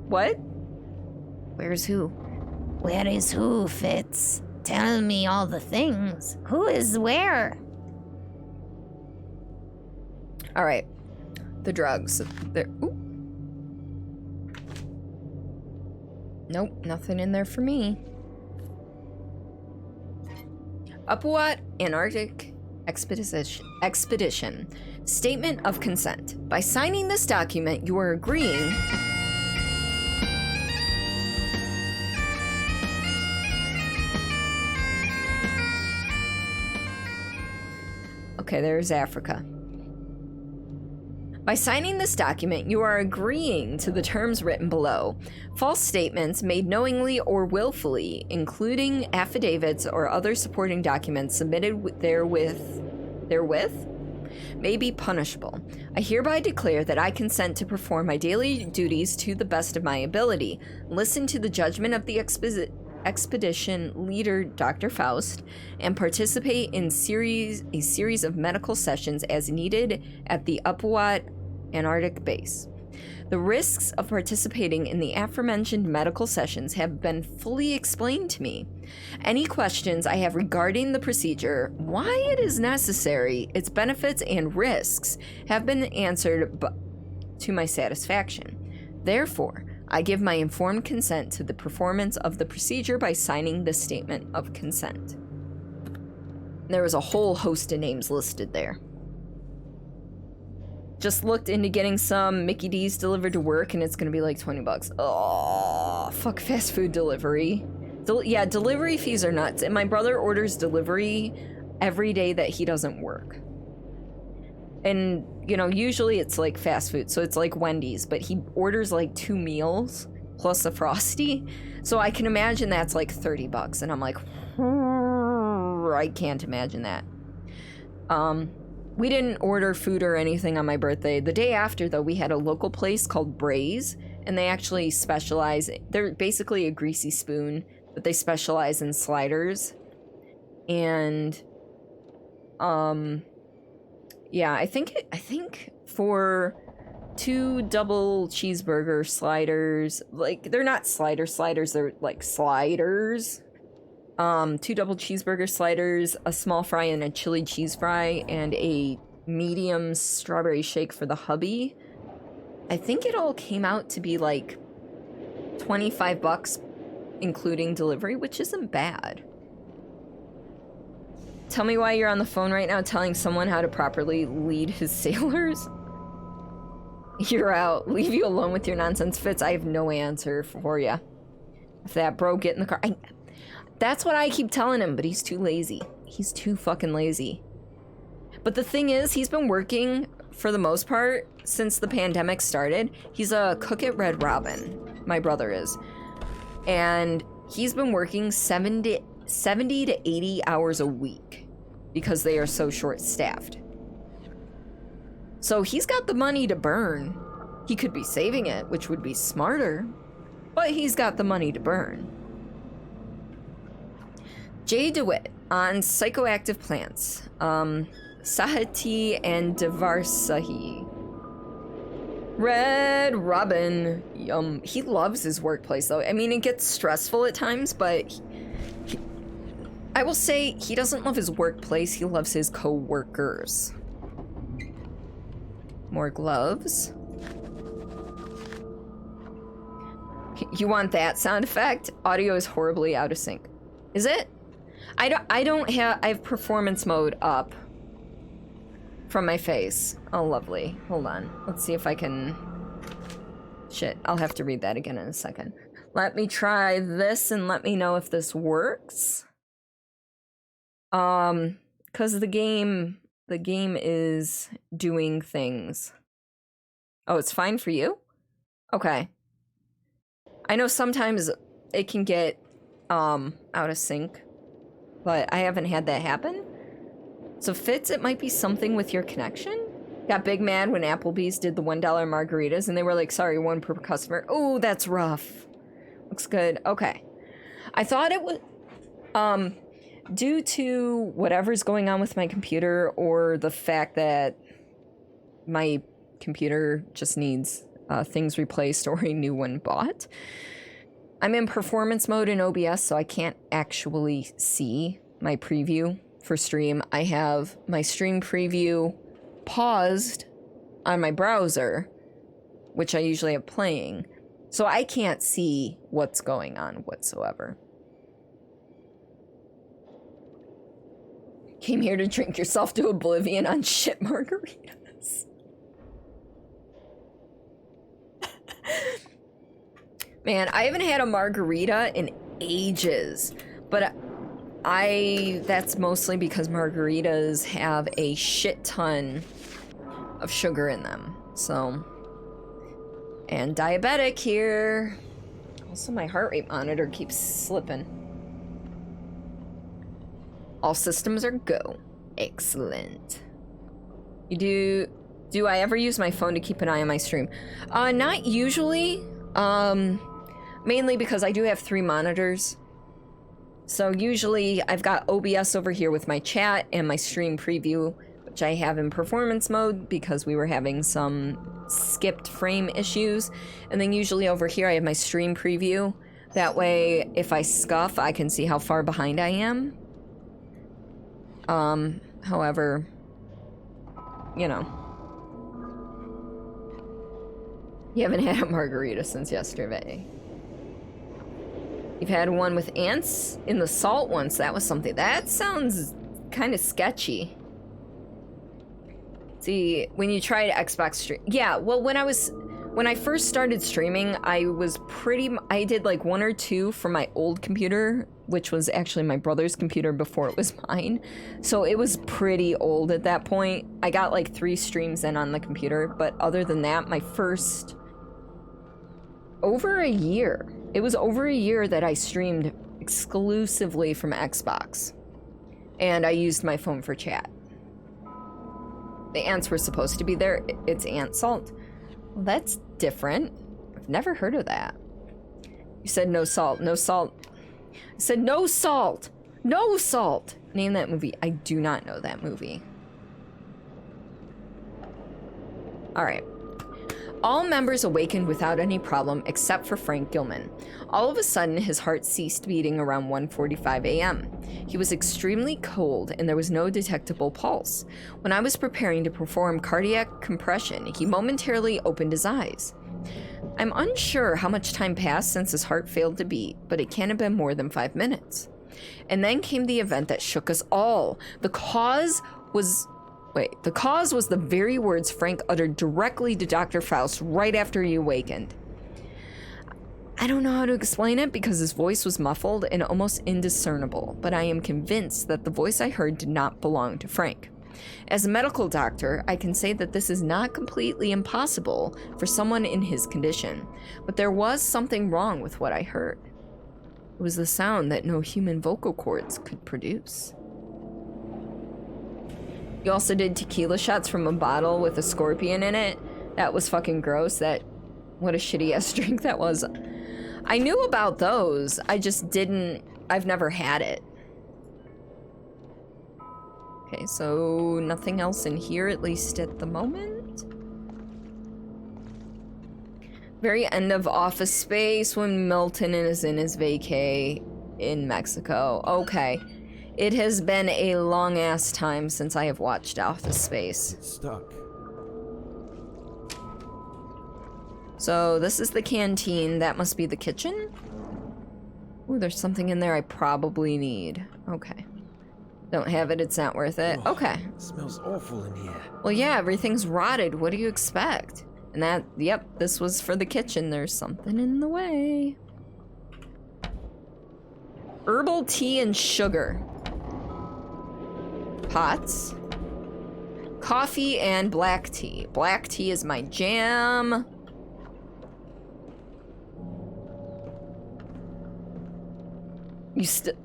What? Where's who? Where is who, Fitz? Tell me all the things. Who is where? All right. The drugs. There. Ooh. Nope, nothing in there for me. Upwat Antarctic Expedition. Statement of consent. By signing this document, you are agreeing... Okay, there's Africa. By signing this document, you are agreeing to the terms written below. False statements made knowingly or willfully, including affidavits or other supporting documents submitted therewith, may be punishable. I hereby declare that I consent to perform my daily duties to the best of my ability, listen to the judgment of the expedition leader, Dr. Faust, and participate in a series of medical sessions as needed at the Upwat Antarctic base. The risks of participating in the aforementioned medical sessions have been fully explained to me. Any questions I have regarding the procedure, why it is necessary, its benefits and risks, have been answered to my satisfaction. Therefore, I give my informed consent to the performance of the procedure by signing the statement of consent. There was a whole host of names listed there. Just looked into getting some Mickey D's delivered to work, and it's gonna be like $20. Oh, fuck fast food delivery. Yeah, delivery fees are nuts. And my brother orders delivery every day that he doesn't work. And, you know, usually it's like fast food, so it's like Wendy's, but he orders like 2 meals plus a Frosty. So I can imagine that's like $30, and I'm like, I can't imagine that. We didn't order food or anything on my birthday. The day after, though, we had a local place called Braze, and they actually specialize, they're basically a greasy spoon, but they specialize in sliders. And, yeah, I think for 2 double cheeseburger sliders, like, they're not sliders, they're like sliders. 2 double cheeseburger sliders, a small fry and a chili cheese fry, and a medium strawberry shake for the hubby. I think it all came out to be like $25, including delivery, which isn't bad. Tell me why you're on the phone right now telling someone how to properly lead his sailors. You're out. Leave you alone with your nonsense, Fitz. I have no answer for you. If that bro, get in the car. That's what I keep telling him, but he's too lazy. He's too fucking lazy. But the thing is, he's been working, for the most part, since the pandemic started. He's a cook at Red Robin, my brother is. And he's been working 70 to 80 hours a week. because they are so short-staffed. So he's got the money to burn. He could be saving it, which would be smarter, but he's got the money to burn. Jay DeWitt on psychoactive plants. Sahati and Devarsahi. Red Robin. He loves his workplace, though. I mean, it gets stressful at times, but I will say he doesn't love his workplace. He loves his co-workers. More gloves. You want that sound effect? Audio is horribly out of sync. Is it? I have performance mode up from my face. Oh, lovely. Hold on. Let's see if I can... Shit, I'll have to read that again in a second. Let me try this and let me know if this works. Because the game is doing things. Oh, it's fine for you? Okay. I know sometimes it can get out of sync, but I haven't had that happen. So Fitz, it might be something with your connection. Got big mad when Applebee's did the $1 margaritas and they were like, sorry, one per customer. Oh, that's rough. Looks good. Okay. I thought it was due to whatever's going on with my computer or the fact that my computer just needs things replaced or a new one bought. I'm in performance mode in OBS, so I can't actually see my preview for stream. I have my stream preview paused on my browser, which I usually have playing, so I can't see what's going on whatsoever. Came here to drink yourself to oblivion on shit margaritas. Man, I haven't had a margarita in ages, but that's mostly because margaritas have a shit ton of sugar in them, so. And diabetic here. Also, my heart rate monitor keeps slipping. All systems are go. Excellent. Do I ever use my phone to keep an eye on my stream? Not usually. Mainly because I do have 3 monitors. So usually I've got OBS over here with my chat and my stream preview, which I have in performance mode because we were having some skipped frame issues. And then usually over here I have my stream preview. That way, if I scuff, I can see how far behind I am. However, you know. You haven't had a margarita since yesterday. You've had one with ants in the salt once. That was something. That sounds kind of sketchy. See, when you try to Xbox stream... Yeah, well, when I first started streaming, I did like 1 or 2 from my old computer, which was actually my brother's computer before it was mine. So it was pretty old at that point. I got like 3 streams in on the computer, but other than that, my first... Over a year. It was over a year that I streamed exclusively from Xbox. And I used my phone for chat. The ants were supposed to be there. It's ant salt. Well, that's different. I've never heard of that. You said no salt. No salt. I said no salt. No salt. Name that movie. I do not know that movie. All right. All members awakened without any problem except for Frank Gilman. All of a sudden, his heart ceased beating around 1:45 a.m. He was extremely cold and there was no detectable pulse. When I was preparing to perform cardiac compression, he momentarily opened his eyes. I'm unsure how much time passed since his heart failed to beat, but it can't have been more than 5 minutes. And then came the event that shook us all. The cause was the very words Frank uttered directly to Dr. Faust right after he awakened. I don't know how to explain it because his voice was muffled and almost indiscernible, but I am convinced that the voice I heard did not belong to Frank. As a medical doctor, I can say that this is not completely impossible for someone in his condition, but there was something wrong with what I heard. It was the sound that no human vocal cords could produce. You also did tequila shots from a bottle with a scorpion in it. That was fucking gross. What a shitty ass drink that was. I knew about those. I just didn't, I've never had it. Okay, so nothing else in here, at least at the moment. Very end of Office Space when Milton is in his vacay in Mexico. Okay. It has been a long ass time since I have watched Office Space. It's stuck. So this is the canteen. That must be the kitchen. Ooh, there's something in there I probably need. Okay. Don't have it, it's not worth it. Oh, okay. It smells awful in here. Well, yeah, everything's rotted. What do you expect? And that, yep, this was for the kitchen. There's something in the way. Herbal tea and sugar. Pots. Coffee and black tea. Black tea is my jam.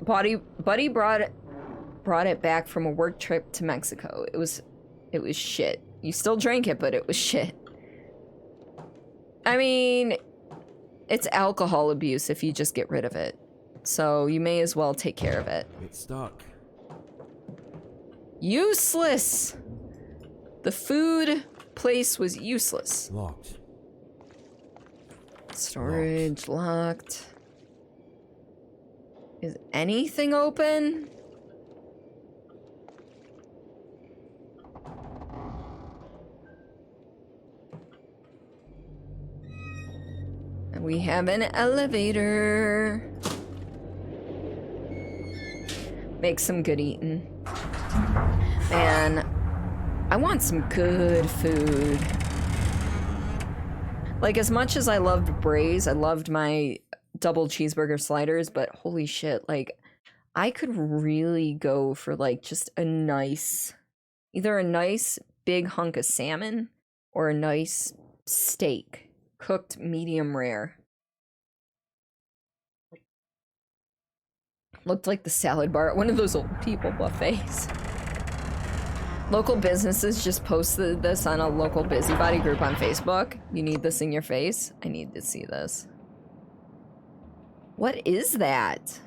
Buddy brought it back from a work trip to Mexico. It was shit. You still drank it, but it was shit. I mean, it's alcohol abuse if you just get rid of it. So you may as well take care of it. It's stuck. Useless! The food place was useless. Locked. Storage locked. Is anything open? And we have an elevator. Make some good eating. Man, I want some good food. Like, as much as I loved Braze, I loved my double cheeseburger sliders, but holy shit, like, I could really go for, like, just a nice, either a nice big hunk of salmon or a nice steak, cooked medium rare. Looked like the salad bar at one of those old people buffets. Local businesses just posted this on a local busybody group on Facebook. You need this in your face? I need to see this. What is that?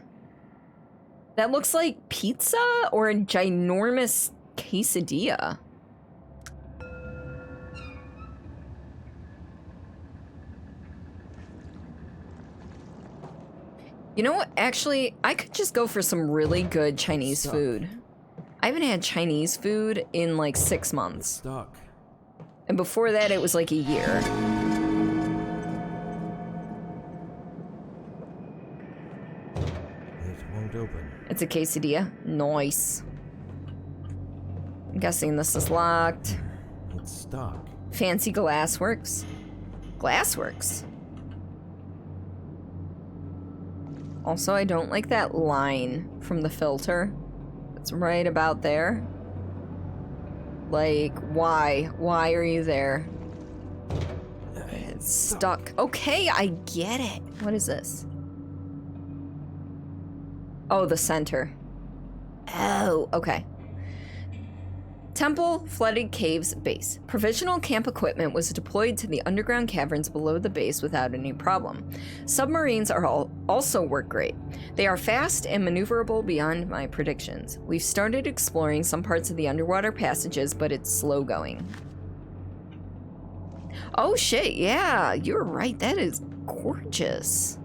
That looks like pizza or a ginormous quesadilla. You know what? Actually, I could just go for some really good Chinese food. I haven't had Chinese food in like 6 months. Stuck. And before that, it was like a year. It won't open. It's a quesadilla. Nice. I'm guessing this is locked. It's stuck. Fancy Glassworks. Glassworks. Also, I don't like that line from the filter. It's right about there. Like, why? Why are you there? It's stuck. Okay, I get it. What is this? Oh, the center. Oh, okay. Temple Flooded Caves Base. Provisional camp equipment was deployed to the underground caverns below the base without any problem. Submarines are also work great. They are fast and maneuverable beyond my predictions. We've started exploring some parts of the underwater passages, but it's slow going. Oh shit, yeah, you're right. That is gorgeous.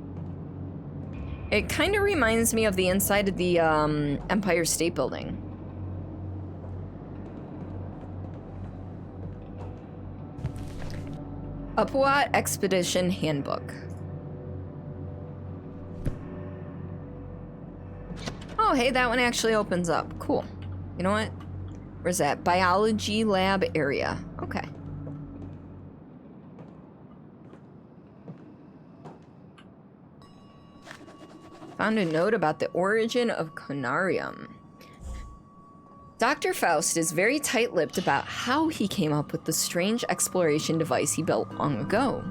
It kind of reminds me of the inside of the Empire State Building. Upwat Expedition Handbook. Oh, hey, that one actually opens up. Cool. You know what? Where's that? Biology lab area. Okay. Found a note about the origin of Conarium. Dr. Faust is very tight-lipped about how he came up with the strange exploration device he built long ago.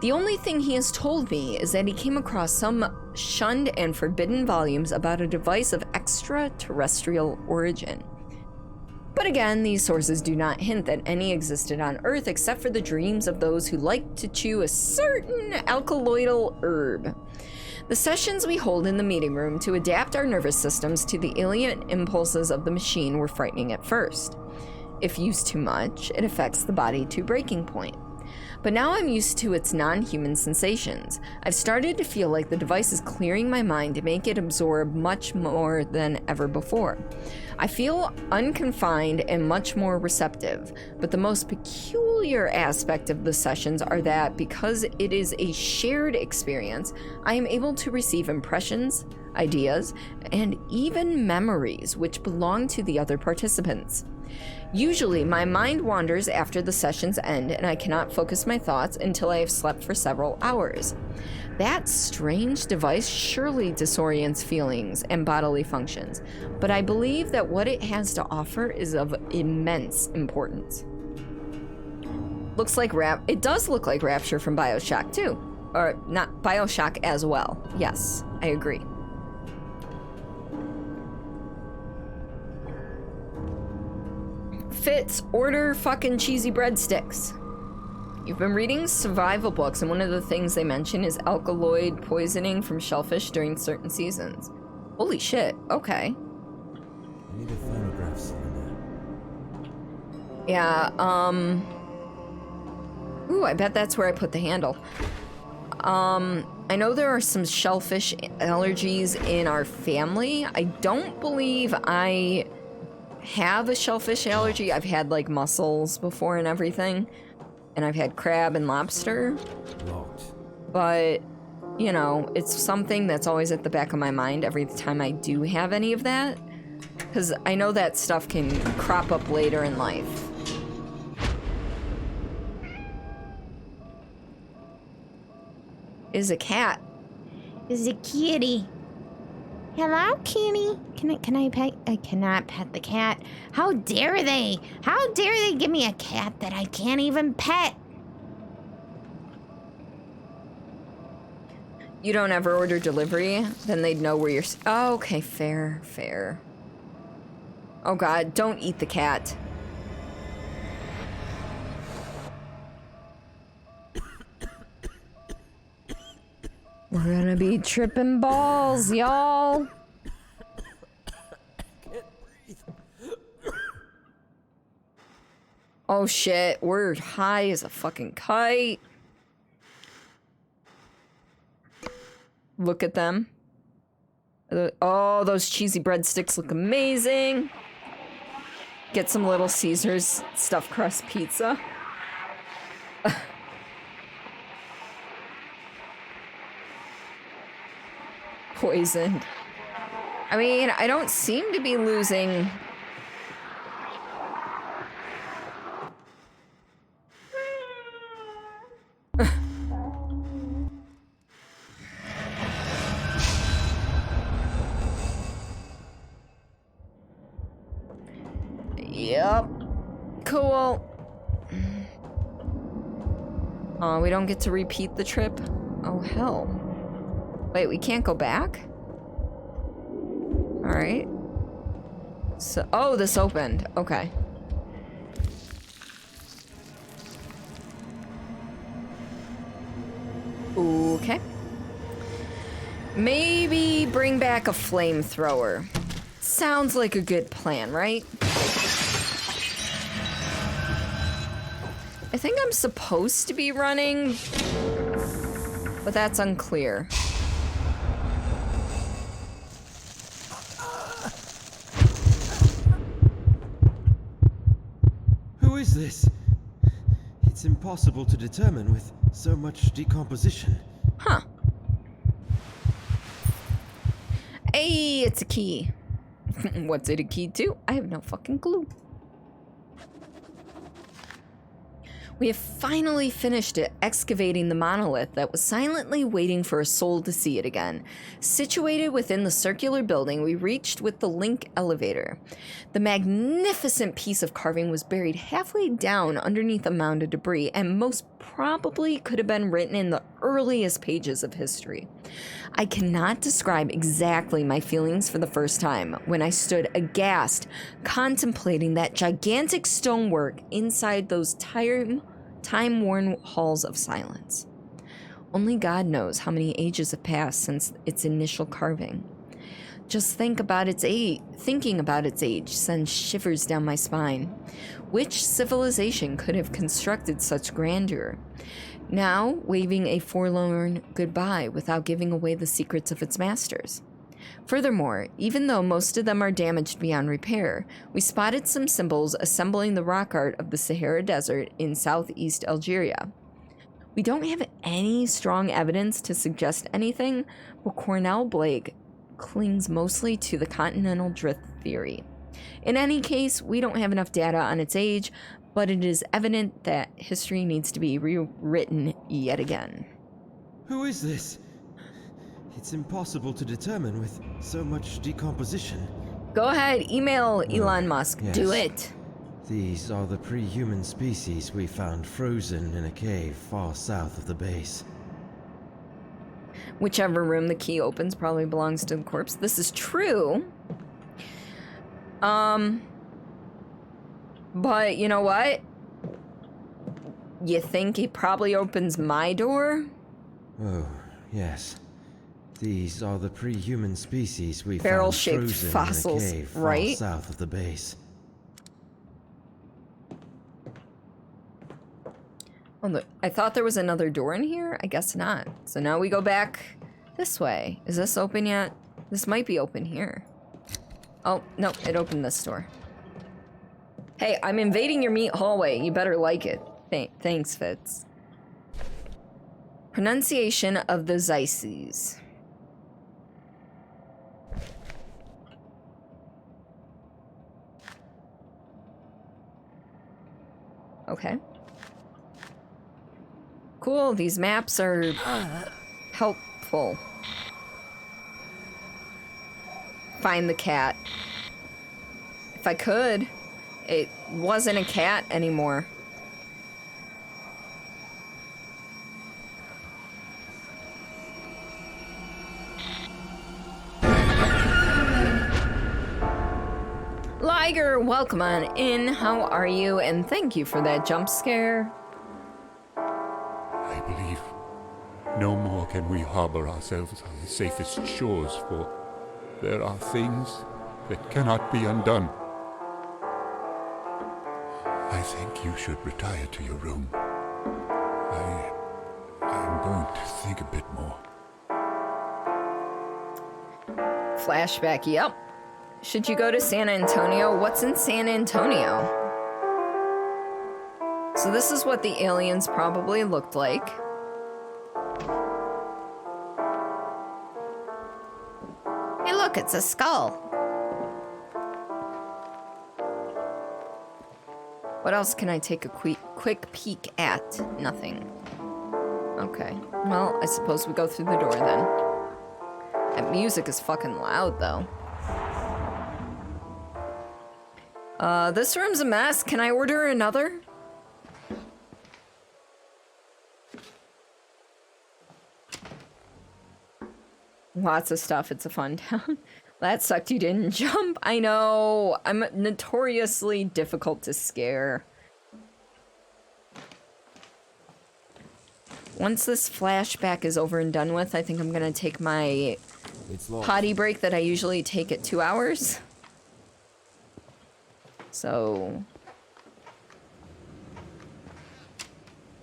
The only thing he has told me is that he came across some shunned and forbidden volumes about a device of extraterrestrial origin. But again, these sources do not hint that any existed on Earth except for the dreams of those who like to chew a certain alkaloidal herb. The sessions we hold in the meeting room to adapt our nervous systems to the alien impulses of the machine were frightening at first. If used too much, it affects the body to breaking point. But now I'm used to its non-human sensations. I've started to feel like the device is clearing my mind to make it absorb much more than ever before. I feel unconfined and much more receptive, but the most peculiar aspect of the sessions are that because it is a shared experience, I am able to receive impressions, ideas, and even memories which belong to the other participants. Usually, my mind wanders after the sessions end and I cannot focus my thoughts until I have slept for several hours. That strange device surely disorients feelings and bodily functions, but I believe that what it has to offer is of immense importance. It does look like Rapture from BioShock too. Or not BioShock as well. Yes, I agree. Fitz, order fucking cheesy breadsticks. You've been reading survival books, and one of the things they mention is alkaloid poisoning from shellfish during certain seasons. Holy shit, okay. I need a phonograph cylinder. Yeah, ooh, I bet that's where I put the handle. I know there are some shellfish allergies in our family. I don't believe I have a shellfish allergy. I've had like mussels before and everything, and I've had crab and lobster. Locked. But, you know, it's something that's always at the back of my mind every time I do have any of that, because I know that stuff can crop up later in life. Is a cat. Is a kitty. Hello, kitty. Can I pet? I cannot pet the cat. How dare they? How dare they give me a cat that I can't even pet? You don't ever order delivery? Then they'd know where you're... Oh, okay, fair, fair. Oh god, don't eat the cat. We're gonna be tripping balls, y'all. Oh shit, we're high as a fucking kite. Look at them. Oh, those cheesy breadsticks look amazing. Get some Little Caesars stuffed crust pizza. Poisoned. I mean, I don't seem to be losing... Yep. Cool. Oh, we don't get to repeat the trip? Oh, hell. Wait, we can't go back? Alright. So, oh, this opened. Okay. Okay. Maybe bring back a flamethrower. Sounds like a good plan, right? I think I'm supposed to be running, but that's unclear. Who is this? It's impossible to determine with so much decomposition. Huh. Hey, it's a key. What's it a key to? I have no fucking clue. We have finally finished excavating the monolith that was silently waiting for a soul to see it again. Situated within the circular building, we reached with the link elevator. The magnificent piece of carving was buried halfway down underneath a mound of debris, and most probably could have been written in the earliest pages of history. I cannot describe exactly my feelings for the first time when I stood aghast, contemplating that gigantic stonework inside those time-worn halls of silence. Only God knows how many ages have passed since its initial carving. Just thinking about its age sends shivers down my spine. Which civilization could have constructed such grandeur? Now waving a forlorn goodbye without giving away the secrets of its masters. Furthermore, even though most of them are damaged beyond repair, we spotted some symbols assembling the rock art of the Sahara Desert in southeast Algeria. We don't have any strong evidence to suggest anything, but Cornell Blake clings mostly to the continental drift theory. In any case, we don't have enough data on its age, but it is evident that history needs to be rewritten yet again. Who is this? It's impossible to determine with so much decomposition. Go ahead, email Elon Musk. Yes. Do it. These are the pre-human species we found frozen in a cave far south of the base. Whichever room the key opens probably belongs to the corpse. This is true. But you know what? You think he probably opens my door? Oh, yes. These are the pre-human species we found barrel-shaped frozen fossils, in a cave far right? south of the base. Oh, look, I thought there was another door in here. I guess not. So now we go back this way. Is this open yet? This might be open here. Oh, no, it opened this door. Hey, I'm invading your meat hallway. You better like it. Thanks, Fitz. Pronunciation of the Zeises. Okay. Cool, these maps are helpful. Find the cat. If I could. It wasn't a cat anymore. Liger, welcome on in. How are you? And thank you for that jump scare. I believe no more can we harbor ourselves on the safest shores, for there are things that cannot be undone. I think you should retire to your room. I'm going to think a bit more. Flashback, yep. Should you go to San Antonio? What's in San Antonio? So this is what the aliens probably looked like. Hey, look, it's a skull. What else can I take a quick peek at? Nothing. Okay. Well, I suppose we go through the door then. That music is fucking loud, though. This room's a mess. Can I order another? Lots of stuff. It's a fun town. That sucked you didn't jump. I know. I'm notoriously difficult to scare. Once this flashback is over and done with, I think I'm gonna take my potty break that I usually take at 2 hours. So...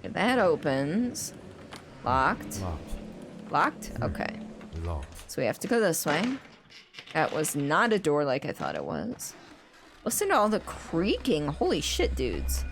that opens. Locked. Locked? Okay. So we have to go this way. That was not a door like I thought it was. Listen to all the creaking. Holy shit, dudes.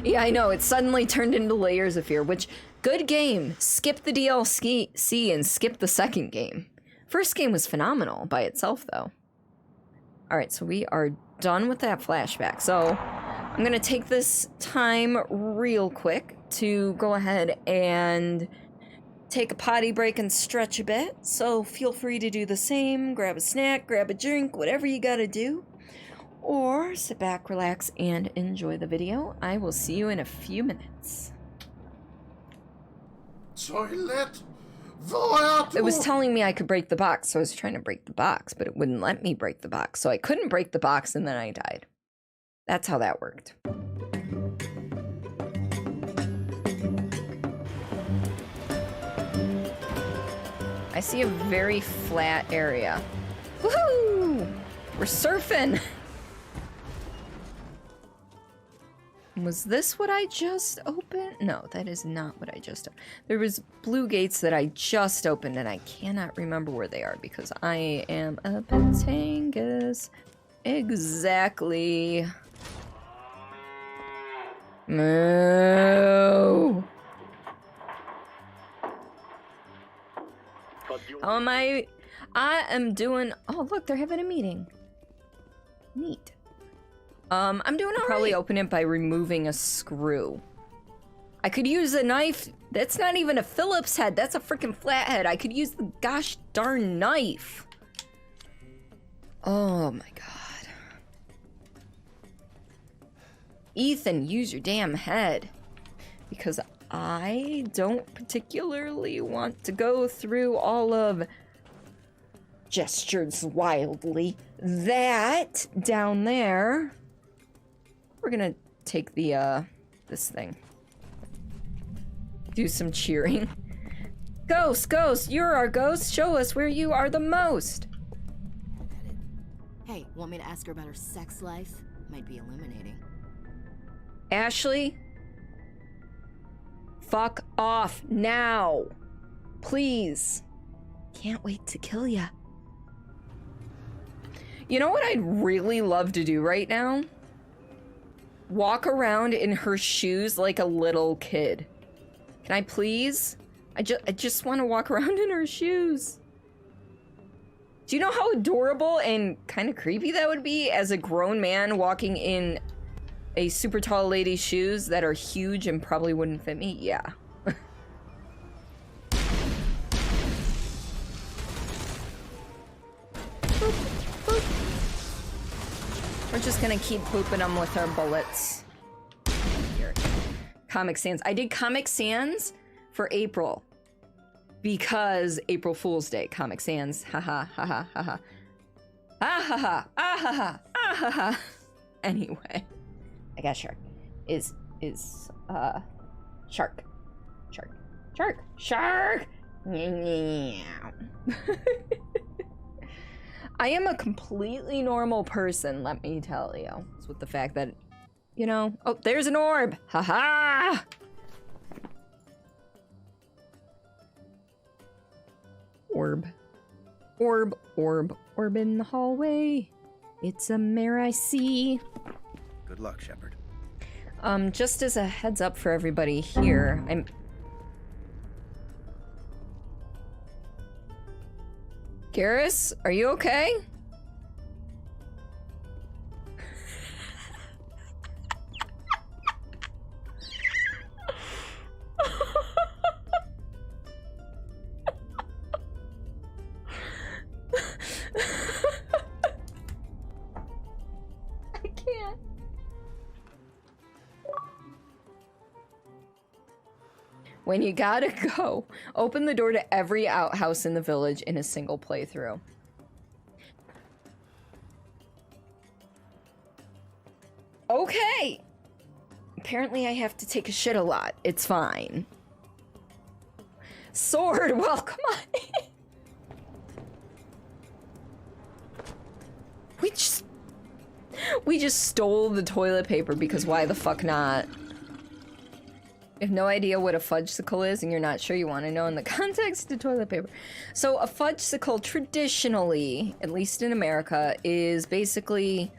Yeah, I know. It suddenly turned into layers of fear, which Good game. Skip the DLC and skip the second game. First game was phenomenal by itself, though. Alright, so we are done with that flashback. So, I'm gonna take this time real quick to go ahead and take a potty break and stretch a bit. So, feel free to do the same. Grab a snack, grab a drink, whatever you gotta do. Or sit back, relax, and enjoy the video. I will see you in a few minutes. Toilet? It was telling me I could break the box, so I was trying to break the box, but it wouldn't let me break the box. So I couldn't break the box, and then I died. That's how that worked. I see a very flat area. Woohoo! We're surfing! Was this what I just opened? No, that is not what I just opened. There was blue gates that I just opened, and I cannot remember where they are because I am a Batangus. Exactly. Moo. How am I? I am doing... Oh, look, they're having a meeting. Neat. I'm doing all right. Probably open it by removing a screw. I could use a knife. That's not even a Phillips head. That's a freaking flathead. I could use the gosh darn knife. Oh my god. Ethan, use your damn head. Because I don't particularly want to go through all of... Gestures wildly. That down there... We're gonna take the, this thing. Do some cheering. Ghost, ghost, you're our ghost. Show us where you are the most. Hey, want me to ask her about her sex life? Might be illuminating. Ashley? Fuck off now. Please. Can't wait to kill ya. You know what I'd really love to do right now? Walk around in her shoes like a little kid. Can I please? I just want to walk around in her shoes. Do you know how adorable and kind of creepy that would be as a grown man walking in a super tall lady's shoes that are huge and probably wouldn't fit me? Yeah. Boop, boop. We're just gonna keep pooping them with our bullets. Here. Comic Sans. I did Comic Sans for April. Because April Fool's Day. Comic Sans. Haha, haha, haha. Ah ha ha, ah ha ha, ah ha ha. Anyway. I got shark. Shark. Shark. Shark. Shark! I am a completely normal person, let me tell you. It's with the fact that, you know... Oh, there's an orb! Haha! Orb. Orb, orb, orb in the hallway. It's a mare I see. Good luck, Shepard. Just as a heads up for everybody here, I'm... Garrus, are you okay? I can't. When you gotta go, open the door to every outhouse in the village in a single playthrough. Okay! Apparently I have to take a shit a lot. It's fine. Sword, well, come on. We just stole the toilet paper because why the fuck not? You have no idea what a fudgesicle is and you're not sure you want to know in the context of toilet paper. So a fudgesicle traditionally, at least in America, is basically...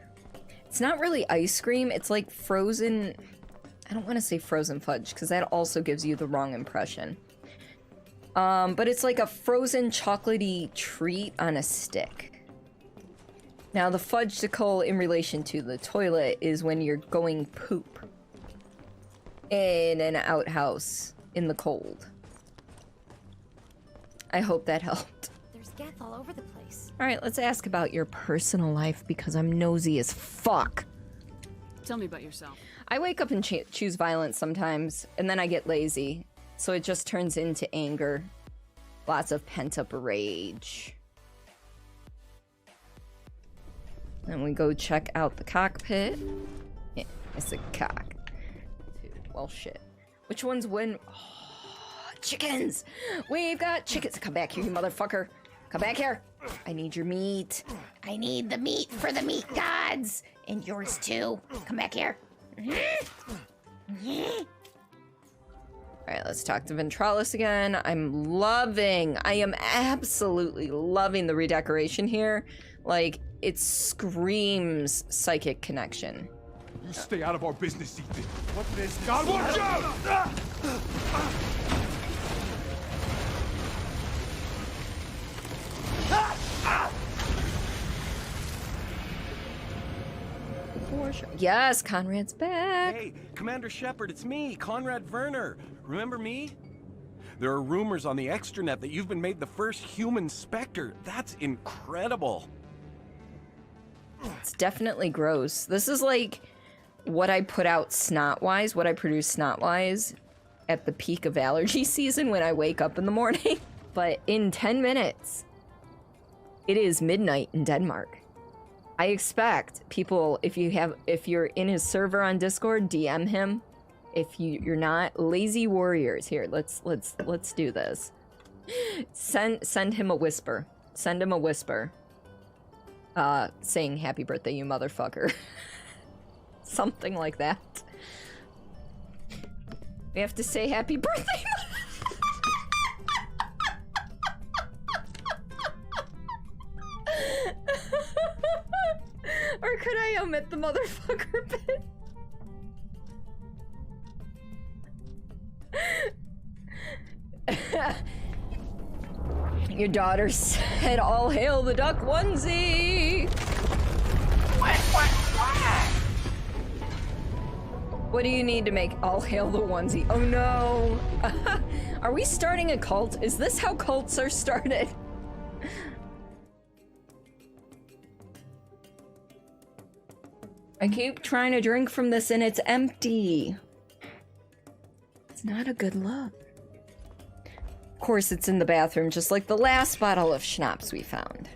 It's not really ice cream, it's like frozen... I don't want to say frozen fudge, because that also gives you the wrong impression. But it's like a frozen chocolatey treat on a stick. Now, the fudgesicle in relation to the toilet is when you're going poop in an outhouse in the cold. I hope that helped. There's death all over the place. Alright, let's ask about your personal life, because I'm nosy as fuck. Tell me about yourself. I wake up and choose violence sometimes, and then I get lazy. So it just turns into anger. Lots of pent-up rage. Then we go check out the cockpit. Yeah, it's a cock. Dude, well, shit. Which one's when? Oh, chickens! We've got chickens. Come back here, you motherfucker. Come back here. I need your meat. I need the meat for the meat gods. And yours too. Come back here. Alright, let's talk to Ventralis again. I am absolutely loving the redecoration here. Like, it screams psychic connection. You stay out of our business, Ethan. What is God, watch out! Yes, Conrad's back. Hey, Commander Shepard, it's me, Conrad Werner. Remember me? There are rumors on the extranet that you've been made the first human Spectre. That's incredible. It's definitely gross. This is like what I put out snot-wise, what I produce snot-wise at the peak of allergy season when I wake up in the morning. But in 10 minutes, it is midnight in Denmark. I expect people, if you're in his server on Discord, DM him. If you're not, lazy warriors. Here, let's do this. Send him a whisper. Send him a whisper. Saying happy birthday, you motherfucker. Something like that. We have to say happy birthday. Or could I omit the motherfucker bit? Your daughter said, "All hail the duck onesie." What do you need to make all hail the onesie? Oh no. Are we starting a cult? Is this how cults are started? I keep trying to drink from this and it's empty. It's not a good look. Of course, it's in the bathroom, just like the last bottle of schnapps we found.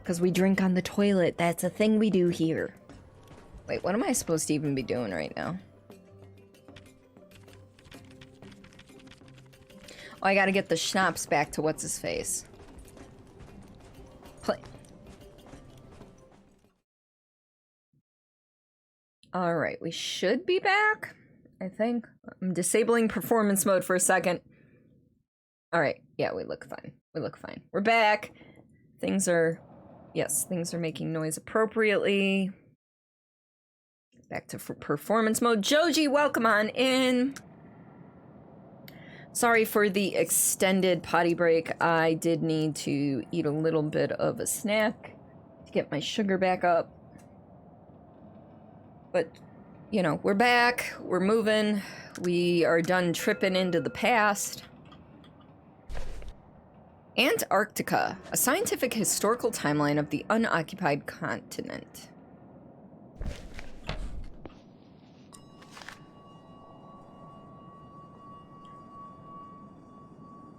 Because we drink on the toilet. That's a thing we do here. Wait, what am I supposed to even be doing right now? Oh, I gotta get the schnapps back to what's-his-face. Play. Alright, we should be back, I think. I'm disabling performance mode for a second. Alright, yeah, we look fine. We look fine. We're back. Things are making noise appropriately. Back to performance mode. Joji, welcome on in. Sorry for the extended potty break. I did need to eat a little bit of a snack to get my sugar back up. But, you know, we're back. We're moving. We are done tripping into the past. Antarctica, a scientific historical timeline of the unoccupied continent.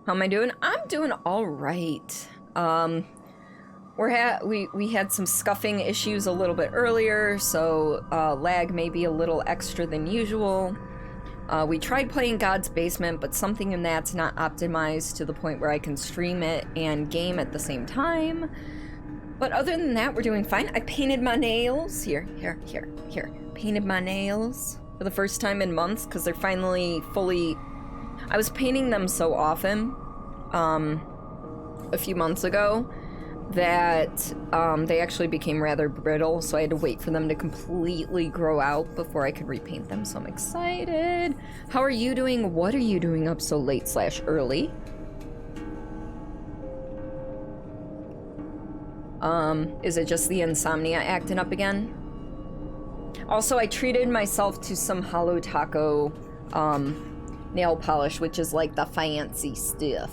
How am I doing? I'm doing all right. We had some scuffing issues a little bit earlier, so lag may be a little extra than usual. We tried playing God's Basement, but something in that's not optimized to the point where I can stream it and game at the same time. But other than that, we're doing fine. I painted my nails. Here. Painted my nails for the first time in months, because they're finally fully... I was painting them so often, a few months ago, that they actually became rather brittle, so I had to wait for them to completely grow out before I could repaint them, so I'm excited. How are you doing? What are you doing up so late / early? Is it just the insomnia acting up again? Also, I treated myself to some Holo Taco nail polish, which is like the fancy stuff.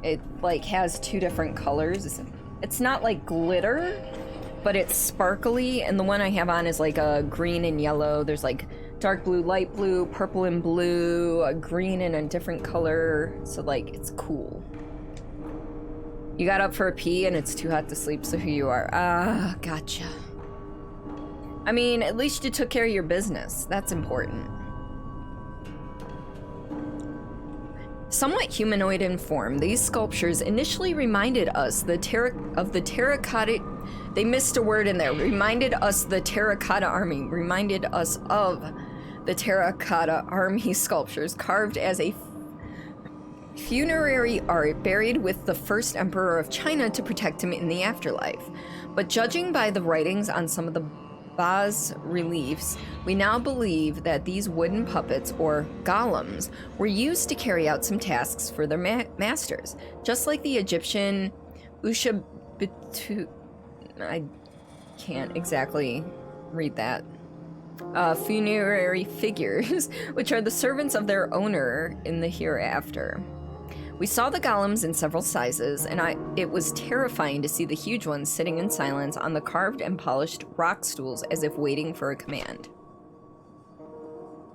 It like has 2 different colors. It's not like glitter, but it's sparkly, and the one I have on is like a green and yellow. There's like dark blue, light blue, purple and blue, a green and a different color, so like it's cool. You got up for a pee and it's too hot to sleep, so who you are. Ah, gotcha. I mean, at least you took care of your business. That's important. Somewhat humanoid in form, these sculptures initially reminded us of the terracotta. They missed a word in there. Reminded us the terracotta army. Reminded us of the terracotta army sculptures carved as a funerary art buried with the first emperor of China to protect him in the afterlife. But judging by the writings on some of the bas-reliefs, we now believe that these wooden puppets, or golems, were used to carry out some tasks for their masters, just like the Egyptian Ushabitu. I can't exactly read that. Funerary figures, which are the servants of their owner in the hereafter. We saw the golems in several sizes, and it was terrifying to see the huge ones sitting in silence on the carved and polished rock stools as if waiting for a command.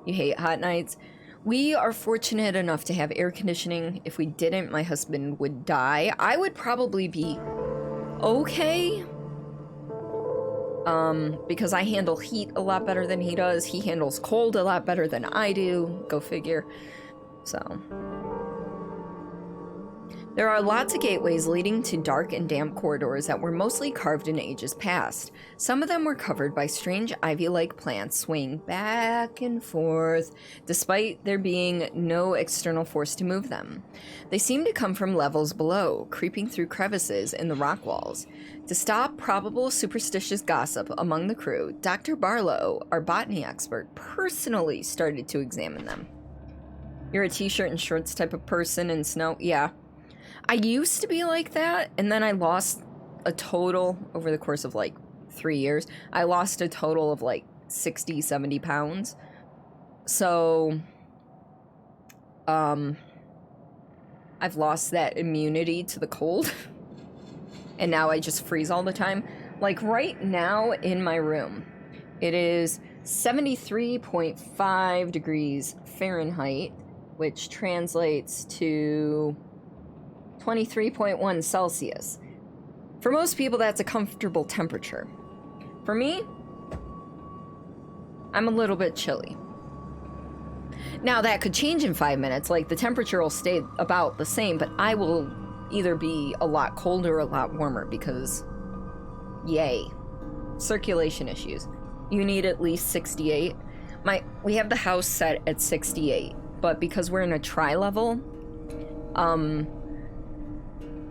You hate hot nights? We are fortunate enough to have air conditioning. If we didn't, my husband would die. I would probably be okay. Because I handle heat a lot better than he does. He handles cold a lot better than I do. Go figure. So... There are lots of gateways leading to dark and damp corridors that were mostly carved in ages past. Some of them were covered by strange ivy-like plants swaying back and forth, despite there being no external force to move them. They seemed to come from levels below, creeping through crevices in the rock walls. To stop probable superstitious gossip among the crew, Dr. Barlow, our botany expert, personally started to examine them. You're a t-shirt and shorts type of person in snow? Yeah. I used to be like that, and then I lost a total, over the course of like 3 years, I lost a total of like 60, 70 pounds. So, I've lost that immunity to the cold, and now I just freeze all the time. Like right now in my room, it is 73.5 degrees Fahrenheit, which translates to 23.1 Celsius. For most people, that's a comfortable temperature. For me, I'm a little bit chilly. Now, that could change in 5 minutes. Like, the temperature will stay about the same, but I will either be a lot colder or a lot warmer because, yay. Circulation issues. You need at least 68. We have the house set at 68, but because we're in a tri-level,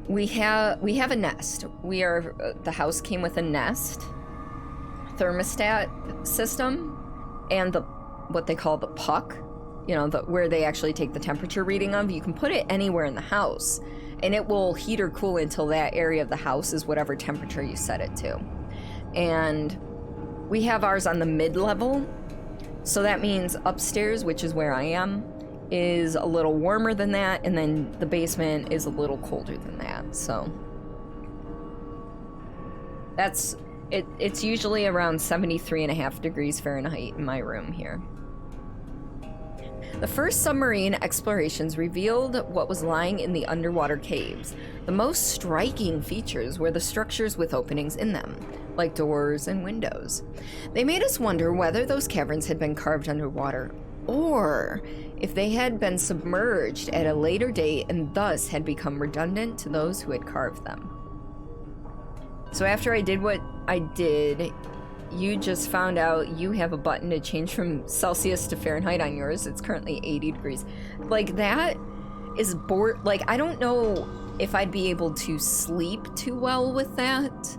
we have a nest. The house came with a nest, thermostat system, and what they call the puck, you know, where they actually take the temperature reading of. You can put it anywhere in the house, and it will heat or cool until that area of the house is whatever temperature you set it to. And we have ours on the mid-level, so that means upstairs, which is where I am, is a little warmer than that, and then the basement is a little colder than that. So that's it. It's usually around 73.5 degrees Fahrenheit in my room here. The first submarine explorations revealed what was lying in the underwater caves. The most striking features were the structures with openings in them, like doors and windows. They made us wonder whether those caverns had been carved underwater, or if they had been submerged at a later date and thus had become redundant to those who had carved them. So after I did what I did, you just found out you have a button to change from Celsius to Fahrenheit on yours. It's currently 80 degrees. Like that, is bored. Like, I don't know if I'd be able to sleep too well with that,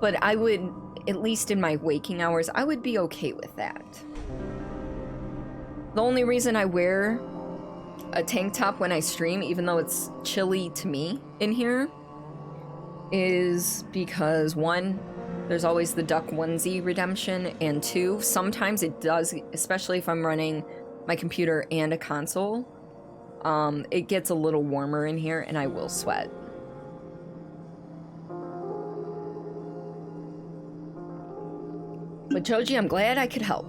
but I would, at least in my waking hours, I would be okay with that. The only reason I wear a tank top when I stream, even though it's chilly to me in here, is because one, there's always the duck onesie redemption, and two, sometimes it does, especially if I'm running my computer and a console, it gets a little warmer in here and I will sweat. But Joji, I'm glad I could help.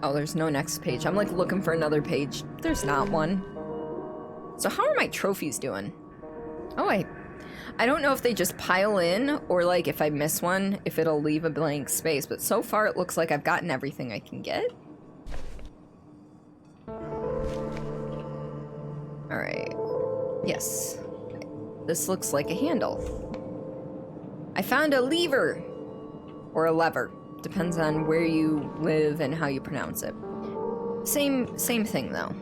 Oh, there's no next page. I'm like looking for another page. There's not one. So how are my trophies doing? Oh, I don't know if they just pile in or like if I miss one, if it'll leave a blank space, but so far it looks like I've gotten everything I can get. All right. Yes. This looks like a handle. I found a lever. Or a lever. Depends on where you live and how you pronounce it. Same thing though.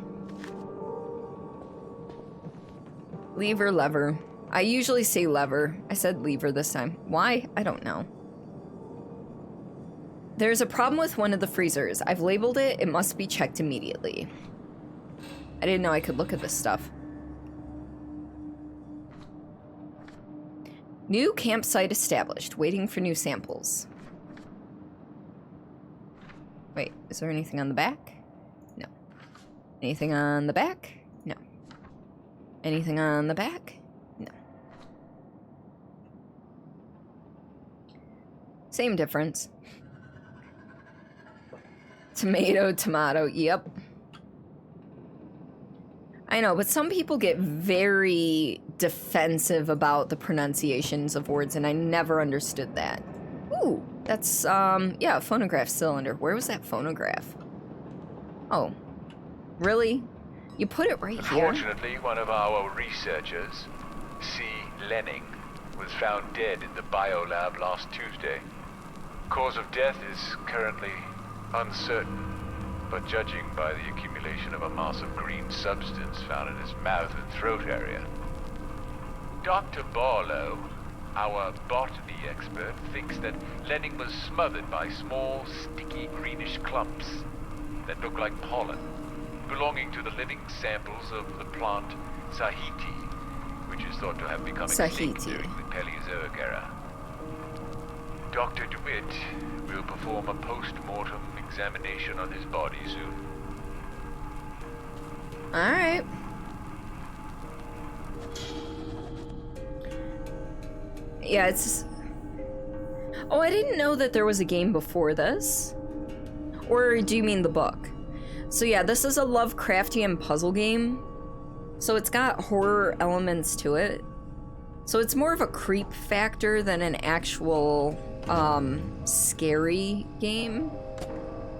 Lever, lever. I usually say lever. I said lever this time. Why? I don't know. There's a problem with one of the freezers. I've labeled it. It must be checked immediately. I didn't know I could look at this stuff. New campsite established. Waiting for new samples. Wait, is there anything on the back? No. Anything on the back? No. Anything on the back? No. Same difference. Tomato, tomato, yep. I know, but some people get very defensive about the pronunciations of words, and I never understood that. Ooh, that's, yeah, a phonograph cylinder. Where was that phonograph? Oh, really? You put it right here? Unfortunately, one of our researchers, C. Lenning, was found dead in the biolab last Tuesday. Cause of death is currently uncertain, but judging by the accumulation of a mass of green substance found in his mouth and throat area. Dr. Barlow, our botany expert, thinks that Lenning was smothered by small, sticky greenish clumps that look like pollen, belonging to the living samples of the plant Sahiti, which is thought to have become extinct during the Paleozoic era. Dr. DeWitt will perform a post-mortem examination on his body soon. Alright. Yeah, it's... Oh, I didn't know that there was a game before this. Or do you mean the book? So yeah, this is a Lovecraftian puzzle game. So it's got horror elements to it. So it's more of a creep factor than an actual, scary game.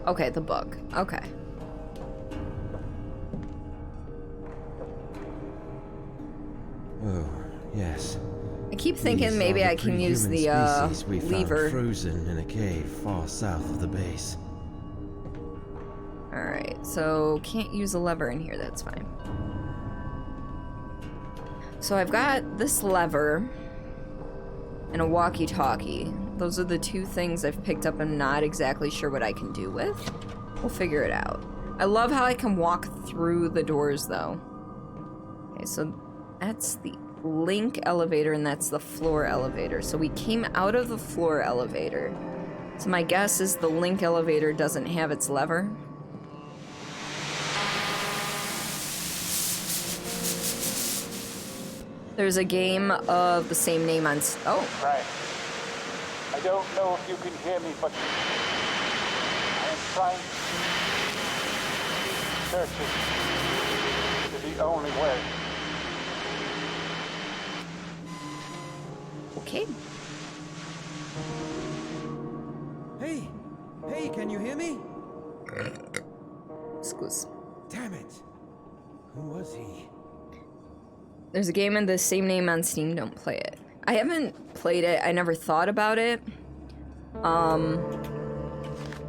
Okay, the book. Okay. Oh, yes. I keep thinking These maybe are I can use the species we lever. found frozen in a cave far south of the base. Alright, so can't use a lever in here, that's fine. So I've got this lever and a walkie-talkie. Those are the two things I've picked up and not exactly sure what I can do with. We'll figure it out. I love how I can walk through the doors though. Okay, so that's the link elevator and that's the floor elevator. So we came out of the floor elevator. So my guess is the link elevator doesn't have its lever. There's a game of the same name on... Oh. Right. I don't know if you can hear me, but I am trying searching to the only way. Okay. Hey! Hey, can you hear me? Excuse. Damn it! Who was he? There's a game in the same name on Steam, don't play it. I haven't played it, I never thought about it. I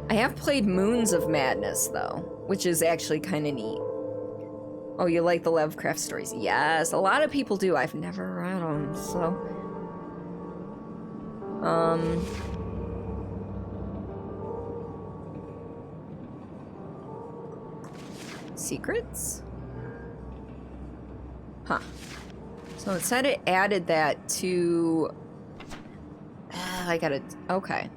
have played Moons of Madness though, which is actually kind of neat. Oh, you like the Lovecraft stories? Yes, a lot of people do. I've never read them, so... Secrets? Huh. So it said it added that to... I gotta... Okay.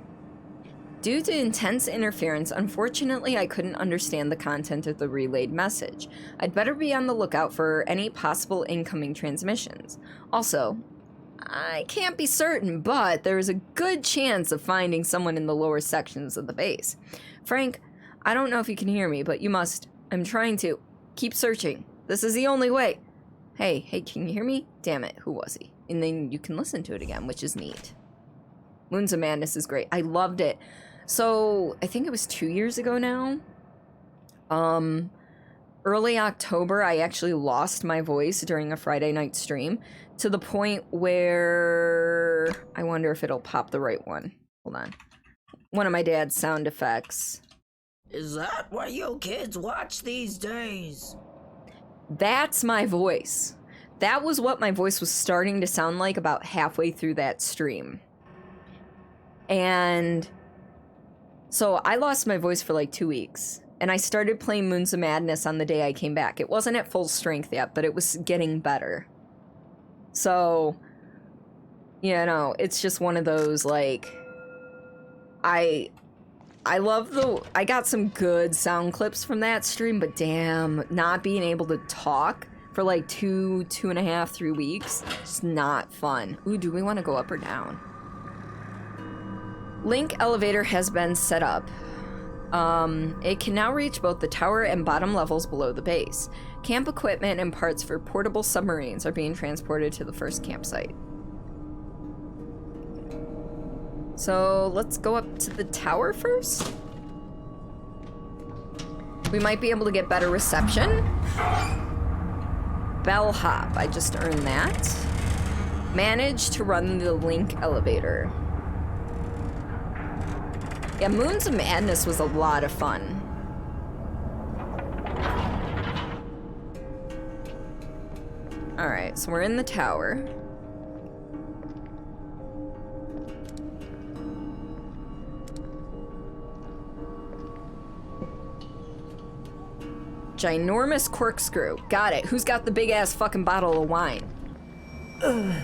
Due to intense interference, unfortunately I couldn't understand the content of the relayed message. I'd better be on the lookout for any possible incoming transmissions. Also, I can't be certain, but there is a good chance of finding someone in the lower sections of the base. Frank, I don't know if you can hear me, but you must. I'm trying to. Keep searching. This is the only way. Hey, can you hear me? Damn it, who was he? And then you can listen to it again, which is neat. Moons of Madness is great. I loved it. So, I think it was 2 years ago now. Early October, I actually lost my voice during a Friday night stream to the point where... I wonder if it'll pop the right one. Hold on. One of my dad's sound effects. Is that what you kids watch these days? That's my voice. That was what my voice was starting to sound like about halfway through that stream. And so I lost my voice for like 2 weeks. And I started playing Moons of Madness on the day I came back. It wasn't at full strength yet, but it was getting better. So, you know, it's just one of those, like... I love I got some good sound clips from that stream, but damn, not being able to talk for like 2.5, 3 weeks, it's not fun. Ooh, do we want to go up or down? Link elevator has been set up. It can now reach both the tower and bottom levels below the base. Camp equipment and parts for portable submarines are being transported to the first campsite. So let's go up to the tower first. We might be able to get better reception. Bellhop, I just earned that. Manage to run the Link elevator. Yeah, Moons of Madness was a lot of fun. Alright, so we're in the tower. Ginormous corkscrew. Got it. Who's got the big ass fucking bottle of wine? Ugh.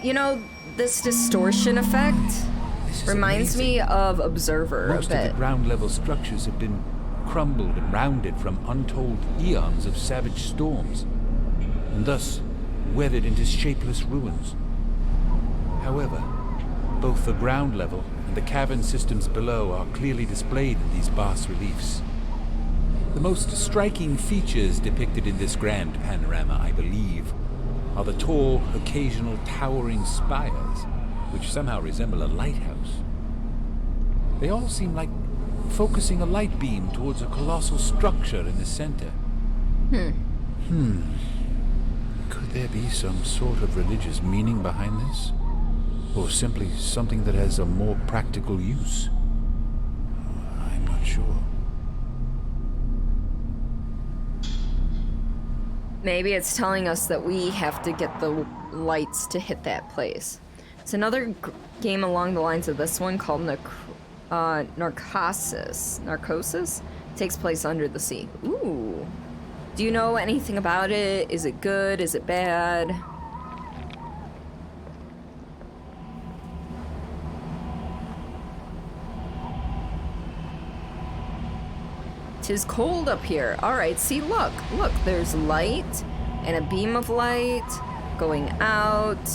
You know, this distortion effect reminds me of Observer Most a bit. of the ground level structures have been crumbled and rounded from untold eons of savage storms, and thus weathered into shapeless ruins. However, both the ground level and the cavern systems below are clearly displayed in these bas-reliefs. The most striking features depicted in this grand panorama, I believe, are the tall, occasional towering spires, which somehow resemble a lighthouse. They all seem like focusing a light beam towards a colossal structure in the center. Could there be some sort of religious meaning behind this? Or simply something that has a more practical use? I'm not sure. Maybe it's telling us that we have to get the lights to hit that place. It's another game along the lines of this one called Narcosis. Narcosis? Takes place under the sea. Ooh. Do you know anything about it? Is it good? Is it bad? Tis cold up here. Alright, see, look, there's light and a beam of light going out.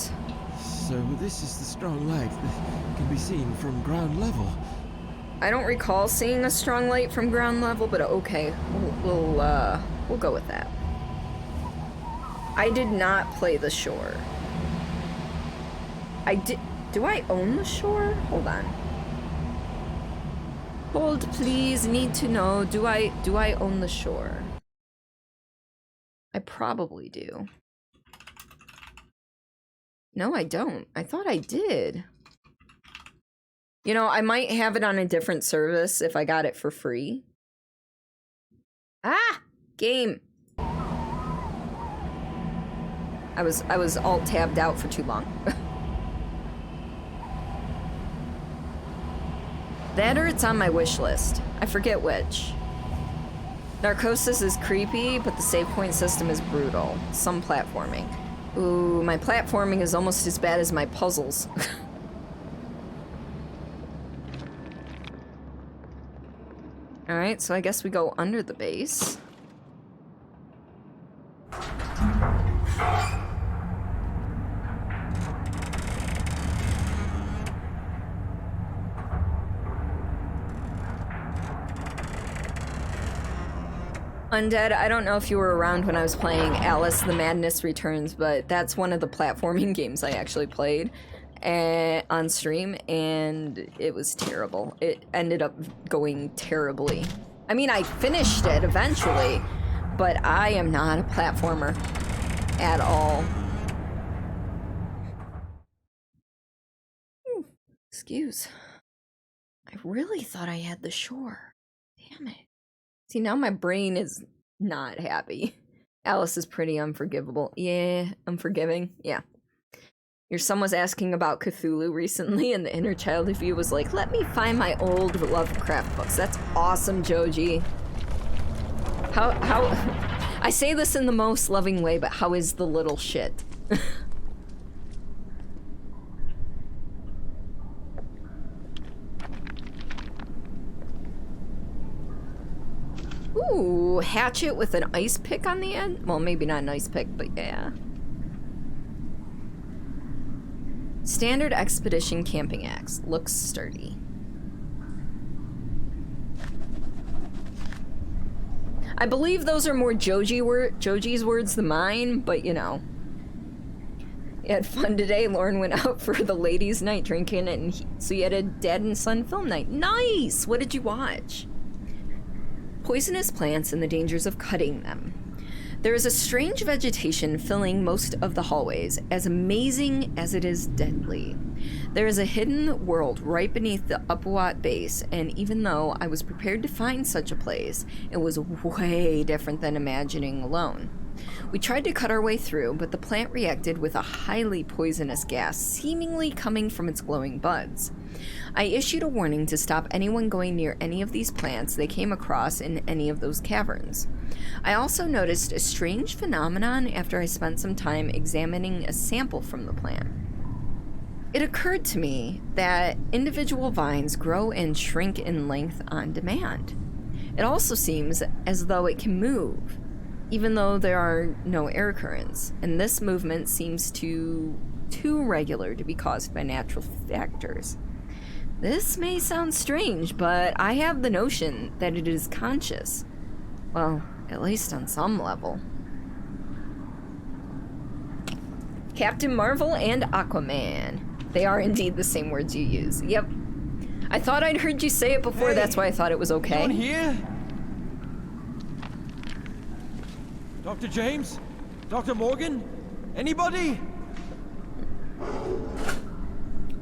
So this is the strong light that can be seen from ground level. I don't recall seeing a strong light from ground level, but okay, we'll go with that. I did not play the shore. Do I own the shore? Hold on. Hold, please. Need to know. Do I own the shore? I probably do. No, I don't. I thought I did. You know, I might have it on a different service if I got it for free. Ah! Game! I was alt-tabbed out for too long. That or it's on my wish list. I forget which. Narcosis is creepy, but the save point system is brutal. Some platforming. Ooh, my platforming is almost as bad as my puzzles. Alright, so I guess we go under the base. Undead, I don't know if you were around when I was playing Alice the Madness Returns, but that's one of the platforming games I actually played on stream, and it was terrible. It ended up going terribly. I mean, I finished it eventually, but I am not a platformer at all. Ooh, excuse. I really thought I had the shore. Damn it. See, now my brain is not happy. Alice is pretty unforgivable. Yeah, unforgiving. Yeah. Your son was asking about Cthulhu recently, and the inner child of you was like, let me find my old Lovecraft books. That's awesome, Joji. How, I say this in the most loving way, but how is the little shit? Ooh, hatchet with an ice pick on the end? Well, maybe not an ice pick, but yeah. Standard expedition camping axe. Looks sturdy. I believe those are more Joji's words than mine, but you know. You had fun today. Lauren went out for the ladies' night drinking, and so you had a dad and son film night. Nice! What did you watch? Poisonous plants and the dangers of cutting them. There is a strange vegetation filling most of the hallways, as amazing as it is deadly. There is a hidden world right beneath the Upwat base, and even though I was prepared to find such a place, it was way different than imagining alone. We tried to cut our way through, but the plant reacted with a highly poisonous gas, seemingly coming from its glowing buds. I issued a warning to stop anyone going near any of these plants they came across in any of those caverns. I also noticed a strange phenomenon after I spent some time examining a sample from the plant. It occurred to me that individual vines grow and shrink in length on demand. It also seems as though it can move, even though there are no air currents, and this movement seems too regular to be caused by natural factors. This may sound strange, but I have the notion that it is conscious. Well, at least on some level. Captain Marvel and Aquaman. They are indeed the same words you use. Yep. I thought I'd heard you say it before, that's why I thought it was okay. Anyone here? Dr. James? Dr. Morgan? Anybody?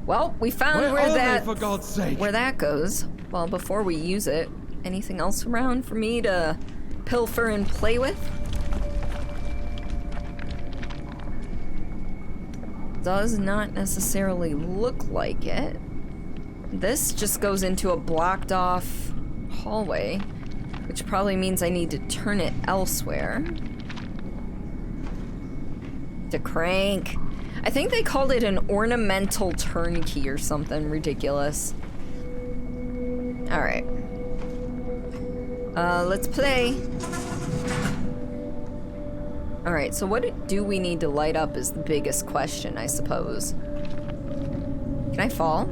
Well, we found Where are they, for God's sake? where that goes. Well, before we use it, anything else around for me to pilfer and play with? Does not necessarily look like it. This just goes into a blocked off hallway, which probably means I need to turn it elsewhere. To crank. I think they called it an ornamental turnkey or something ridiculous. Alright. Let's play. Alright, so what do we need to light up is the biggest question, I suppose. Can I fall?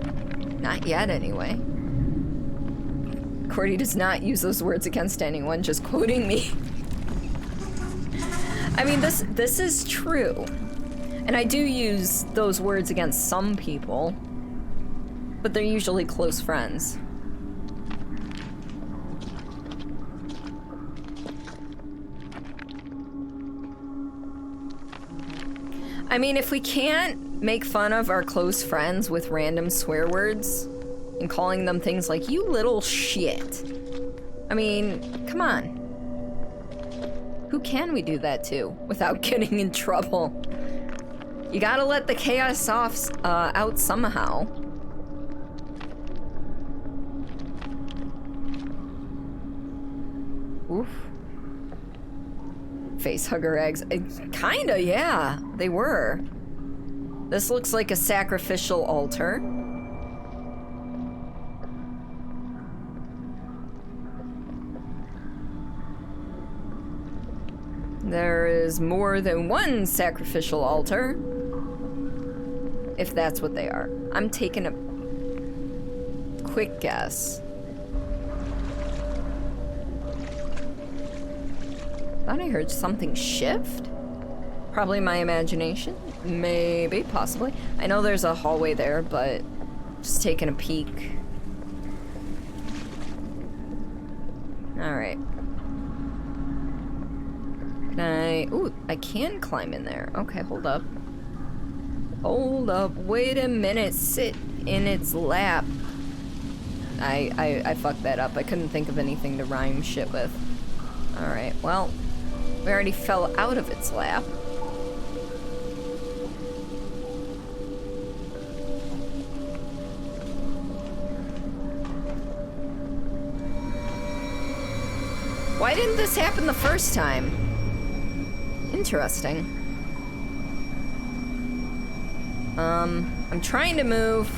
Not yet, anyway. Cordy does not use those words against anyone, just quoting me. I mean, this is true. And I do use those words against some people, but they're usually close friends. I mean, if we can't make fun of our close friends with random swear words, and calling them things like, you little shit. I mean, come on. Who can we do that to without getting in trouble? You gotta let the chaos out somehow. Oof. Facehugger eggs. Kinda, yeah. They were. This looks like a sacrificial altar. There is more than one sacrificial altar. If that's what they are. I'm taking a quick guess. Thought I heard something shift? Probably my imagination. Maybe, possibly. I know there's a hallway there, but just taking a peek. Alright. Can I... Ooh, I can climb in there. Okay, hold up. Hold up. Wait a minute. Sit in its lap. I fucked that up. I couldn't think of anything to rhyme shit with. Alright, well... We already fell out of its lap. Why didn't this happen the first time? Interesting. I'm trying to move.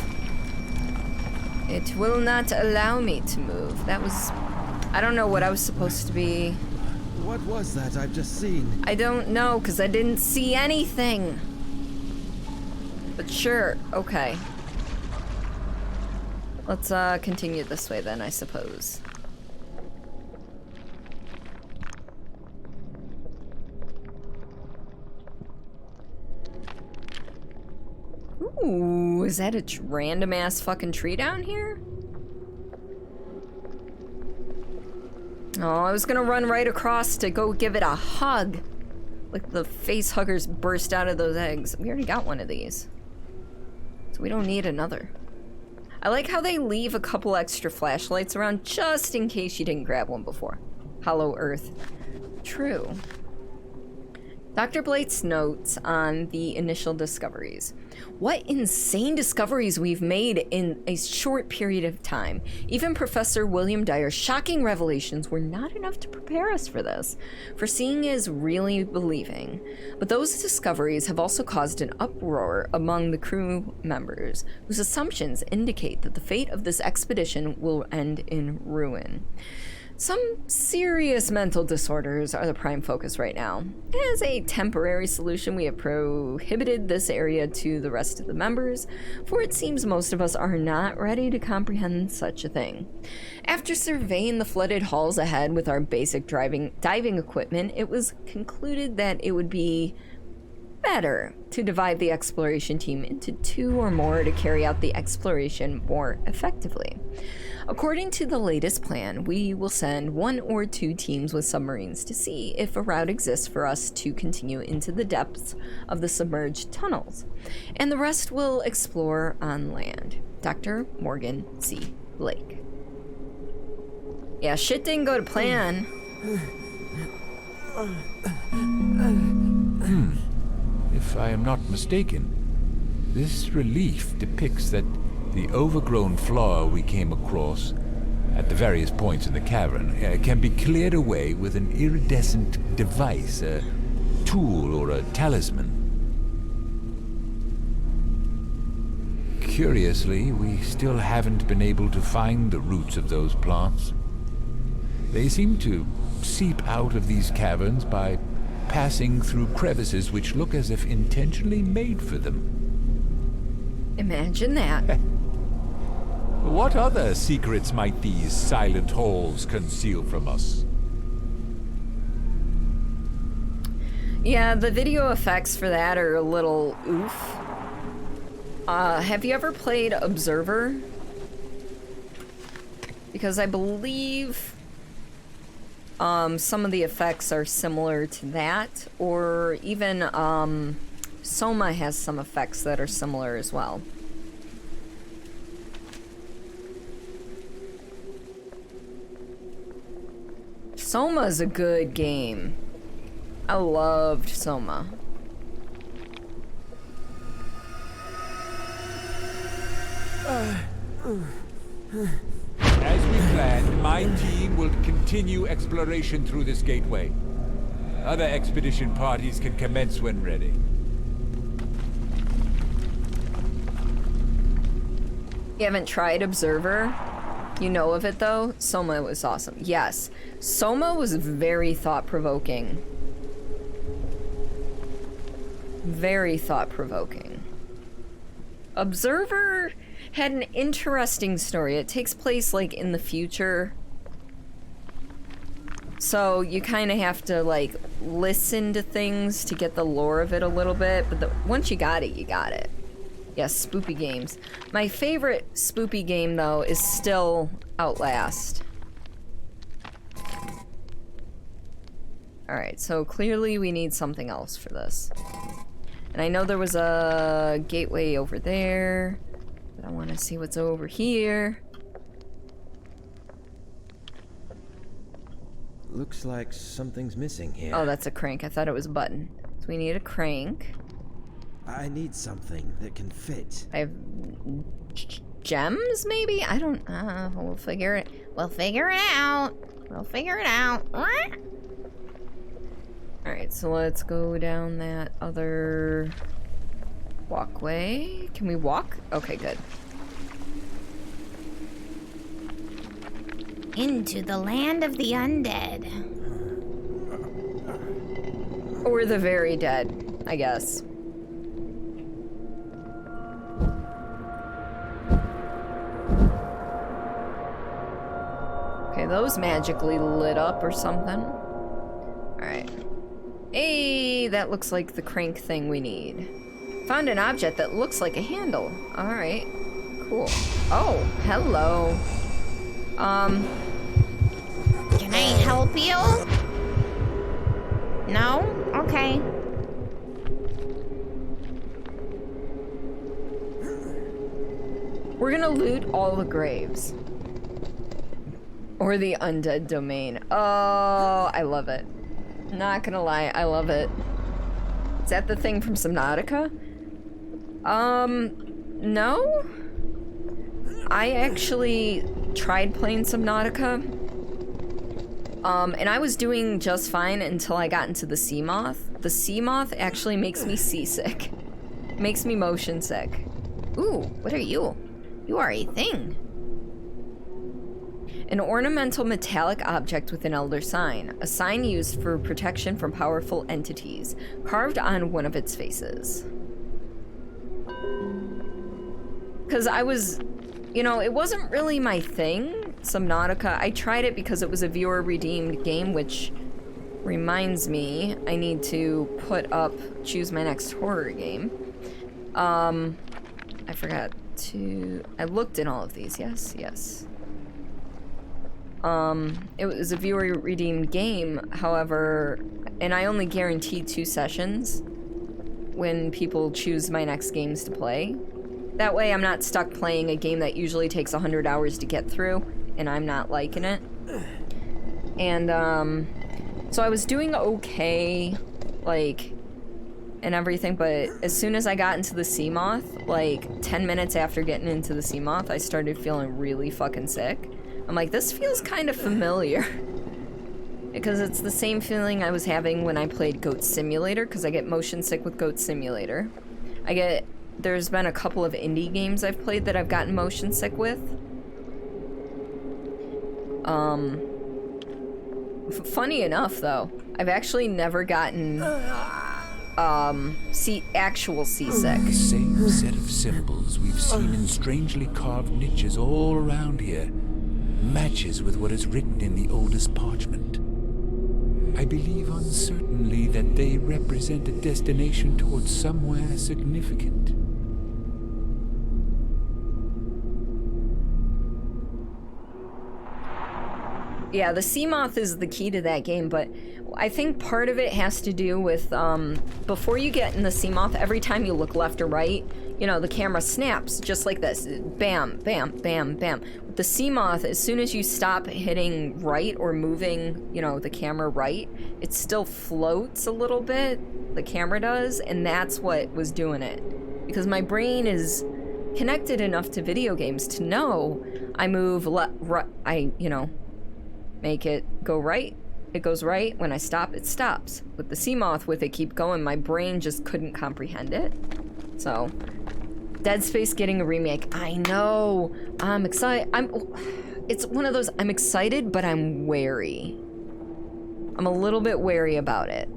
It will not allow me to move. That was... I don't know what I was supposed to be... What was that I've just seen? I don't know, because I didn't see anything. But sure, okay. Let's continue this way then, I suppose. Ooh, is that a random ass fucking tree down here? Oh, I was gonna run right across to go give it a hug. Like the face huggers burst out of those eggs. We already got one of these. So we don't need another. I like how they leave a couple extra flashlights around just in case you didn't grab one before. Hollow Earth. True. Dr. Blate's notes on the initial discoveries. What insane discoveries we've made in a short period of time. Even Professor William Dyer's shocking revelations were not enough to prepare us for this. For seeing is really believing. But those discoveries have also caused an uproar among the crew members, whose assumptions indicate that the fate of this expedition will end in ruin. Some serious mental disorders are the prime focus right now. As a temporary solution, we have prohibited this area to the rest of the members, for it seems most of us are not ready to comprehend such a thing. After surveying the flooded halls ahead with our basic diving equipment, it was concluded that it would be better to divide the exploration team into 2 or more to carry out the exploration more effectively. According to the latest plan, we will send 1 or 2 teams with submarines to see if a route exists for us to continue into the depths of the submerged tunnels, and the rest will explore on land. Dr. Morgan C. Blake. Yeah, shit didn't go to plan. If I am not mistaken, this relief depicts that the overgrown floor we came across at the various points in the cavern can be cleared away with an iridescent device, a tool or a talisman. Curiously, we still haven't been able to find the roots of those plants. They seem to seep out of these caverns by passing through crevices which look as if intentionally made for them. Imagine that. What other secrets might these silent halls conceal from us? Yeah, the video effects for that are a little oof. Have you ever played Observer? Because I believe some of the effects are similar to that, or even Soma has some effects that are similar as well. Soma's a good game. I loved Soma. As we planned, my team will continue exploration through this gateway. Other expedition parties can commence when ready. You haven't tried Observer? You know of it though? Soma was awesome. Yes. Soma was very thought-provoking. Very thought-provoking. Observer had an interesting story. It takes place like in the future. So you kind of have to like listen to things to get the lore of it a little bit, but once you got it, you got it. Yes, spoopy games. My favorite spoopy game though is still Outlast. Alright, so clearly we need something else for this. And I know there was a gateway over there, but I want to see what's over here. Looks like something's missing here. Oh, that's a crank. I thought it was a button. So we need a crank. I need something that can fit. I have gems, maybe? I don't. We'll figure it. We'll figure it out. We'll figure it out. Alright, so let's go down that other walkway. Can we walk? Okay, good. Into the land of the undead. Or the very dead, I guess. Okay, those magically lit up or something. Alright. Hey, that looks like the crank thing we need. Found an object that looks like a handle. Alright. Cool. Oh, hello. Can I help you? No? Okay. We're gonna loot all the graves. Or the undead domain. Oh, I love it. Not gonna lie, I love it. Is that the thing from Subnautica? No? I actually tried playing Subnautica. And I was doing just fine until I got into the sea moth. The sea moth actually makes me seasick. Makes me motion sick. Ooh, what are you? You are a thing. An ornamental metallic object with an elder sign. A sign used for protection from powerful entities. Carved on one of its faces. Because I was... You know, it wasn't really my thing, Subnautica. I tried it because it was a viewer-redeemed game, which reminds me I need to choose my next horror game. I forgot to... I looked in all of these, yes, yes. It was a viewer-redeemed game, however, and I only guaranteed 2 sessions when people choose my next games to play. That way I'm not stuck playing a game that usually takes 100 hours to get through, and I'm not liking it. And, so I was doing okay, like, and everything, but as soon as I got into the sea moth, like, 10 minutes after getting into the sea moth, I started feeling really fucking sick. I'm like, this feels kind of familiar. Because it's the same feeling I was having when I played Goat Simulator, because I get motion sick with Goat Simulator. There's been a couple of indie games I've played that I've gotten motion sick with. Funny enough, though, I've actually never gotten, actual seasick. The same set of symbols we've seen in strangely carved niches all around here matches with what is written in the oldest parchment. I believe uncertainly that they represent a destination towards somewhere significant. Yeah, the sea moth is the key to that game, but I think part of it has to do with, before you get in the sea moth, every time you look left or right, you know, the camera snaps just like this. Bam, bam, bam, bam. With the sea moth, as soon as you stop hitting right or moving, you know, the camera right, it still floats a little bit, the camera does, and that's what was doing it. Because my brain is connected enough to video games to know I move you know, make it go right, it goes right. When I stop, it stops. With the sea moth, with it keep going, my brain just couldn't comprehend it. So, Dead Space getting a remake. I know. I'm excited. It's one of those, I'm excited, but I'm wary. I'm a little bit wary about it.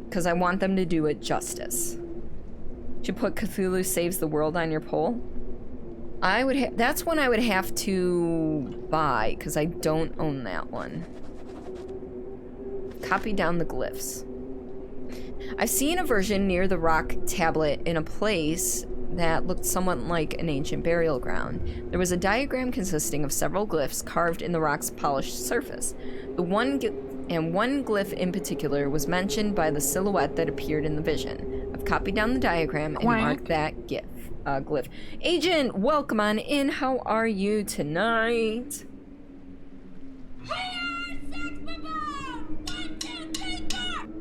Because I want them to do it justice. Should put Cthulhu Saves the World on your poll. I would that's one I would have to buy, because I don't own that one. Copy down the glyphs. I've seen a version near the rock tablet in a place that looked somewhat like an ancient burial ground. There was a diagram consisting of several glyphs carved in the rock's polished surface. One glyph in particular was mentioned by the silhouette that appeared in the vision. I've copied down the diagram and marked that glyph. Agent, welcome on in. How are you tonight?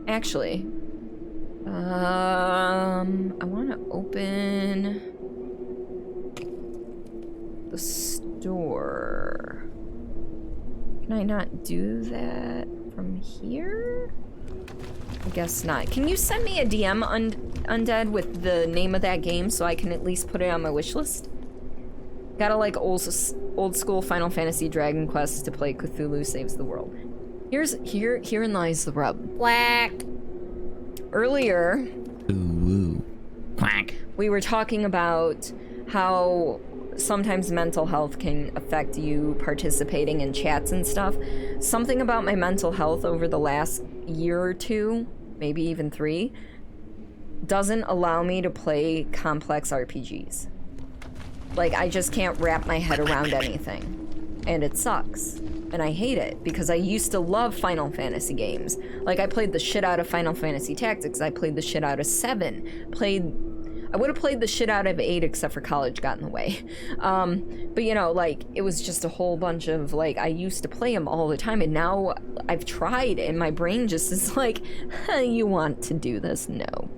Actually, I want to open the store. Can I not do that from here? I guess not. Can you send me a DM, Undead, with the name of that game so I can at least put it on my wish list? Gotta like old school Final Fantasy Dragon Quest to play Cthulhu Saves the World. Herein lies the rub. Quack. Earlier, quack. We were talking about how sometimes mental health can affect you participating in chats and stuff. Something about my mental health over the last year or two, maybe even 3, doesn't allow me to play complex RPGs. Like, I just can't wrap my head around anything. And it sucks. And I hate it, because I used to love Final Fantasy games. Like, I played the shit out of Final Fantasy Tactics, I played the shit out of 7, I would have played the shit out of 8 except for college got in the way. But you know, like, it was just a whole bunch of, like, I used to play them all the time, and now I've tried, and my brain just is like, you want to do this? No.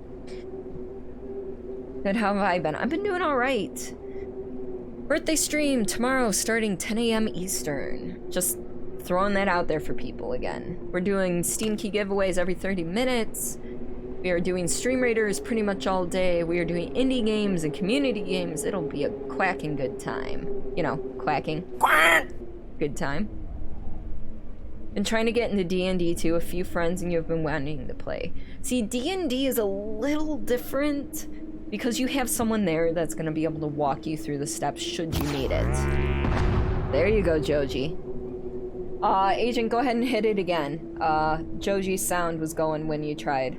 And how have I been? I've been doing alright. Birthday stream tomorrow starting 10 a.m. Eastern. Just throwing that out there for people again. We're doing Steam Key giveaways every 30 minutes. We are doing Stream Raiders pretty much all day. We are doing indie games and community games. It'll be a quacking good time. You know, quacking. Quack! Good time. Been trying to get into D&D too. A few friends and you have been wanting to play. See, D&D is a little different because you have someone there that's going to be able to walk you through the steps should you need it. There you go, Joji. Agent, go ahead and hit it again. Joji's sound was going when you tried.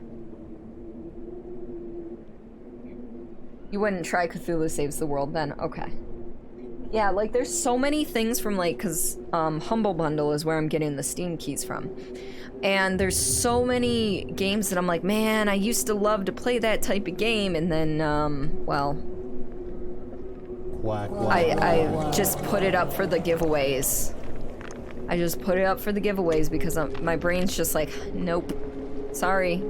You wouldn't try Cthulhu Saves the World then? Okay. Yeah, like, there's so many things from, like, because Humble Bundle is where I'm getting the Steam keys from. And there's so many games that I'm like, man, I used to love to play that type of game, and then, well... I just put it up for the giveaways. I just put it up for the giveaways because my brain's just like, nope. Sorry.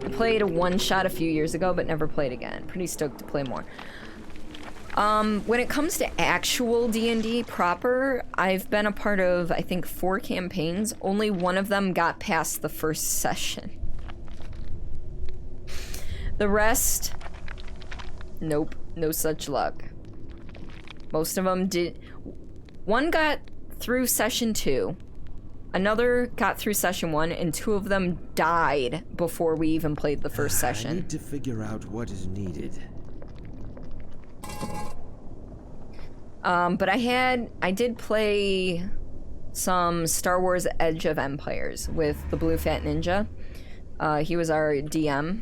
I played a one-shot a few years ago, but never played again. Pretty stoked to play more. When it comes to actual D&D proper, I've been a part of, I think, 4 campaigns. Only one of them got past the first session. The rest, nope, no such luck. Most of them did. One got through session 2. Another got through session 1, and 2 of them died before we even played the first session. I need to figure out what is needed. But I did play some Star Wars Edge of Empires with the Blue Fat Ninja. He was our DM.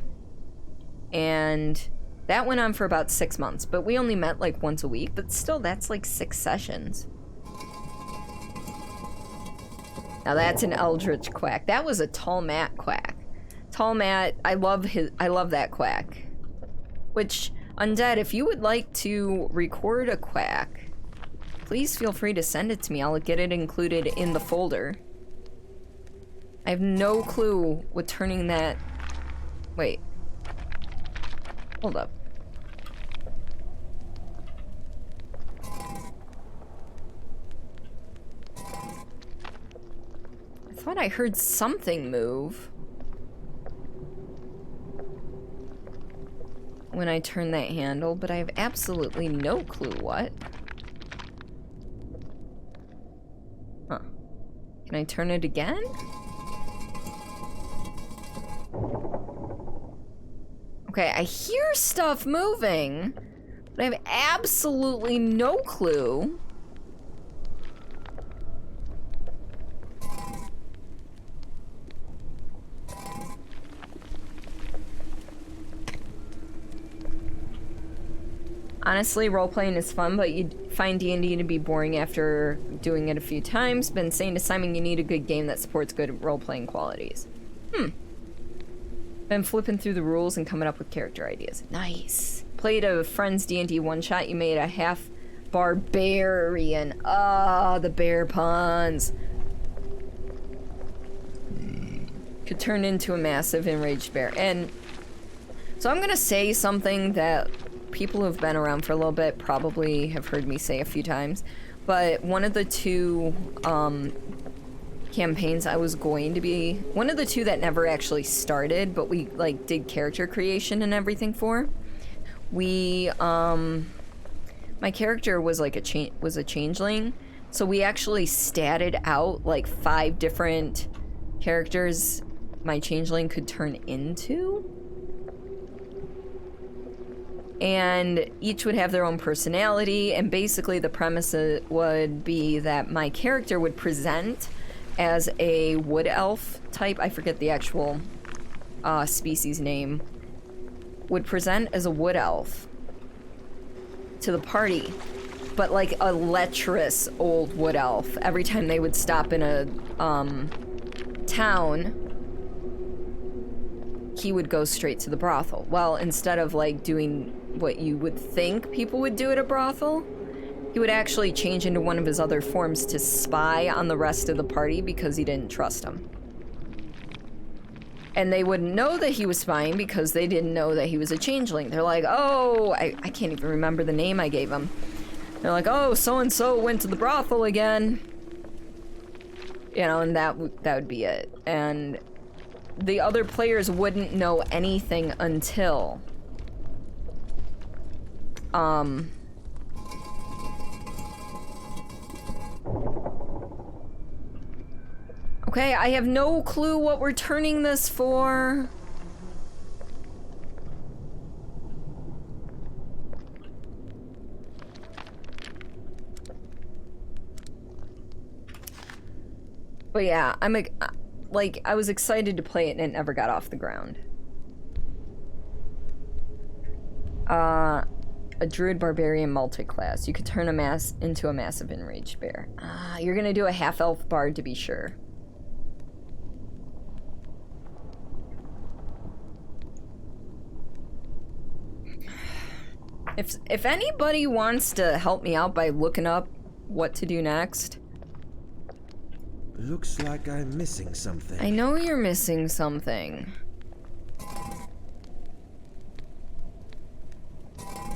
And that went on for about 6 months, but we only met like once a week, but still that's like 6 sessions. Now that's an eldritch quack. That was a tall Matt quack. Tall Matt, I love that quack. Which, Undead, if you would like to record a quack, please feel free to send it to me. I'll get it included in the folder. I have no clue what turning that... Wait. Hold up. I thought I heard something move when I turned that handle, but I have absolutely no clue what. Huh. Can I turn it again? Okay, I hear stuff moving, but I have absolutely no clue. Honestly, role-playing is fun, but you'd find D&D to be boring after doing it a few times. Been saying to Simon you need a good game that supports good role-playing qualities. Been flipping through the rules and coming up with character ideas. Nice. Played a friend's D&D one-shot. You made a half-barbarian. Ah, the bear puns. Could turn into a massive enraged bear. And so I'm gonna say something that people who've been around for a little bit probably have heard me say a few times, but one of the two campaigns I was going to be, one of the two that never actually started, but we like did character creation and everything for, we my character was like a changeling, so we actually statted out like 5 different characters my changeling could turn into. And each would have their own personality, and basically the premise would be that my character would present as a wood elf type, I forget the actual species name, would present as a wood elf to the party, but like a lecherous old wood elf. Every time they would stop in a town, he would go straight to the brothel. Well, instead of like doing what you would think people would do at a brothel, he would actually change into one of his other forms to spy on the rest of the party because he didn't trust them. And they wouldn't know that he was spying because they didn't know that he was a changeling. They're like, oh, I can't even remember the name I gave him. They're like, oh, so-and-so went to the brothel again. You know, and that would be it. And the other players wouldn't know anything until okay, I have no clue what we're turning this for. But yeah, I was excited to play it and it never got off the ground. A druid barbarian multi-class. You could turn a mass into a massive enraged bear. You're gonna do a half-elf bard to be sure. If anybody wants to help me out by looking up what to do next. Looks like I'm missing something. I know you're missing something.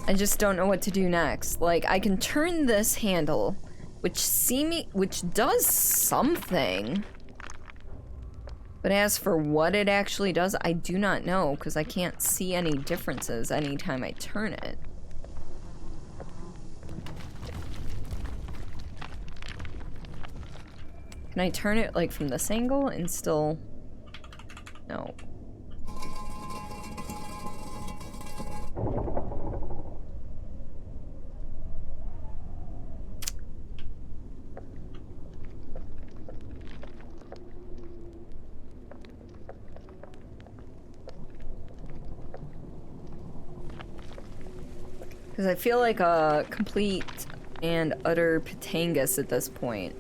I just don't know what to do next. Like, I can turn this handle, which does something. But as for what it actually does, I do not know, because I can't see any differences anytime I turn it. Can I turn it, like, from this angle and still... No. Because I feel like a complete and utter patangus at this point.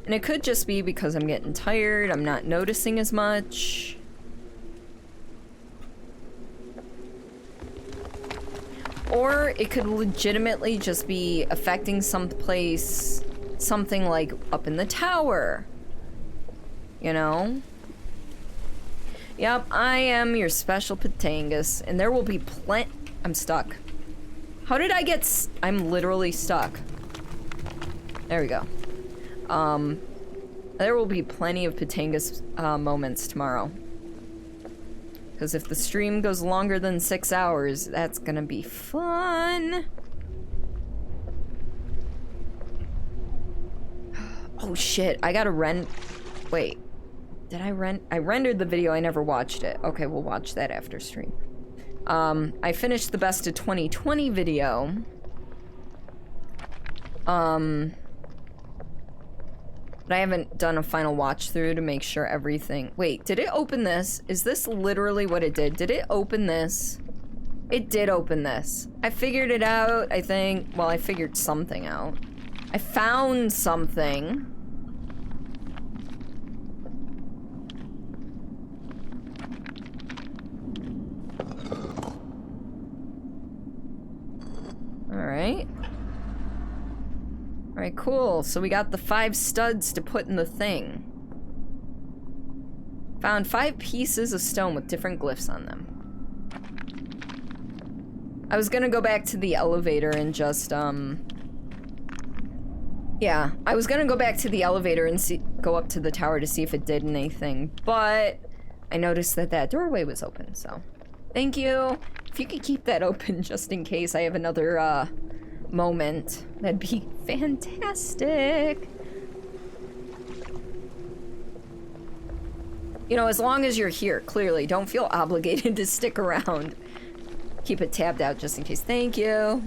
And it could just be because I'm getting tired, I'm not noticing as much. Or it could legitimately just be affecting something like up in the tower. You know? Yep, I am your special Patangus, and there will be I'm stuck. How did I get I'm literally stuck. There we go. There will be plenty of Patangus moments tomorrow. Because if the stream goes longer than 6 hours, that's gonna be fun. Oh shit, I gotta wait. Did I rendered the video, I never watched it. Okay, we'll watch that after stream. I finished the best of 2020 video. But I haven't done a final watch through to make sure everything... Wait, did it open this? Is this literally what it did? Did it open this? It did open this. I figured it out, I think. Well, I figured something out. I found something. Alright. Alright, cool. So we got the 5 studs to put in the thing. Found 5 pieces of stone with different glyphs on them. I was gonna go back to the elevator and just, yeah, I was gonna go back to the elevator and go up to the tower to see if it did anything, but I noticed that that doorway was open, so thank you. If you could keep that open just in case I have another, moment, that'd be fantastic. You know, as long as you're here, clearly, don't feel obligated to stick around. Keep it tabbed out just in case. Thank you.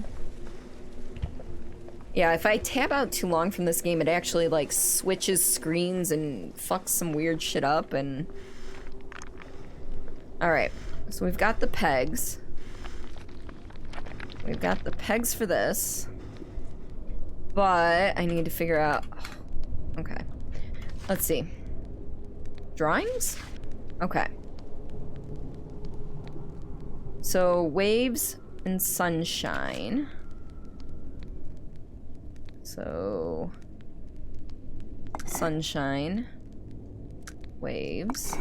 Yeah, if I tab out too long from this game, it actually, like, switches screens and fucks some weird shit up, and... Alright, so we've got the pegs. We've got the pegs for this. But I need to figure out... Okay. Let's see. Drawings? Okay. So, waves and sunshine. So... Sunshine. Waves.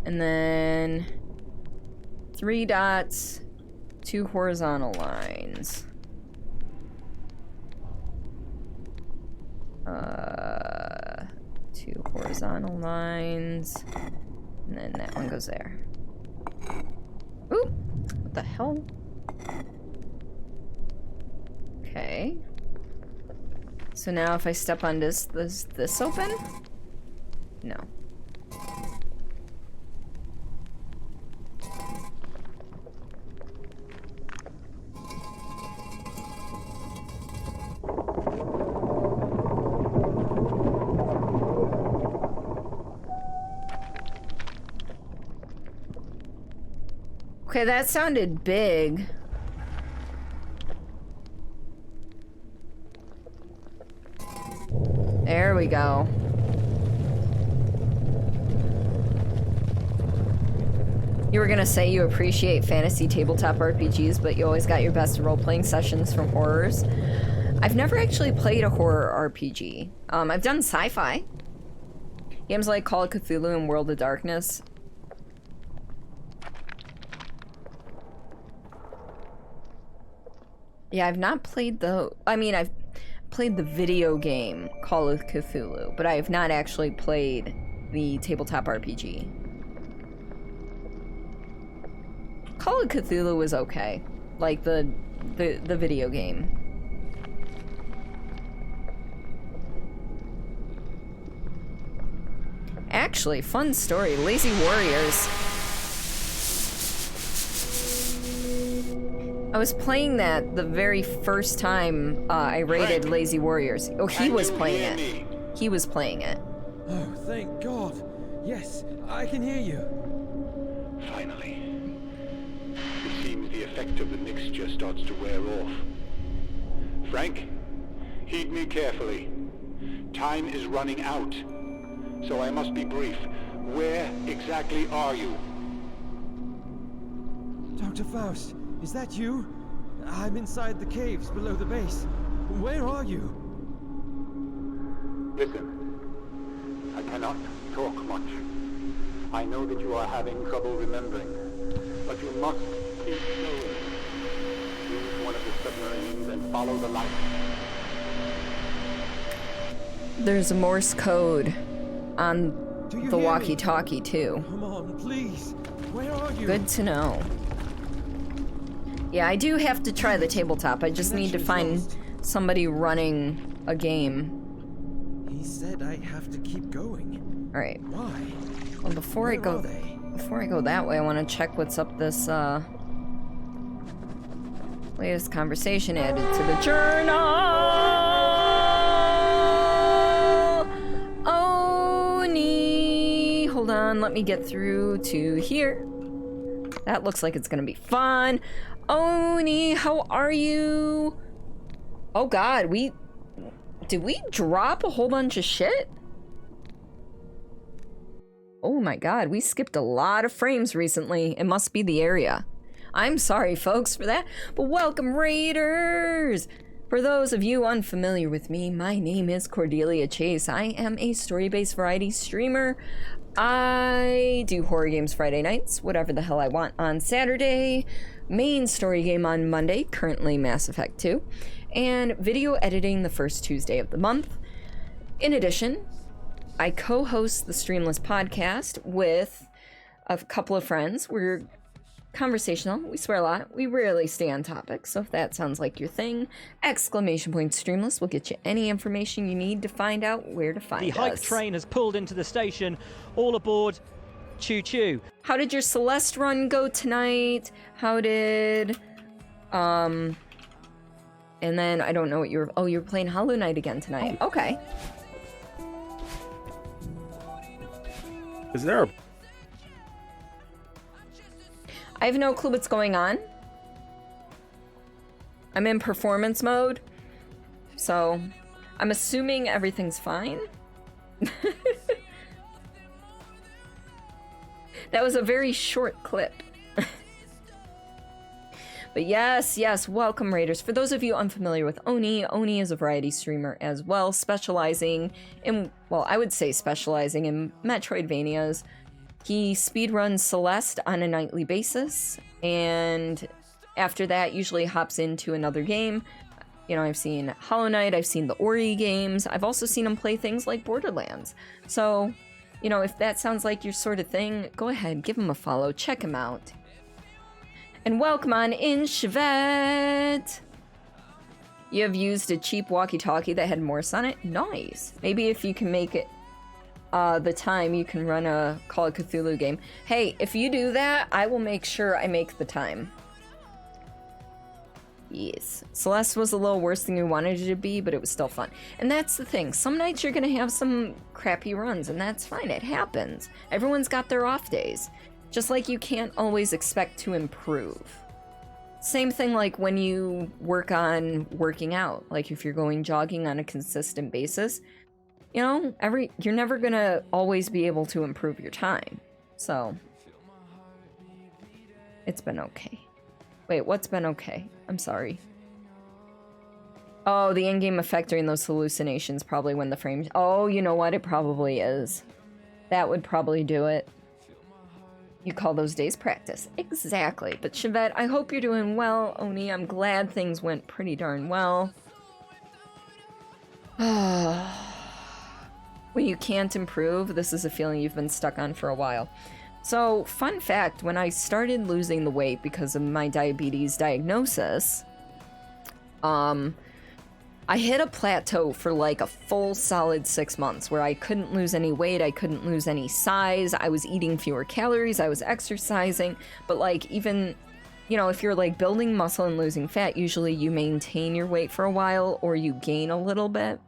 And then 3 dots, 2 horizontal lines. 2 horizontal lines, and then that one goes there. Ooh, what the hell? Okay. So now if I step on this, does this open? No. Okay, that sounded big. There we go. You were gonna say you appreciate fantasy tabletop RPGs, but you always got your best role-playing sessions from horrors. I've never actually played a horror RPG. I've done sci-fi. Games like Call of Cthulhu and World of Darkness. Yeah, I've not played the... I mean, I've played the video game Call of Cthulhu, but I have not actually played the tabletop RPG. Call of Cthulhu was okay. Like, the video game. Actually, fun story. Lazy Warriors. I was playing that the very first time I raided Lazy Warriors. Oh, he was playing it. He was playing it. Oh, thank God. Yes, I can hear you. Finally. It seems the effect of the mixture starts to wear off. Frank, heed me carefully. Time is running out, so I must be brief. Where exactly are you? Dr. Faust, is that you? I'm inside the caves below the base. Where are you? Listen, I cannot talk much. I know that you are having trouble remembering, but you must keep going. Use one of the submarines and follow the light. There's a Morse code on the walkie-talkie too. Come on, please. Where are you? Good to know. Yeah, I do have to try the tabletop. I just need to find somebody running a game. He said I have to keep going. All right. Why? Well, before I go that way, I want to check what's up this latest conversation added to the journal. Oni, hold on, let me get through to here. That looks like it's gonna be fun. Oni, how are you? Oh God, did we drop a whole bunch of shit? Oh my God, we skipped a lot of frames recently. It must be the area. I'm sorry, folks, for that, but welcome, Raiders! For those of you unfamiliar with me, my name is Cordelia Chase. I am a story-based variety streamer. I do horror games Friday nights, whatever the hell I want on Saturday, main story game on Monday, currently Mass Effect 2, and video editing the first Tuesday of the month. In addition, I co-host the Streamless podcast with a couple of friends. We're conversational, we swear a lot, we rarely stay on topic, so if that sounds like your thing, !Streamless will get you any information you need to find out where to find us. The hype train has pulled into the station. All aboard. Choo choo. How did your Celeste run go tonight? How did and then I don't know what you're playing Hollow Knight again tonight. Okay. Is there a... I have no clue what's going on. I'm in performance mode, so I'm assuming everything's fine. That was a very short clip. But yes, welcome, Raiders. For those of you unfamiliar with Oni, Oni is a variety streamer as well, specializing in, well, I would say specializing in Metroidvanias. He speedruns Celeste on a nightly basis, and after that usually hops into another game. You know, I've seen Hollow Knight, I've seen the Ori games, I've also seen him play things like Borderlands. So, you know, if that sounds like your sort of thing, go ahead, give him a follow, check him out. And welcome on in, Chevette! You have used a cheap walkie-talkie that had Morse on it? Nice! Maybe if you can make it the time, you can run a Call of Cthulhu game. Hey, if you do that, I will make sure I make the time. Yes. Celeste was a little worse than you wanted it to be, but it was still fun. And that's the thing. Some nights you're gonna have some crappy runs, and that's fine. It happens. Everyone's got their off days. Just like you can't always expect to improve. Same thing like when you work on working out. Like if you're going jogging on a consistent basis, you know, you're never gonna always be able to improve your time. So, it's been okay. Wait, what's been okay? I'm sorry. Oh, the in-game effect during those hallucinations, probably when the frames... Oh, you know what? It probably is. That would probably do it. You call those days practice. Exactly. But Chevette, I hope you're doing well. Oni, I'm glad things went pretty darn well. When you can't improve, this is a feeling you've been stuck on for a while. So, fun fact, when I started losing the weight because of my diabetes diagnosis, I hit a plateau for like a full solid 6 months where I couldn't lose any weight, I couldn't lose any size, I was eating fewer calories, I was exercising, but like even, you know, if you're like building muscle and losing fat, usually you maintain your weight for a while or you gain a little bit.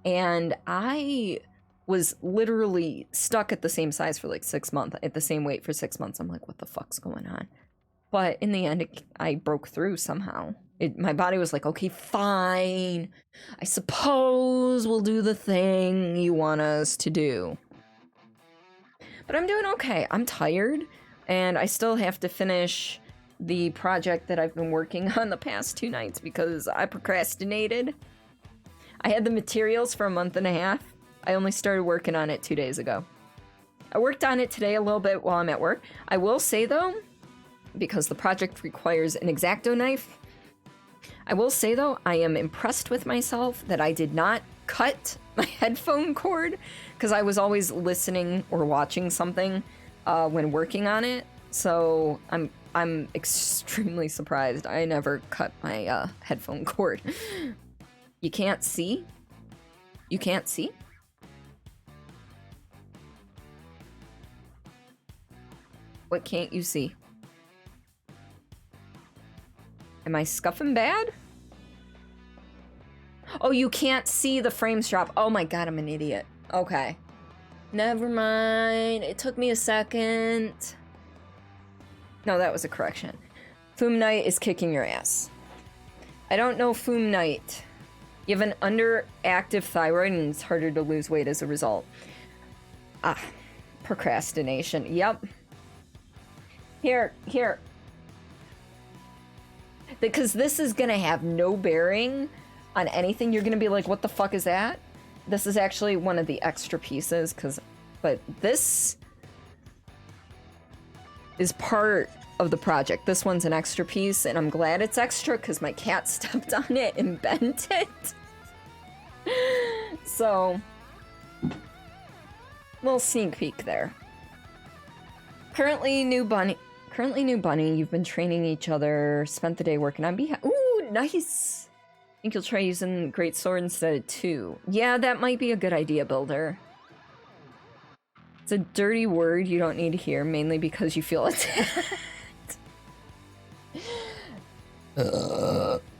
And I was literally stuck at the same size for like 6 months, at the same weight for 6 months. I'm like, what the fuck's going on? But in the end, I broke through somehow. My body was like, okay, fine. I suppose we'll do the thing you want us to do. But I'm doing okay. I'm tired, and I still have to finish the project that I've been working on the past 2 nights because I procrastinated. I had the materials for a month and a half. I only started working on it 2 days ago. I worked on it today a little bit while I'm at work. I will say, though, because the project requires an X-Acto knife, I will say, though, I am impressed with myself that I did not cut my headphone cord because I was always listening or watching something when working on it. So I'm extremely surprised I never cut my headphone cord. You can't see? You can't see? What can't you see? Am I scuffing bad? Oh, you can't see the frames drop. Oh my god, I'm an idiot. Okay. Never mind. It took me a second. No, that was a correction. Foom Knight is kicking your ass. I don't know Foom Knight. You have an underactive thyroid and it's harder to lose weight as a result. Ah, procrastination. Yep. Here. Because this is gonna have no bearing on anything. You're gonna be like, what the fuck is that? This is actually one of the extra pieces, but this is part of the project. This one's an extra piece, and I'm glad it's extra because my cat stepped on it and bent it. So, little sneak peek there. Currently new bunny, you've been training each other, spent the day working on behalf. Ooh, nice! I think you'll try using Great Sword instead of 2. Yeah, that might be a good idea, Builder. It's a dirty word you don't need to hear, mainly because you feel attacked.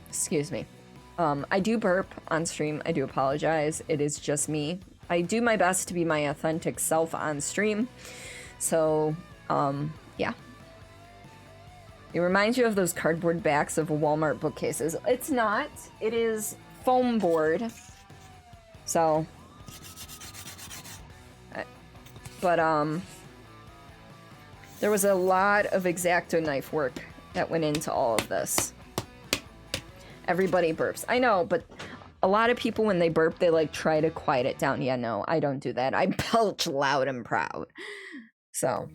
Excuse me. I do burp on stream. I do apologize. It is just me. I do my best to be my authentic self on stream. So, yeah. It reminds you of those cardboard backs of Walmart bookcases. It's not. It is foam board. So, but, there was a lot of X-Acto knife work that went into all of this. Everybody burps. I know, but a lot of people, when they burp, they, like, try to quiet it down. Yeah, no, I don't do that. I belch loud and proud. So,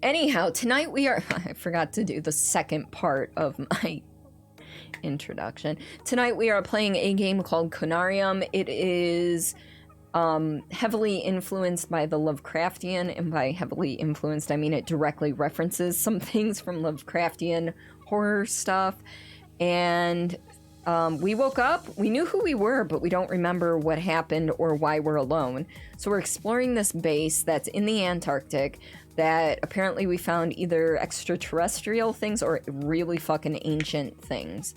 anyhow, tonight we are... I forgot to do the second part of my introduction. Tonight we are playing a game called Conarium. It is heavily influenced by the Lovecraftian, and by heavily influenced, I mean it directly references some things from Lovecraftian horror stuff. And we woke up, we knew who we were, but we don't remember what happened or why we're alone. So we're exploring this base that's in the Antarctic that apparently we found either extraterrestrial things or really fucking ancient things.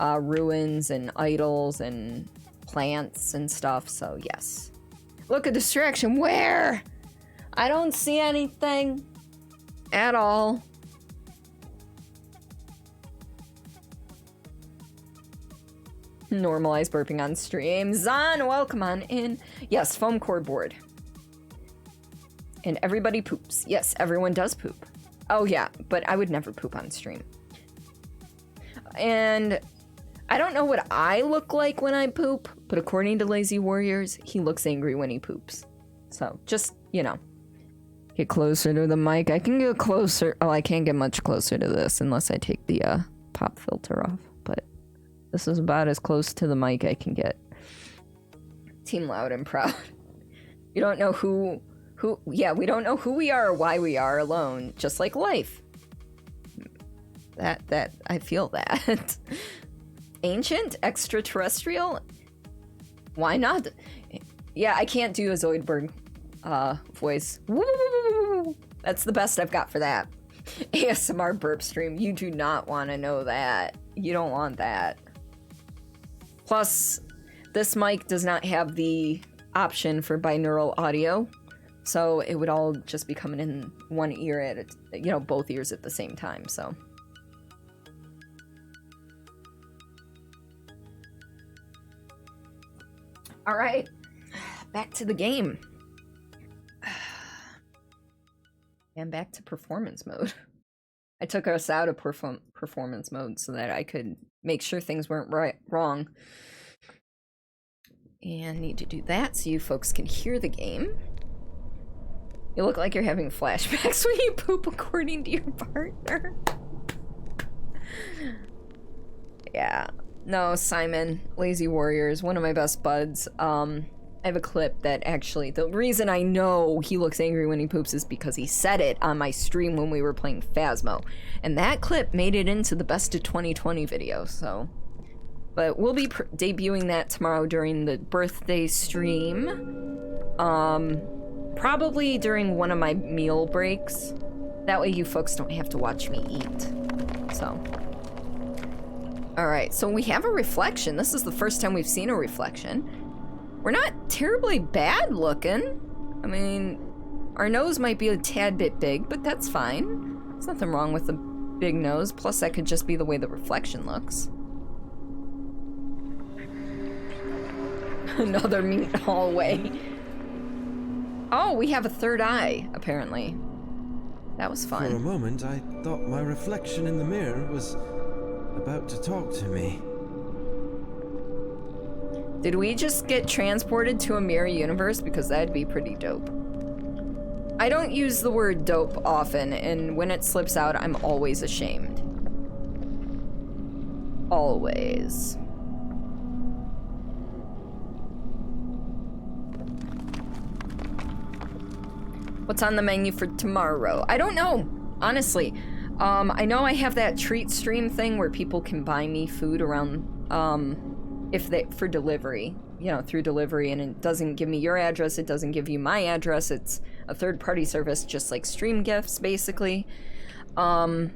Ruins and idols and plants and stuff, so yes. Look, a distraction. Where? I don't see anything at all. Normalize burping on stream. Zan, welcome on in. Yes, foam core board. And everybody poops. Yes, everyone does poop. Oh yeah, but I would never poop on stream. And I don't know what I look like when I poop, but according to Lazy Warriors, he looks angry when he poops. So, just, you know, get closer to the mic. I can get closer. Oh, I can't get much closer to this unless I take the pop filter off, but this is about as close to the mic I can get. Team Loud and Proud. You don't know yeah, we don't know who we are or why we are alone, just like life. That, I feel that. Ancient? Extraterrestrial? Why not? Yeah, I can't do a Zoidberg voice. Woo! That's the best I've got for that. ASMR burp stream. You do not want to know that. You don't want that. Plus, this mic does not have the option for binaural audio, so it would all just be coming in one ear at both ears at the same time, so. All right, back to the game. And back to performance mode. I took us out of performance mode so that I could make sure things weren't wrong. And need to do that so you folks can hear the game. You look like you're having flashbacks when you poop according to your partner. Yeah. No, Simon, Lazy Warrior is one of my best buds. I have a clip that actually, the reason I know he looks angry when he poops is because he said it on my stream when we were playing Phasmo. And that clip made it into the best of 2020 video, so. But we'll be debuting that tomorrow during the birthday stream. Probably during one of my meal breaks. That way you folks don't have to watch me eat. So. Alright, so we have a reflection. This is the first time we've seen a reflection. We're not terribly bad looking. I mean, our nose might be a tad bit big, but that's fine. There's nothing wrong with the big nose. Plus, that could just be the way the reflection looks. Another meat hallway. Oh, we have a third eye, apparently. That was fun. For a moment, I thought my reflection in the mirror was about to talk to me. Did we just get transported to a mirror universe? Because that'd be pretty dope. I don't use the word dope often, and when it slips out, I'm always ashamed. Always. What's on the menu for tomorrow? I don't know, honestly. I know I have that treat stream thing where people can buy me food around, for delivery, you know, through delivery, and it doesn't give me your address, it doesn't give you my address, it's a third-party service, just like stream gifts, basically. But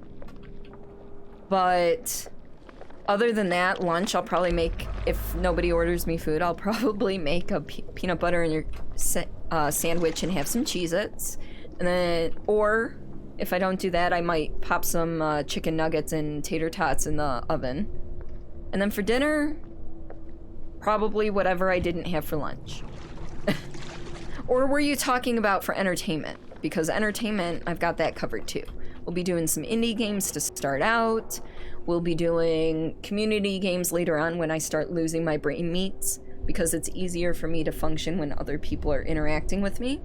other than that, lunch I'll probably make, if nobody orders me food, I'll probably make a peanut butter and your sandwich and have some Cheez-Its. And then, or if I don't do that, I might pop some chicken nuggets and tater tots in the oven. And then for dinner, probably whatever I didn't have for lunch. Or were you talking about for entertainment? Because entertainment, I've got that covered too. We'll be doing some indie games to start out. We'll be doing community games later on when I start losing my brain meats, because it's easier for me to function when other people are interacting with me.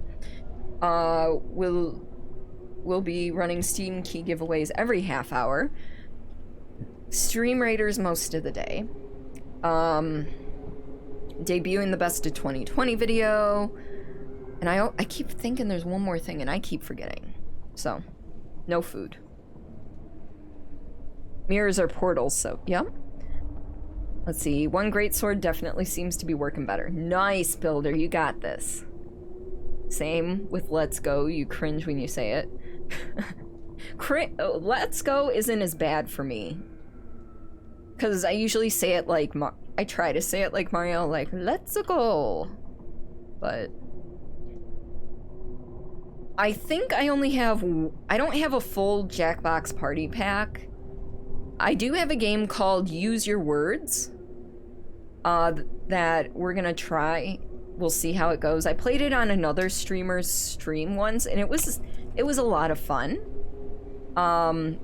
We'll be running Steam key giveaways every half hour. Stream Raiders most of the day. Debuting the best of 2020 video. And I keep thinking there's one more thing and I keep forgetting. So, no food. Mirrors are portals, so, yep. Let's see, one great sword definitely seems to be working better. Nice, Builder, you got this. Same with Let's Go, you cringe when you say it. Let's Go isn't as bad for me. Because I usually say it like, I try to say it like Mario, like, let's go. But I think I don't have a full Jackbox Party Pack. I do have a game called Use Your Words that we're gonna try. We'll see how it goes. I played it on another streamer's stream once, and it was a lot of fun.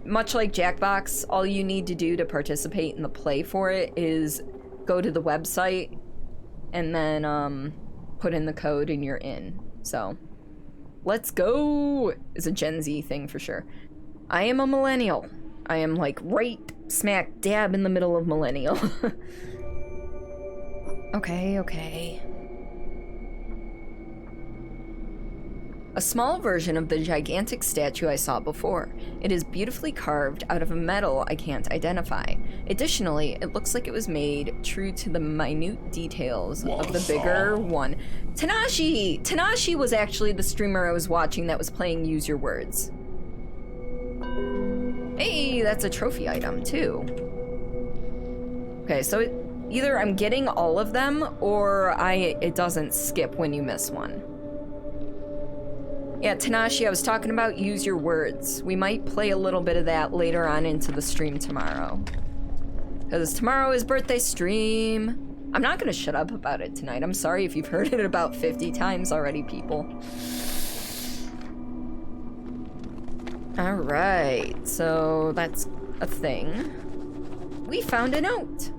Much like Jackbox, all you need to do to participate in the play for it is go to the website and then put in the code and you're in. So, let's go! It's a Gen Z thing for sure. I am a millennial. I am like right smack dab in the middle of millennial. Okay. A small version of the gigantic statue I saw before. It is beautifully carved out of a metal I can't identify. Additionally, it looks like it was made true to the minute details of the bigger one. Tanashi! Tanashi was actually the streamer I was watching that was playing Use Your Words. Hey, that's a trophy item too. Okay, so either I'm getting all of them or it doesn't skip when you miss one. Yeah, Tanashi, I was talking about Use Your Words. We might play a little bit of that later on into the stream tomorrow. Because tomorrow is birthday stream. I'm not gonna shut up about it tonight. I'm sorry if you've heard it about 50 times already, people. Alright, so that's a thing. We found a note.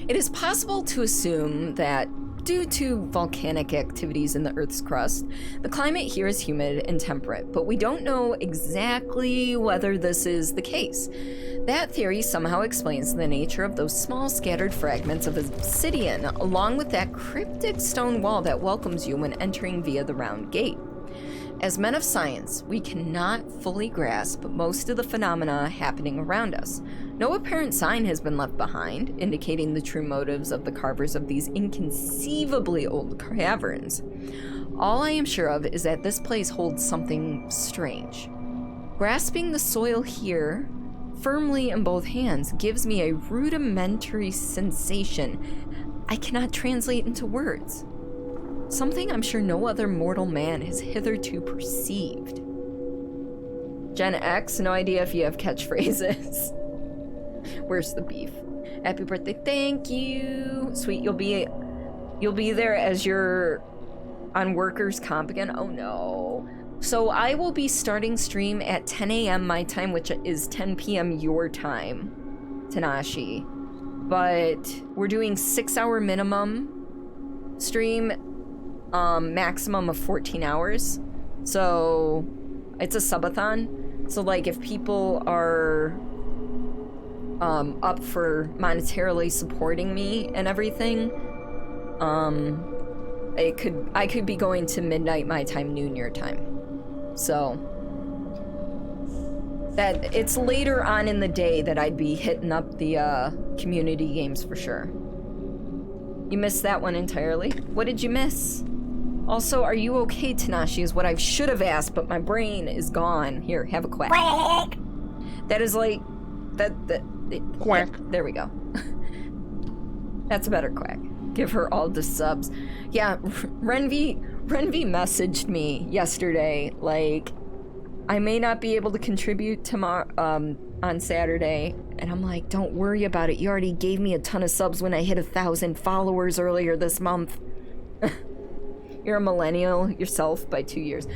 It is possible to assume that due to volcanic activities in the Earth's crust, the climate here is humid and temperate, but we don't know exactly whether this is the case. That theory somehow explains the nature of those small scattered fragments of obsidian, along with that cryptic stone wall that welcomes you when entering via the round gate. As men of science, we cannot fully grasp most of the phenomena happening around us. No apparent sign has been left behind, indicating the true motives of the carvers of these inconceivably old caverns. All I am sure of is that this place holds something strange. Grasping the soil here firmly in both hands gives me a rudimentary sensation I cannot translate into words. Something I'm sure no other mortal man has hitherto perceived. Gen X, no idea if you have catchphrases. Where's the beef? Happy birthday, thank you. Sweet, you'll be there as you're on workers' comp again. Oh no. So I will be starting stream at 10 a.m. my time, which is 10 p.m. your time, Tanashi. But we're doing 6-hour minimum stream, maximum of 14 hours. So it's a subathon. So like if people are up for monetarily supporting me and everything, I could be going to midnight my time, noon your time. So that it's later on in the day that I'd be hitting up the community games for sure. You missed that one entirely. What did you miss? Also, are you okay, Tanashi, is what I should have asked, but my brain is gone. Here, have a quack. Quack! That is like... Quack. There we go. That's a better quack. Give her all the subs. Yeah, Renvi messaged me yesterday, like, I may not be able to contribute tomorrow, on Saturday, and I'm like, don't worry about it. You already gave me a ton of subs when I hit 1,000 followers earlier this month. You're a millennial yourself by 2 years.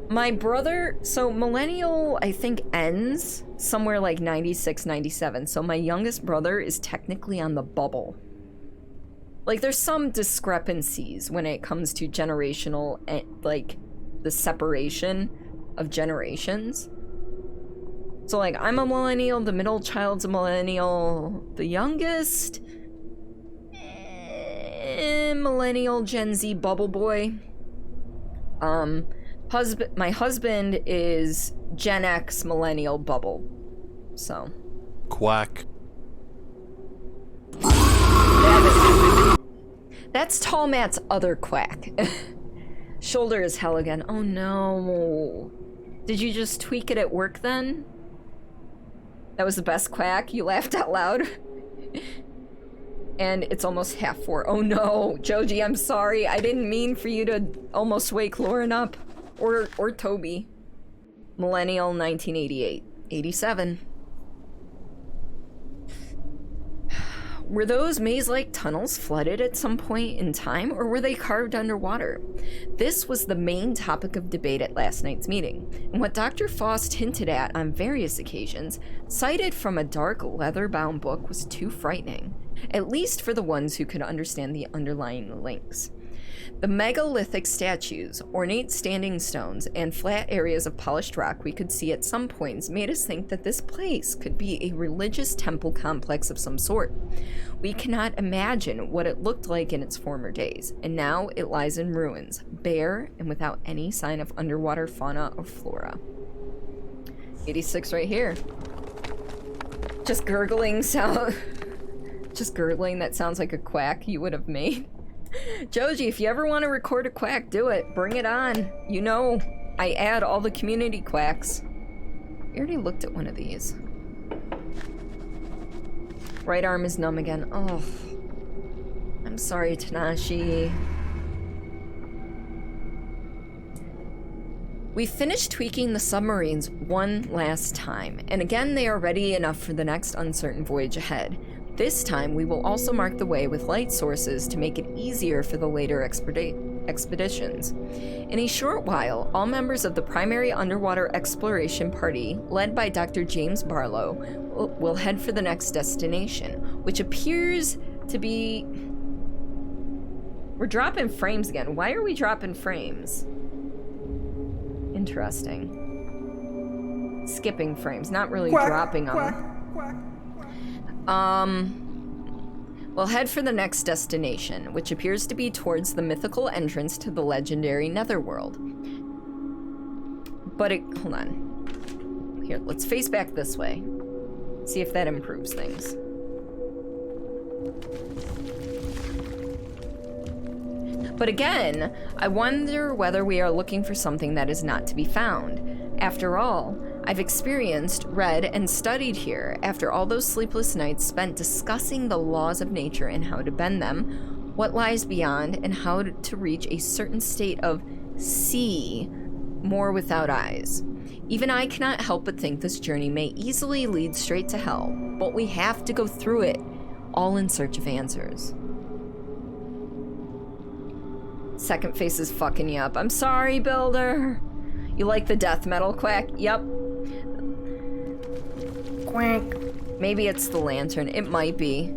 My brother, so millennial, I think, ends somewhere like 96, 97. So my youngest brother is technically on the bubble. Like, there's some discrepancies when it comes to generational, like, the separation of generations. So, like, I'm a millennial, the middle child's a millennial, the youngest... millennial Gen Z bubble boy. My husband is Gen X millennial bubble. So. Quack. That's Tall Matt's other quack. Shoulder is hell again. Oh no. Did you just tweak it at work then? That was the best quack? You laughed out loud? And it's almost 3:30. Oh no, Joji, I'm sorry. I didn't mean for you to almost wake Lauren up. Or Toby. Millennial 1988. 87. Were those maze-like tunnels flooded at some point in time, or were they carved underwater? This was the main topic of debate at last night's meeting, and what Dr. Faust hinted at on various occasions, cited from a dark leather-bound book, was too frightening, at least for the ones who could understand the underlying links. The megalithic statues, ornate standing stones, and flat areas of polished rock we could see at some points made us think that this place could be a religious temple complex of some sort. We cannot imagine what it looked like in its former days, and now it lies in ruins, bare and without any sign of underwater fauna or flora. 86 right here. Just gurgling sound. Just gurgling that sounds like a quack you would have made. Joji, if you ever want to record a quack, do it. Bring it on. You know, I add all the community quacks. I already looked at one of these. Right arm is numb again. Oh. I'm sorry, Tanashi. We finished tweaking the submarines one last time, and again they are ready enough for the next uncertain voyage ahead. This time, we will also mark the way with light sources to make it easier for the later expeditions. In a short while, all members of the primary underwater exploration party, led by Dr. James Barlow, will head for the next destination, which appears to be... We're dropping frames again. Why are we dropping frames? Interesting. Skipping frames, not really dropping them. We'll head for the next destination, which appears to be towards the mythical entrance to the legendary Netherworld. But hold on. Here, let's face back this way. See if that improves things. But again, I wonder whether we are looking for something that is not to be found. After all, I've experienced, read, and studied here after all those sleepless nights spent discussing the laws of nature and how to bend them, what lies beyond, and how to reach a certain state of see more without eyes. Even I cannot help but think this journey may easily lead straight to hell, but we have to go through it, all in search of answers. Second face is fucking you up. I'm sorry, Builder. You like the death metal, Quack? Yup. Quack. Maybe it's the lantern. It might be.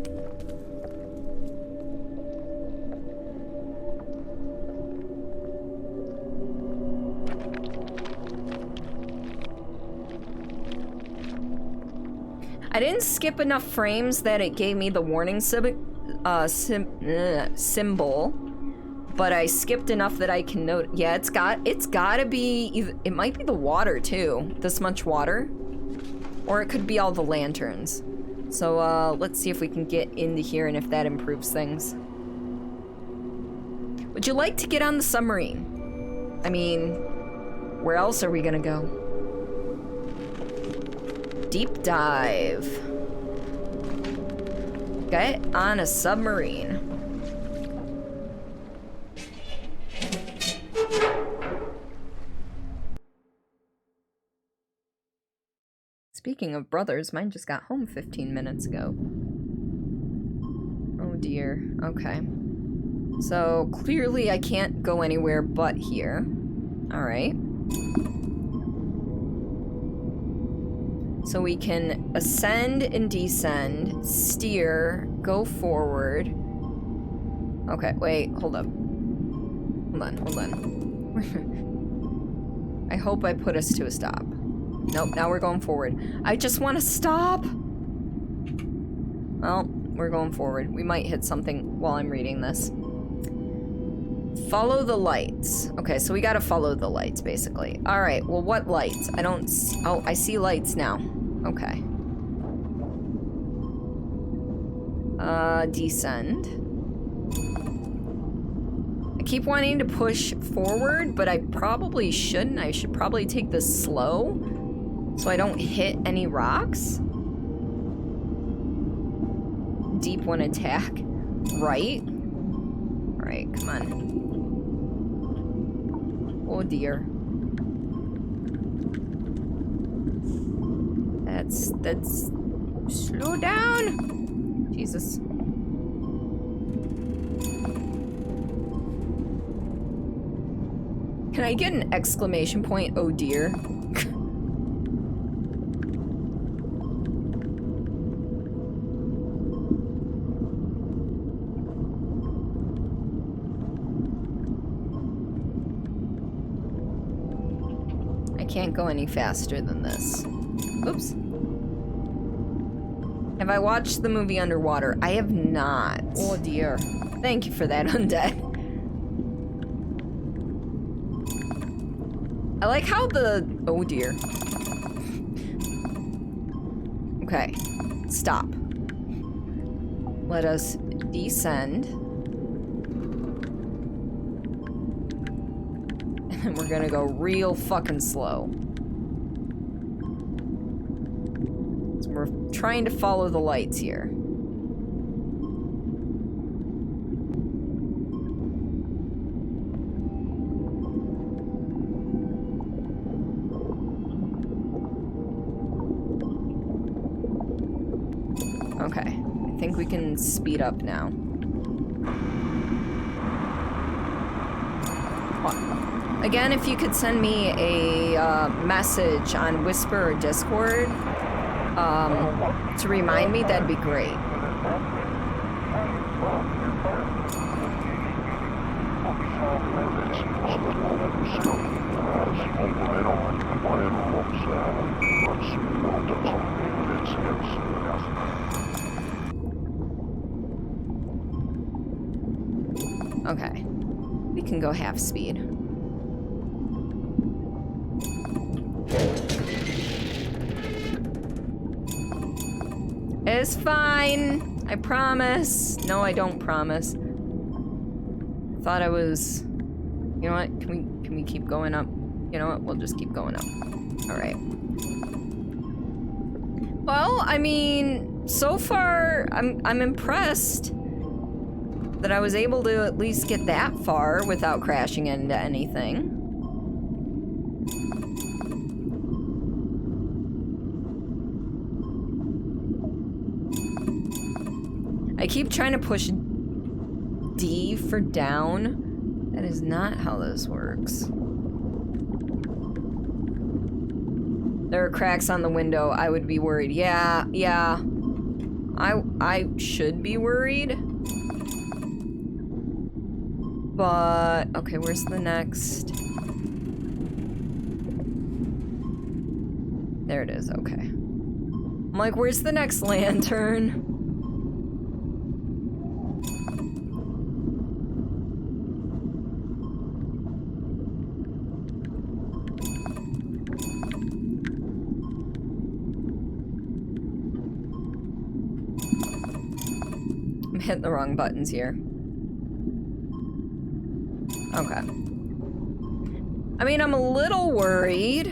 I didn't skip enough frames that it gave me the warning symbol. But I skipped enough that I can note. Yeah, it's gotta be, it might be the water too. This much water. Or it could be all the lanterns. So let's see if we can get into here and if that improves things. Would you like to get on the submarine? I mean, where else are we gonna go? Deep dive. Get on a submarine. Speaking of brothers, mine just got home 15 minutes ago. Oh dear. Okay. So clearly I can't go anywhere but here. Alright. So we can ascend and descend, steer, go forward. Okay, wait, hold up. Hold on. I hope I put us to a stop. Nope, now we're going forward. I just want to stop! Well, we're going forward. We might hit something while I'm reading this. Follow the lights. Okay, so we gotta follow the lights, basically. Alright, well, what lights? I don't see... Oh, I see lights now. Okay. Descend. I keep wanting to push forward, but I probably shouldn't. I should probably take this slow, so I don't hit any rocks. Deep one attack. Right? Alright, come on. Oh dear. That's... Slow down! Jesus. Can I get an exclamation point? Oh dear. I can't go any faster than this. Oops. Have I watched the movie Underwater? I have not. Oh dear. Thank you for that, Undead. I like how the... Oh dear. Okay. Stop. Let us descend. And we're gonna go real fucking slow. So we're trying to follow the lights here. Okay. I think we can speed up now. Again, if you could send me a message on Whisper or Discord to remind me, that'd be great. Okay, we can go half speed. It's fine. I promise. No, I don't promise. Thought I was. You know what? Can we keep going up? You know what? We'll just keep going up. All right. Well, I mean, so far I'm impressed that I was able to at least get that far without crashing into anything. I keep trying to push D for down. That is not how this works. There are cracks on the window. I would be worried. Yeah. I should be worried. But, okay, where's the next? There it is, okay. I'm like, where's the next lantern? I'm hitting the wrong buttons here. Okay. I mean, I'm a little worried.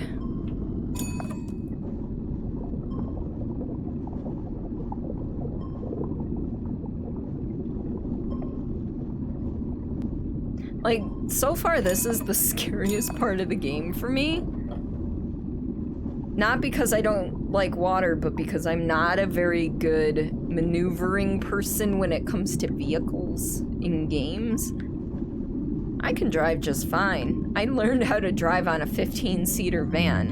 Like, so far this is the scariest part of the game for me. Not because I don't like water, but because I'm not a very good maneuvering person when it comes to vehicles in games. I can drive just fine. I learned how to drive on a 15-seater van.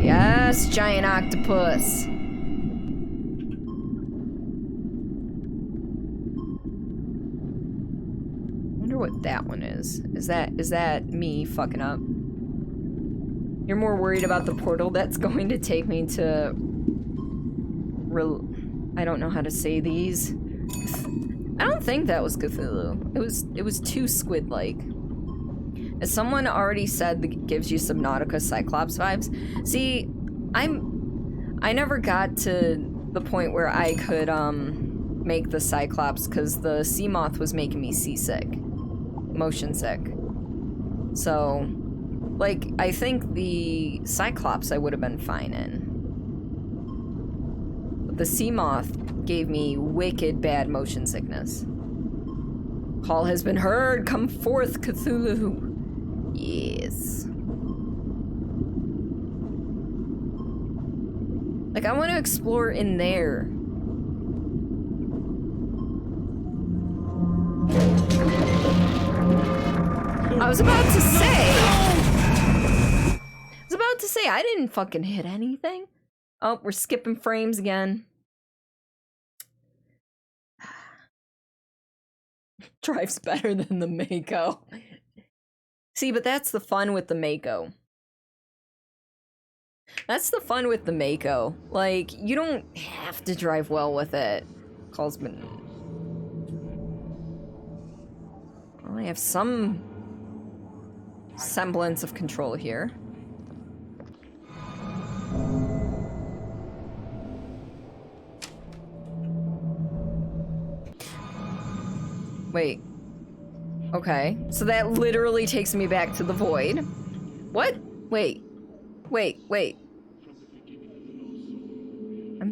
Yes, giant octopus. I wonder what that one is. Is that me fucking up? You're more worried about the portal that's going to take me to... I don't know how to say these. I don't think that was Cthulhu. It was too squid-like. As someone already said, that gives you Subnautica Cyclops vibes. See, I never got to the point where I could make the Cyclops because the sea moth was making me seasick. Motion sick. So... like, I think the Cyclops I would have been fine in. But the sea moth gave me wicked bad motion sickness. Call has been heard. Come forth, Cthulhu. Yes. Like, I want to explore in there. I was about to say, I didn't fucking hit anything. Oh, we're skipping frames again. Drives better than the Mako. See, but that's the fun with the Mako. That's the fun with the Mako. Like, you don't have to drive well with it. Calls been... well, I have some semblance of control here. Wait. Okay. So that literally takes me back to the void. What? Wait. I'm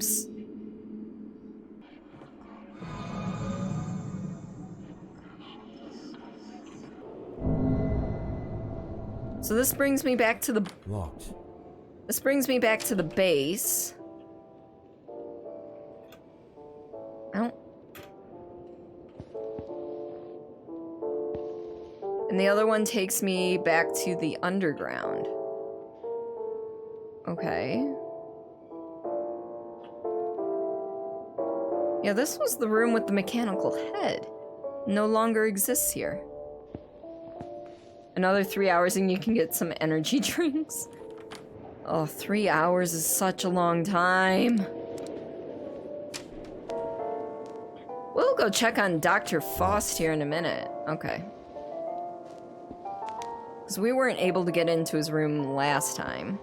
So this brings me back to the... Locked. This brings me back to the base. I don't... And the other one takes me back to the underground. Okay. Yeah, this was the room with the mechanical head. No longer exists here. Another 3 hours and you can get some energy drinks. Oh, 3 hours is such a long time. We'll go check on Dr. Faust here in a minute. Okay. Because we weren't able to get into his room last time.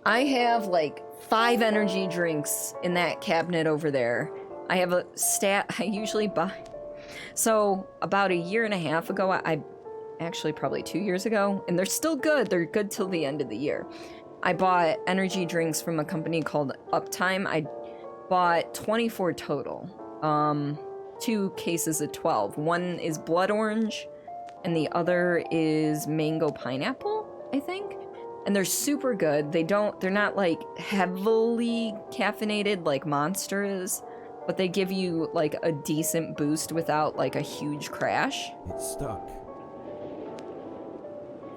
I have like 5 energy drinks in that cabinet over there. I have a stat I usually buy. So about a year and a half ago, I actually probably 2 years ago, and they're still good. They're good till the end of the year. I bought energy drinks from a company called Uptime. I bought 24 total. 2 cases of 12. One is blood orange, and the other is mango pineapple, I think. And they're super good. They're not like heavily caffeinated like Monster is, but they give you like a decent boost without like a huge crash. It's stuck.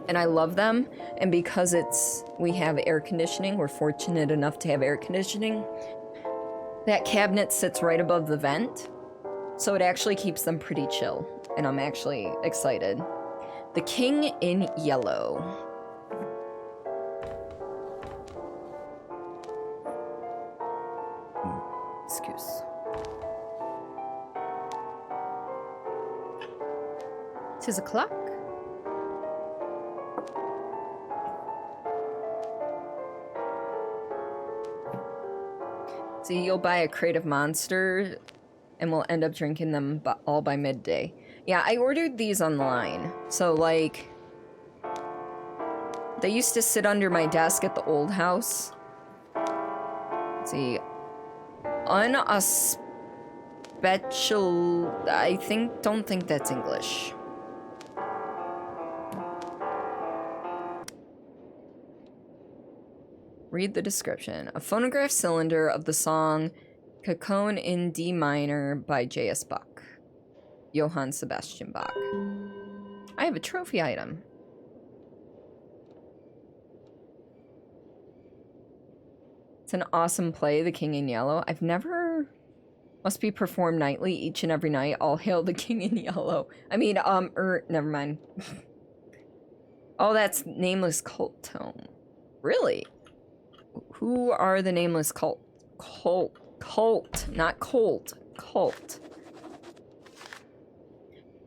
And I love them. And because we have air conditioning, we're fortunate enough to have air conditioning. That cabinet sits right above the vent. So it actually keeps them pretty chill. And I'm actually excited. The King in Yellow. Excuse. Tis o'clock. So you'll buy a crate of Monster, and we'll end up drinking them all by midday. Yeah, I ordered these online. So, like, they used to sit under my desk at the old house. Let's see. Unspecial... don't think that's English. Read the description. A phonograph cylinder of the song Cajon in D minor by J.S. Bach. Johann Sebastian Bach. I have a trophy item. It's an awesome play, The King in Yellow. I've never... Must be performed nightly, each and every night. All hail the King in Yellow. I mean, never mind. Oh, that's Nameless Cult Tome. Really? Who are the Nameless Cult? Cult, not Colt. Cult.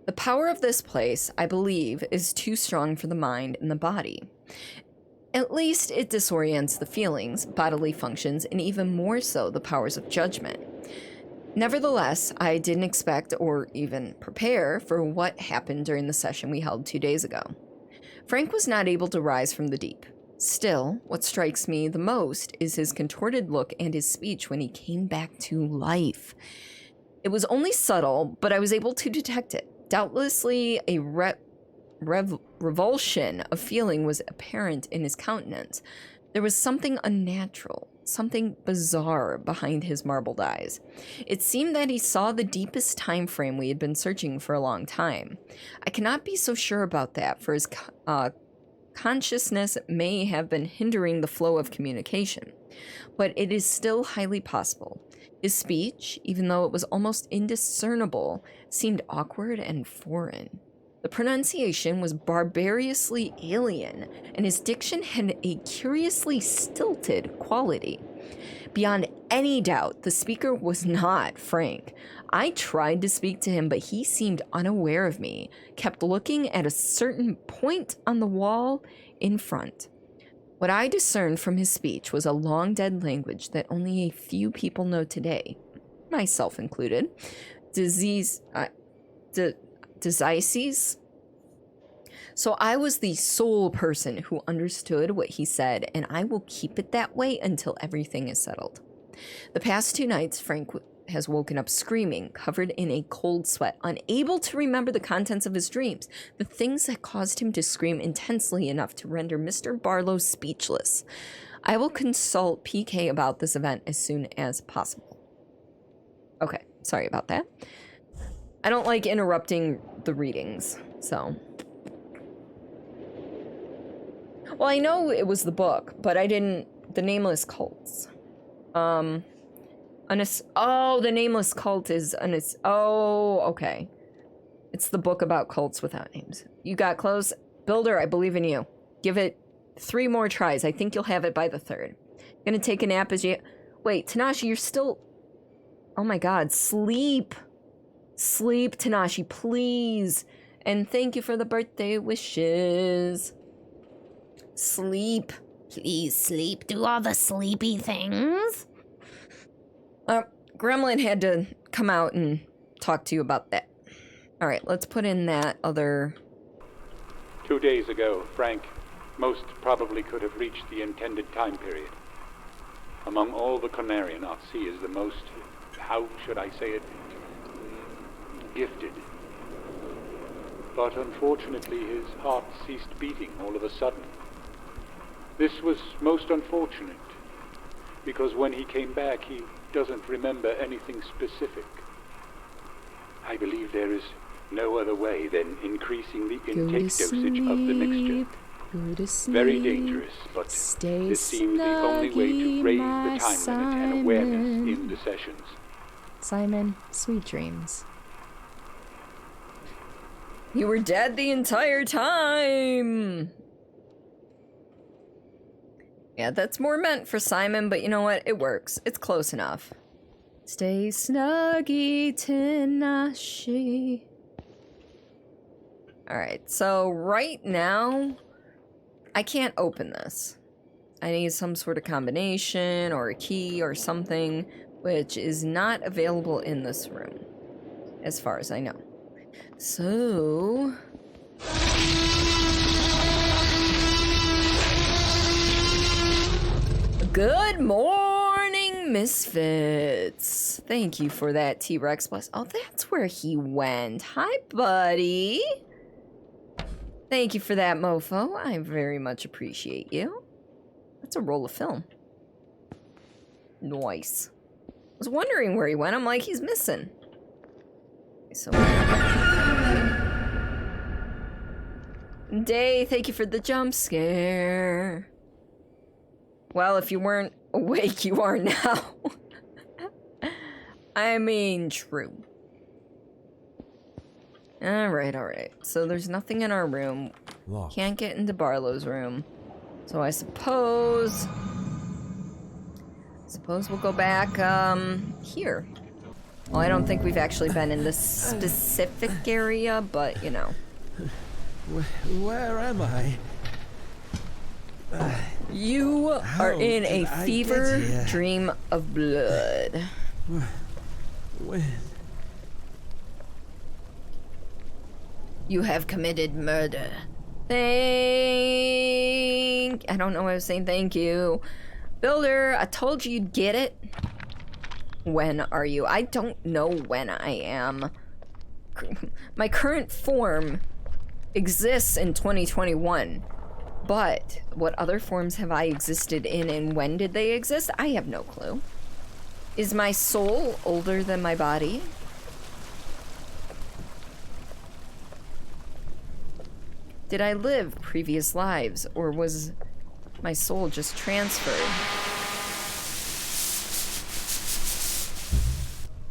The power of this place, I believe, is too strong for the mind and the body. At least it disorients the feelings, bodily functions, and even more so the powers of judgment. Nevertheless, I didn't expect or even prepare for what happened during the session we held 2 days ago. Frank was not able to rise from the deep. Still, what strikes me the most is his contorted look and his speech when he came back to life. It was only subtle, but I was able to detect it. Doubtlessly, a revulsion of feeling was apparent in his countenance. There was something unnatural, something bizarre behind his marbled eyes. It seemed that he saw the deepest time frame we had been searching for a long time. I cannot be so sure about that, for his consciousness may have been hindering the flow of communication, but it is still highly possible. His speech, even though it was almost indiscernible, seemed awkward and foreign. The pronunciation was barbarously alien, and his diction had a curiously stilted quality. Beyond any doubt, the speaker was not Frank. I tried to speak to him, but he seemed unaware of me, kept looking at a certain point on the wall in front. What I discerned from his speech was a long-dead language that only a few people know today, myself included. Disease. So I was the sole person who understood what he said, and I will keep it that way until everything is settled. The past 2 nights, Frank has woken up screaming, covered in a cold sweat, unable to remember the contents of his dreams, the things that caused him to scream intensely enough to render Mr. Barlow speechless. I will consult PK about this event as soon as possible. Okay, sorry about that. I don't like interrupting the readings, so... Well, I know it was the book, but I didn't... The Nameless Cults. Oh, the Nameless Cult is... Oh, okay. It's the book about cults without names. You got close. Builder, I believe in you. Give it 3 more tries. I think you'll have it by the 3rd. Gonna take a nap as you... Wait, Tanashi, you're still... Oh my god, sleep! Sleep, Tanashi, please! And thank you for the birthday wishes. Sleep. Please sleep. Do all the sleepy things. Gremlin had to come out and talk to you about that. Alright, let's put in that other... 2 days ago, Frank most probably could have reached the intended time period. Among all the Conarian, Otzi is the most, how should I say it, gifted. But unfortunately, his heart ceased beating all of a sudden. This was most unfortunate, because when he came back, he doesn't remember anything specific. I believe there is no other way than increasing the intake dosage of the mixture. Very dangerous, but this seems the only way to raise the time limit and awareness in the sessions. Simon, sweet dreams. You were dead the entire time! Yeah, that's more meant for Simon, but you know what? It works. It's close enough. Stay snuggy, Tanashi. Alright, so right now, I can't open this. I need some sort of combination or a key or something, which is not available in this room, as far as I know. So... Good morning, Misfits. Thank you for that, T-Rex Plus. Oh, that's where he went. Hi, buddy. Thank you for that, mofo. I very much appreciate you. That's a roll of film. Nice. I was wondering where he went. I'm like, he's missing. So... Day, thank you for the jump scare. Well, if you weren't awake, you are now. I mean, true. Alright. So there's nothing in our room. Locked. Can't get into Barlow's room. So I suppose we'll go back, here. Well, I don't think we've actually been in this specific area, but, you know. Where am I? You are in a fever dream of blood. When? You have committed murder. I don't know why I was saying thank you. Builder, I told you you'd get it. When are you? I don't know when I am. My current form exists in 2021. But what other forms have I existed in, and when did they exist? I have no clue. Is my soul older than my body? Did I live previous lives, or was my soul just transferred?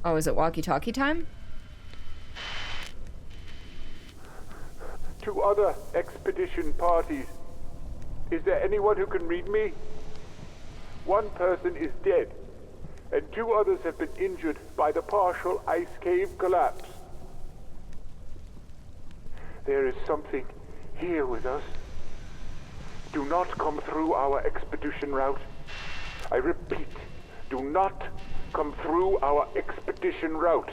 Oh, is it walkie-talkie time? To other expedition parties. Is there anyone who can read me? One person is dead, and 2 others have been injured by the partial ice cave collapse. There is something here with us. Do not come through our expedition route. I repeat, do not come through our expedition route.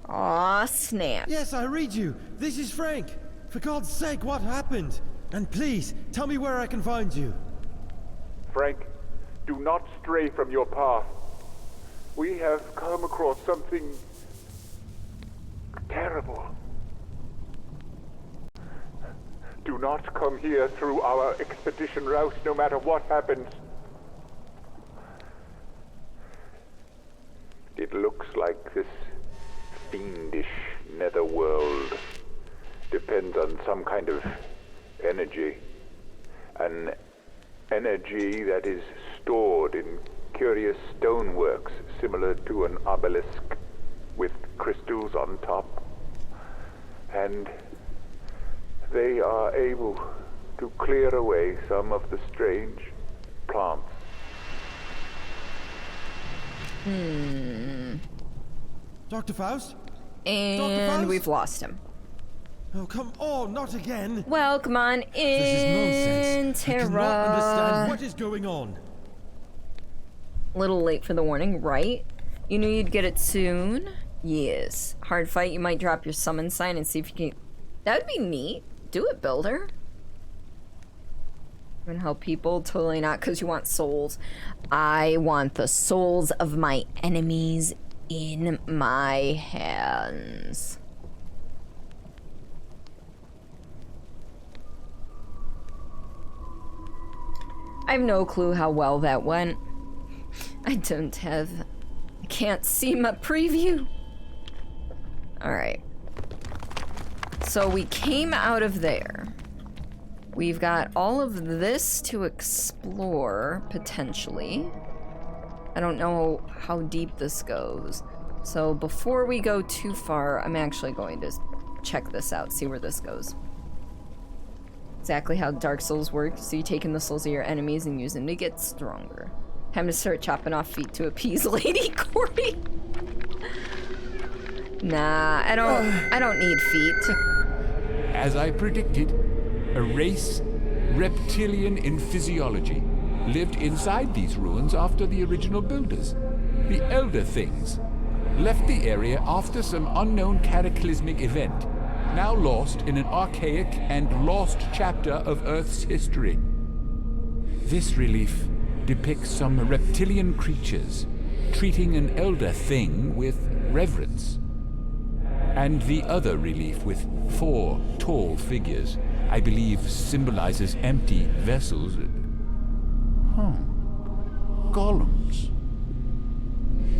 Aw, snap. Yes, I read you. This is Frank. For God's sake, what happened? And please, tell me where I can find you. Frank, do not stray from your path. We have come across something terrible. Do not come here through our expedition route, no matter what happens. It looks like this fiendish netherworld depends on some kind of energy. An energy that is stored in curious stoneworks similar to an obelisk with crystals on top. And they are able to clear away some of the strange plants. Dr. Faust? And Dr. Faust? we've lost him. Oh, come on, not again. Well, come on in, This is nonsense. Terra. I cannot understand what is going on. Little late for the warning, right? You knew you'd get it soon? Yes. Hard fight, you might drop your summon sign and see if you can... That would be neat. Do it, builder. You want to help people? Totally not, because you want souls. I want the souls of my enemies in my hands. I have no clue how well that went. I can't see my preview. Alright. So we came out of there. We've got all of this to explore, potentially. I don't know how deep this goes. So before we go too far, I'm actually going to check this out, see where this goes. Exactly how Dark Souls works. So you take in the souls of your enemies and use them to get stronger. Time to start chopping off feet to appease Lady Cordy. Nah, I don't need feet. As I predicted, a race, reptilian in physiology, lived inside these ruins after the original builders. The Elder Things left the area after some unknown cataclysmic event, now lost in an archaic and lost chapter of Earth's history. This relief depicts some reptilian creatures treating an Elder Thing with reverence. And the other relief with 4 tall figures, I believe symbolizes empty vessels. Golems.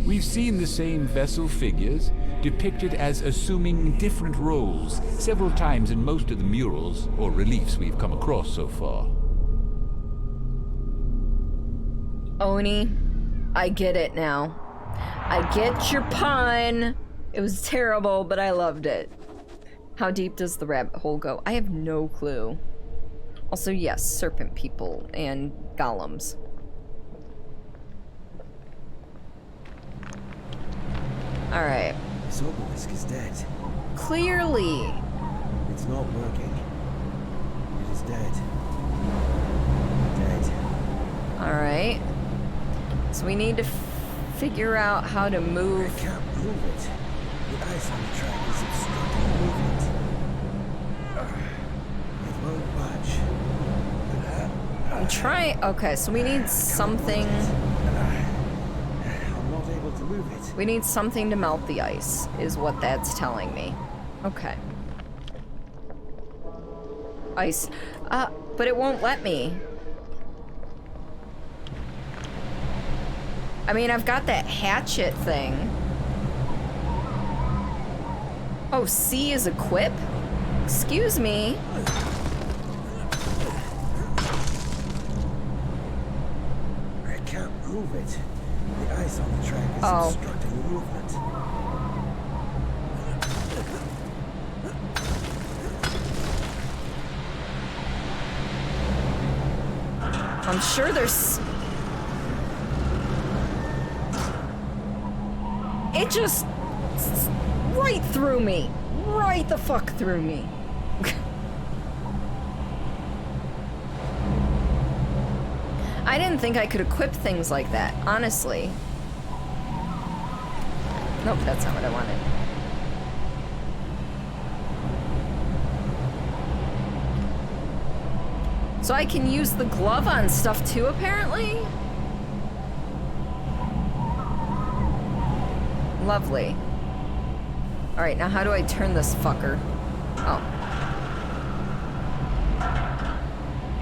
We've seen the same vessel figures depicted as assuming different roles several times in most of the murals or reliefs we've come across so far. Oni, I get it now. I get your pun. It was terrible, but I loved it. How deep does the rabbit hole go? I have no clue. Also, yes, serpent people and golems. Alright. This obelisk is dead. Clearly. It's not working. It is dead. Dead. Alright. So we need to figure out how to move. I can't move it. The ice on the track is obstructing the movement. It won't budge. I'm trying. Okay, so we need something. I'm not able to move it. We need something to melt the ice, is what that's telling me. Okay. Ice. But it won't let me. I mean, I've got that hatchet thing. Oh, C is equip? Excuse me. I can't move it. The ice on the track is obstructing the movement. I'm sure there's... It just... right through me. Right the fuck through me. I didn't think I could equip things like that, honestly. Nope, that's not what I wanted. So I can use the glove on stuff too, apparently? Lovely. Alright, now how do I turn this fucker? Oh.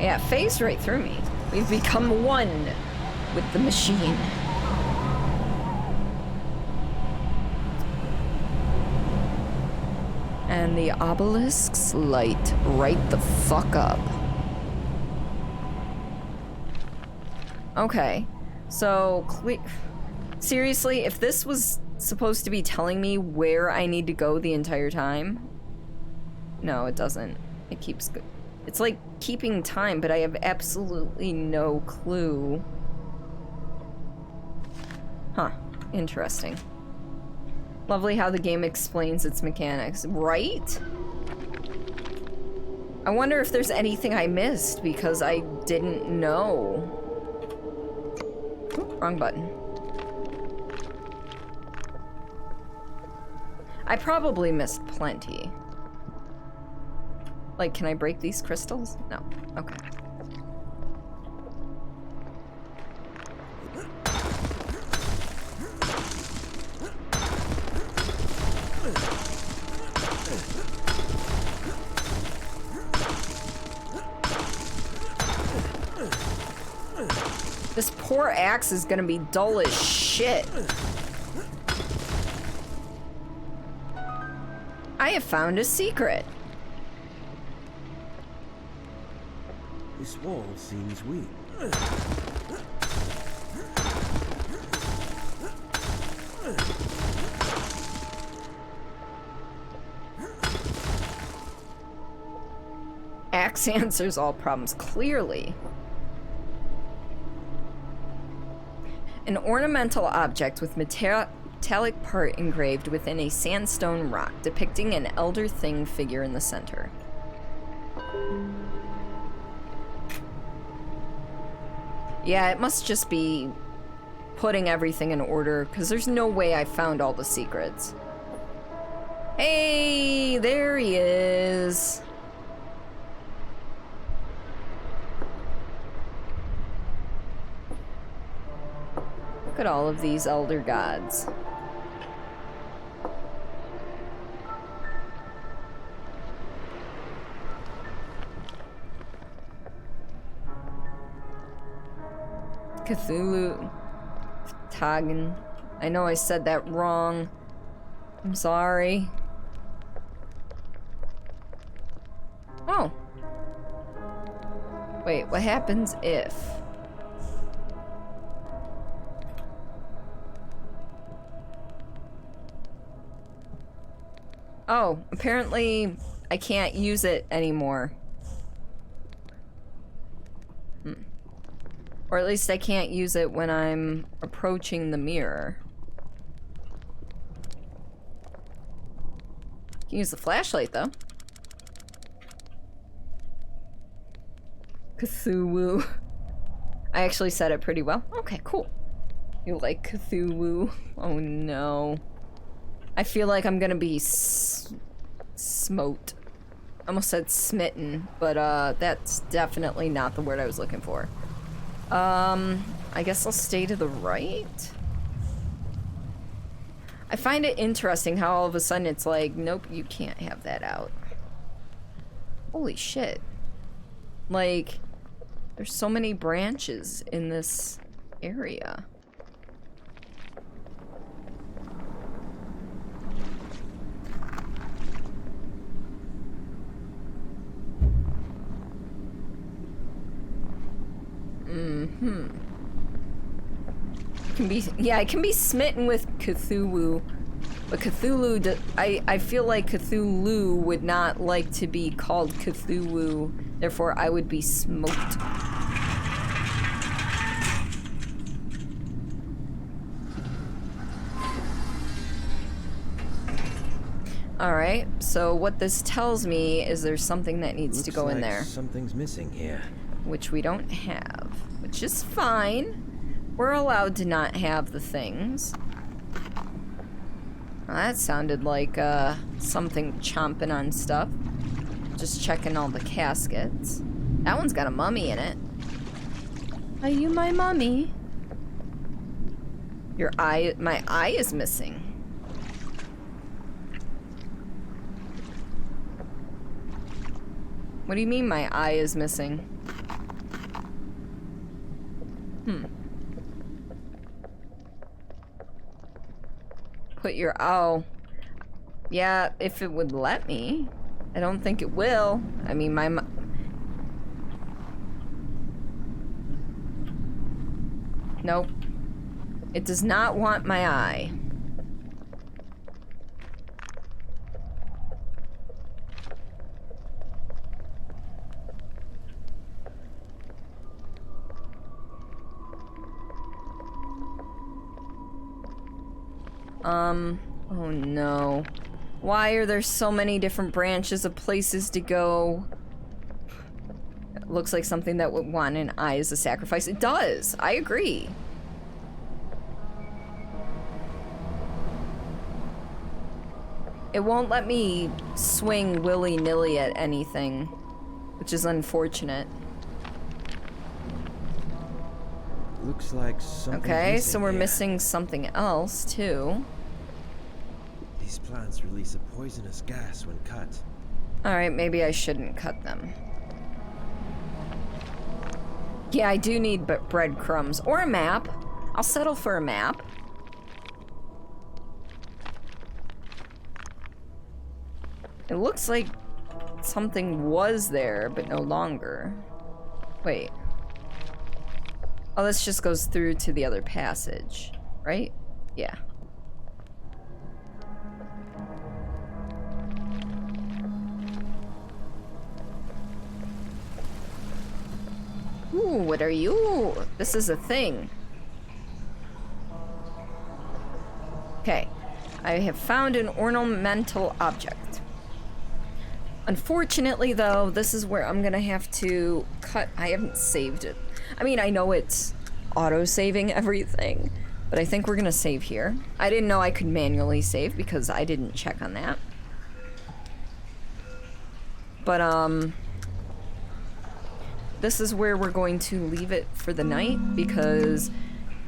Yeah, it phased right through me. We've become one with the machine. And the obelisks light right the fuck up. Okay, so seriously, if this was supposed to be telling me where I need to go the entire time, no, it doesn't. It keeps it's like keeping time, but I have absolutely no clue. Huh, interesting. Lovely how the game explains its mechanics, right? I wonder if there's anything I missed because I didn't know. Ooh, wrong button. I probably missed plenty. Like, can I break these crystals? No. Okay. This poor axe is gonna be dull as shit. I have found a secret. This wall seems weak. Axe answers all problems, clearly. An ornamental object with metallic part engraved within a sandstone rock, depicting an elder thing figure in the center. Yeah, it must just be putting everything in order, because there's no way I found all the secrets. Hey, there he is. Look at all of these elder gods. Cthulhu. Tagen. I know I said that wrong. I'm sorry. Oh. Wait, what happens if... Oh, apparently I can't use it anymore. Or at least I can't use it when I'm approaching the mirror. I can use the flashlight though. Cthulhu. I actually said it pretty well. Okay, cool. You like Cthulhu? Oh no. I feel like I'm gonna be smote. I almost said smitten, but that's definitely not the word I was looking for. I guess I'll stay to the right? I find it interesting how all of a sudden it's like, nope, you can't have that out. Holy shit. Like, there's so many branches in this area. I can be smitten with Cthulhu, but Cthulhu, I feel like Cthulhu would not like to be called Cthulhu, therefore I would be smoked. Alright, so what this tells me is there's something that needs to go in there. Something's missing here. Which we don't have, which is fine. We're allowed to not have the things. Well, that sounded like something chomping on stuff. Just checking all the caskets. That one's got a mummy in it. Are you my mummy? Your eye, my eye is missing. What do you mean my eye is missing? Put your... Oh. Yeah, if it would let me. I don't think it will. I mean, my... Nope. It does not want my eye. Oh no. Why are there so many different branches of places to go? It looks like something that would want an eye as a sacrifice. It does! I agree. It won't let me swing willy-nilly at anything, which is unfortunate. Looks like something. Okay, so we're missing something else, too. These plants release a poisonous gas when cut. Alright, maybe I shouldn't cut them. Yeah, I do need breadcrumbs. Or a map. I'll settle for a map. It looks like something was there, but no longer. Wait. Oh, this just goes through to the other passage, right? Yeah. Ooh, what are you? This is a thing. Okay. I have found an ornamental object. Unfortunately, though, this is where I'm gonna have to cut. I haven't saved it. I mean, I know it's auto-saving everything, but I think we're gonna save here. I didn't know I could manually save because I didn't check on that. But, this is where we're going to leave it for the night because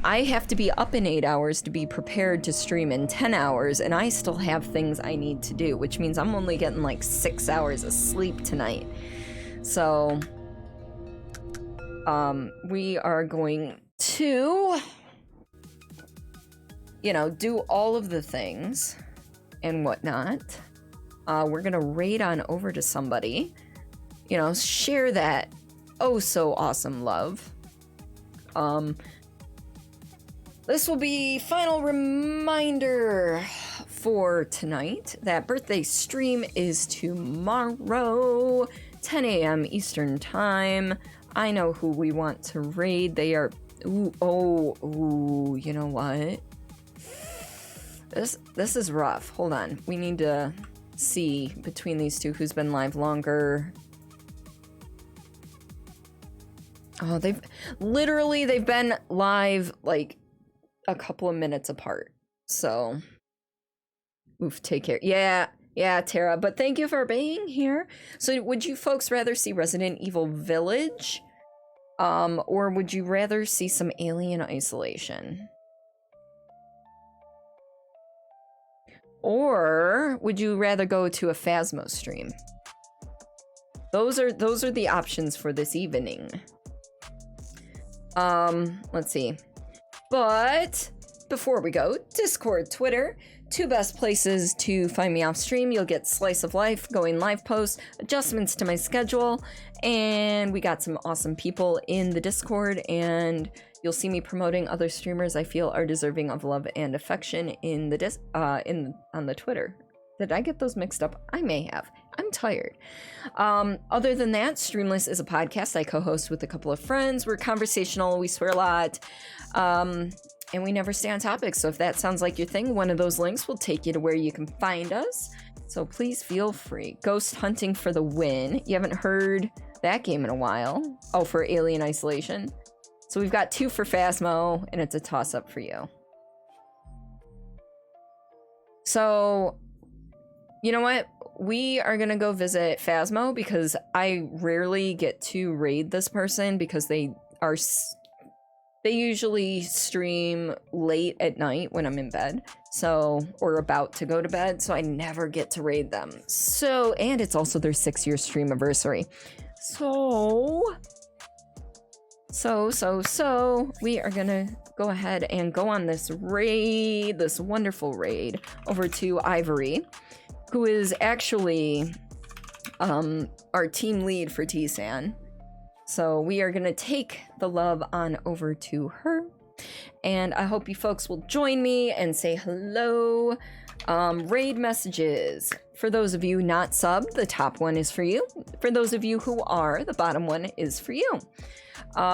I have to be up in 8 hours to be prepared to stream in 10 hours, and I still have things I need to do, which means I'm only getting like 6 hours of sleep tonight. So, we are going to, you know, do all of the things and whatnot. We're gonna raid on over to somebody, you know, share that oh so awesome love. This will be final reminder for tonight. That birthday stream is tomorrow, 10 a.m. Eastern time. I know who we want to raid. They are, ooh, you know what? This is rough. Hold on. We need to see between these two who's been live longer. Oh, they've been live like a couple of minutes apart. So, oof, take care. Yeah, Tara, but thank you for being here. So would you folks rather see Resident Evil Village? Or would you rather see some Alien Isolation? Or would you rather go to a Phasmo stream? Those are the options for this evening. Let's see. But before we go, Discord, Twitter, two best places to find me off stream. You'll get Slice of Life, going live posts, adjustments to my schedule, and we got some awesome people in the Discord, and you'll see me promoting other streamers I feel are deserving of love and affection in the on the Twitter. Did I get those mixed up? I may have. I'm tired. Other than that, Streamless is a podcast I co-host with a couple of friends. We're conversational, we swear a lot, and we never stay on topic. So if that sounds like your thing, one of those links will take you to where you can find us. So please feel free. Ghost Hunting for the win. You haven't heard that game in a while. Oh, for Alien Isolation. So we've got 2 for Phasmo, and it's a toss-up for you. So, you know what? We are gonna go visit Phasmo because I rarely get to raid this person because they are They usually stream late at night when I'm in bed, so, or about to go to bed, so I never get to raid them. So, and it's also their 6-year stream anniversary. So, we are gonna go ahead and go on this raid, this wonderful raid, over to Ivory, who is actually our team lead for TSAN. So we are gonna take the love on over to her, and I hope you folks will join me and say hello. Raid messages. For those of you not subbed, the top one is for you. For those of you who are, the bottom one is for you.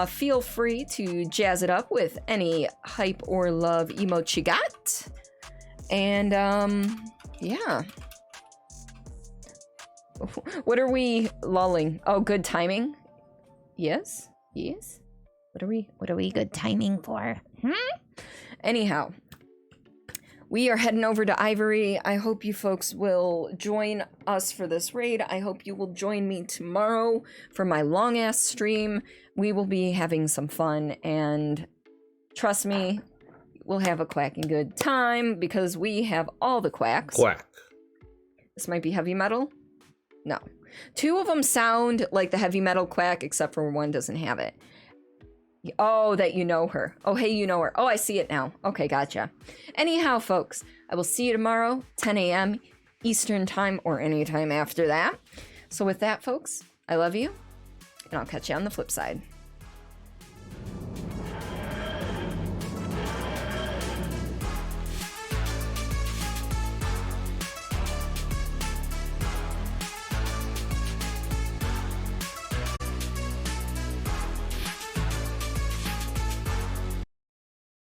Feel free to jazz it up with any hype or love emote you got. And yeah. What are we lulling? Oh, good timing? Yes? Yes? What are we good timing for? Anyhow, we are heading over to Ivory. I hope you folks will join us for this raid. I hope you will join me tomorrow for my long-ass stream. We will be having some fun, and trust me, we'll have a quacking good time because we have all the quacks. Quack. This might be heavy metal? No. 2 of them sound like the heavy metal quack, except for one doesn't have it. Oh, that you know her. Oh, hey, you know her. Oh, I see it now. Okay, gotcha. Anyhow, folks, I will see you tomorrow, 10 a.m. Eastern time or any time after that. So with that, folks, I love you, and I'll catch you on the flip side.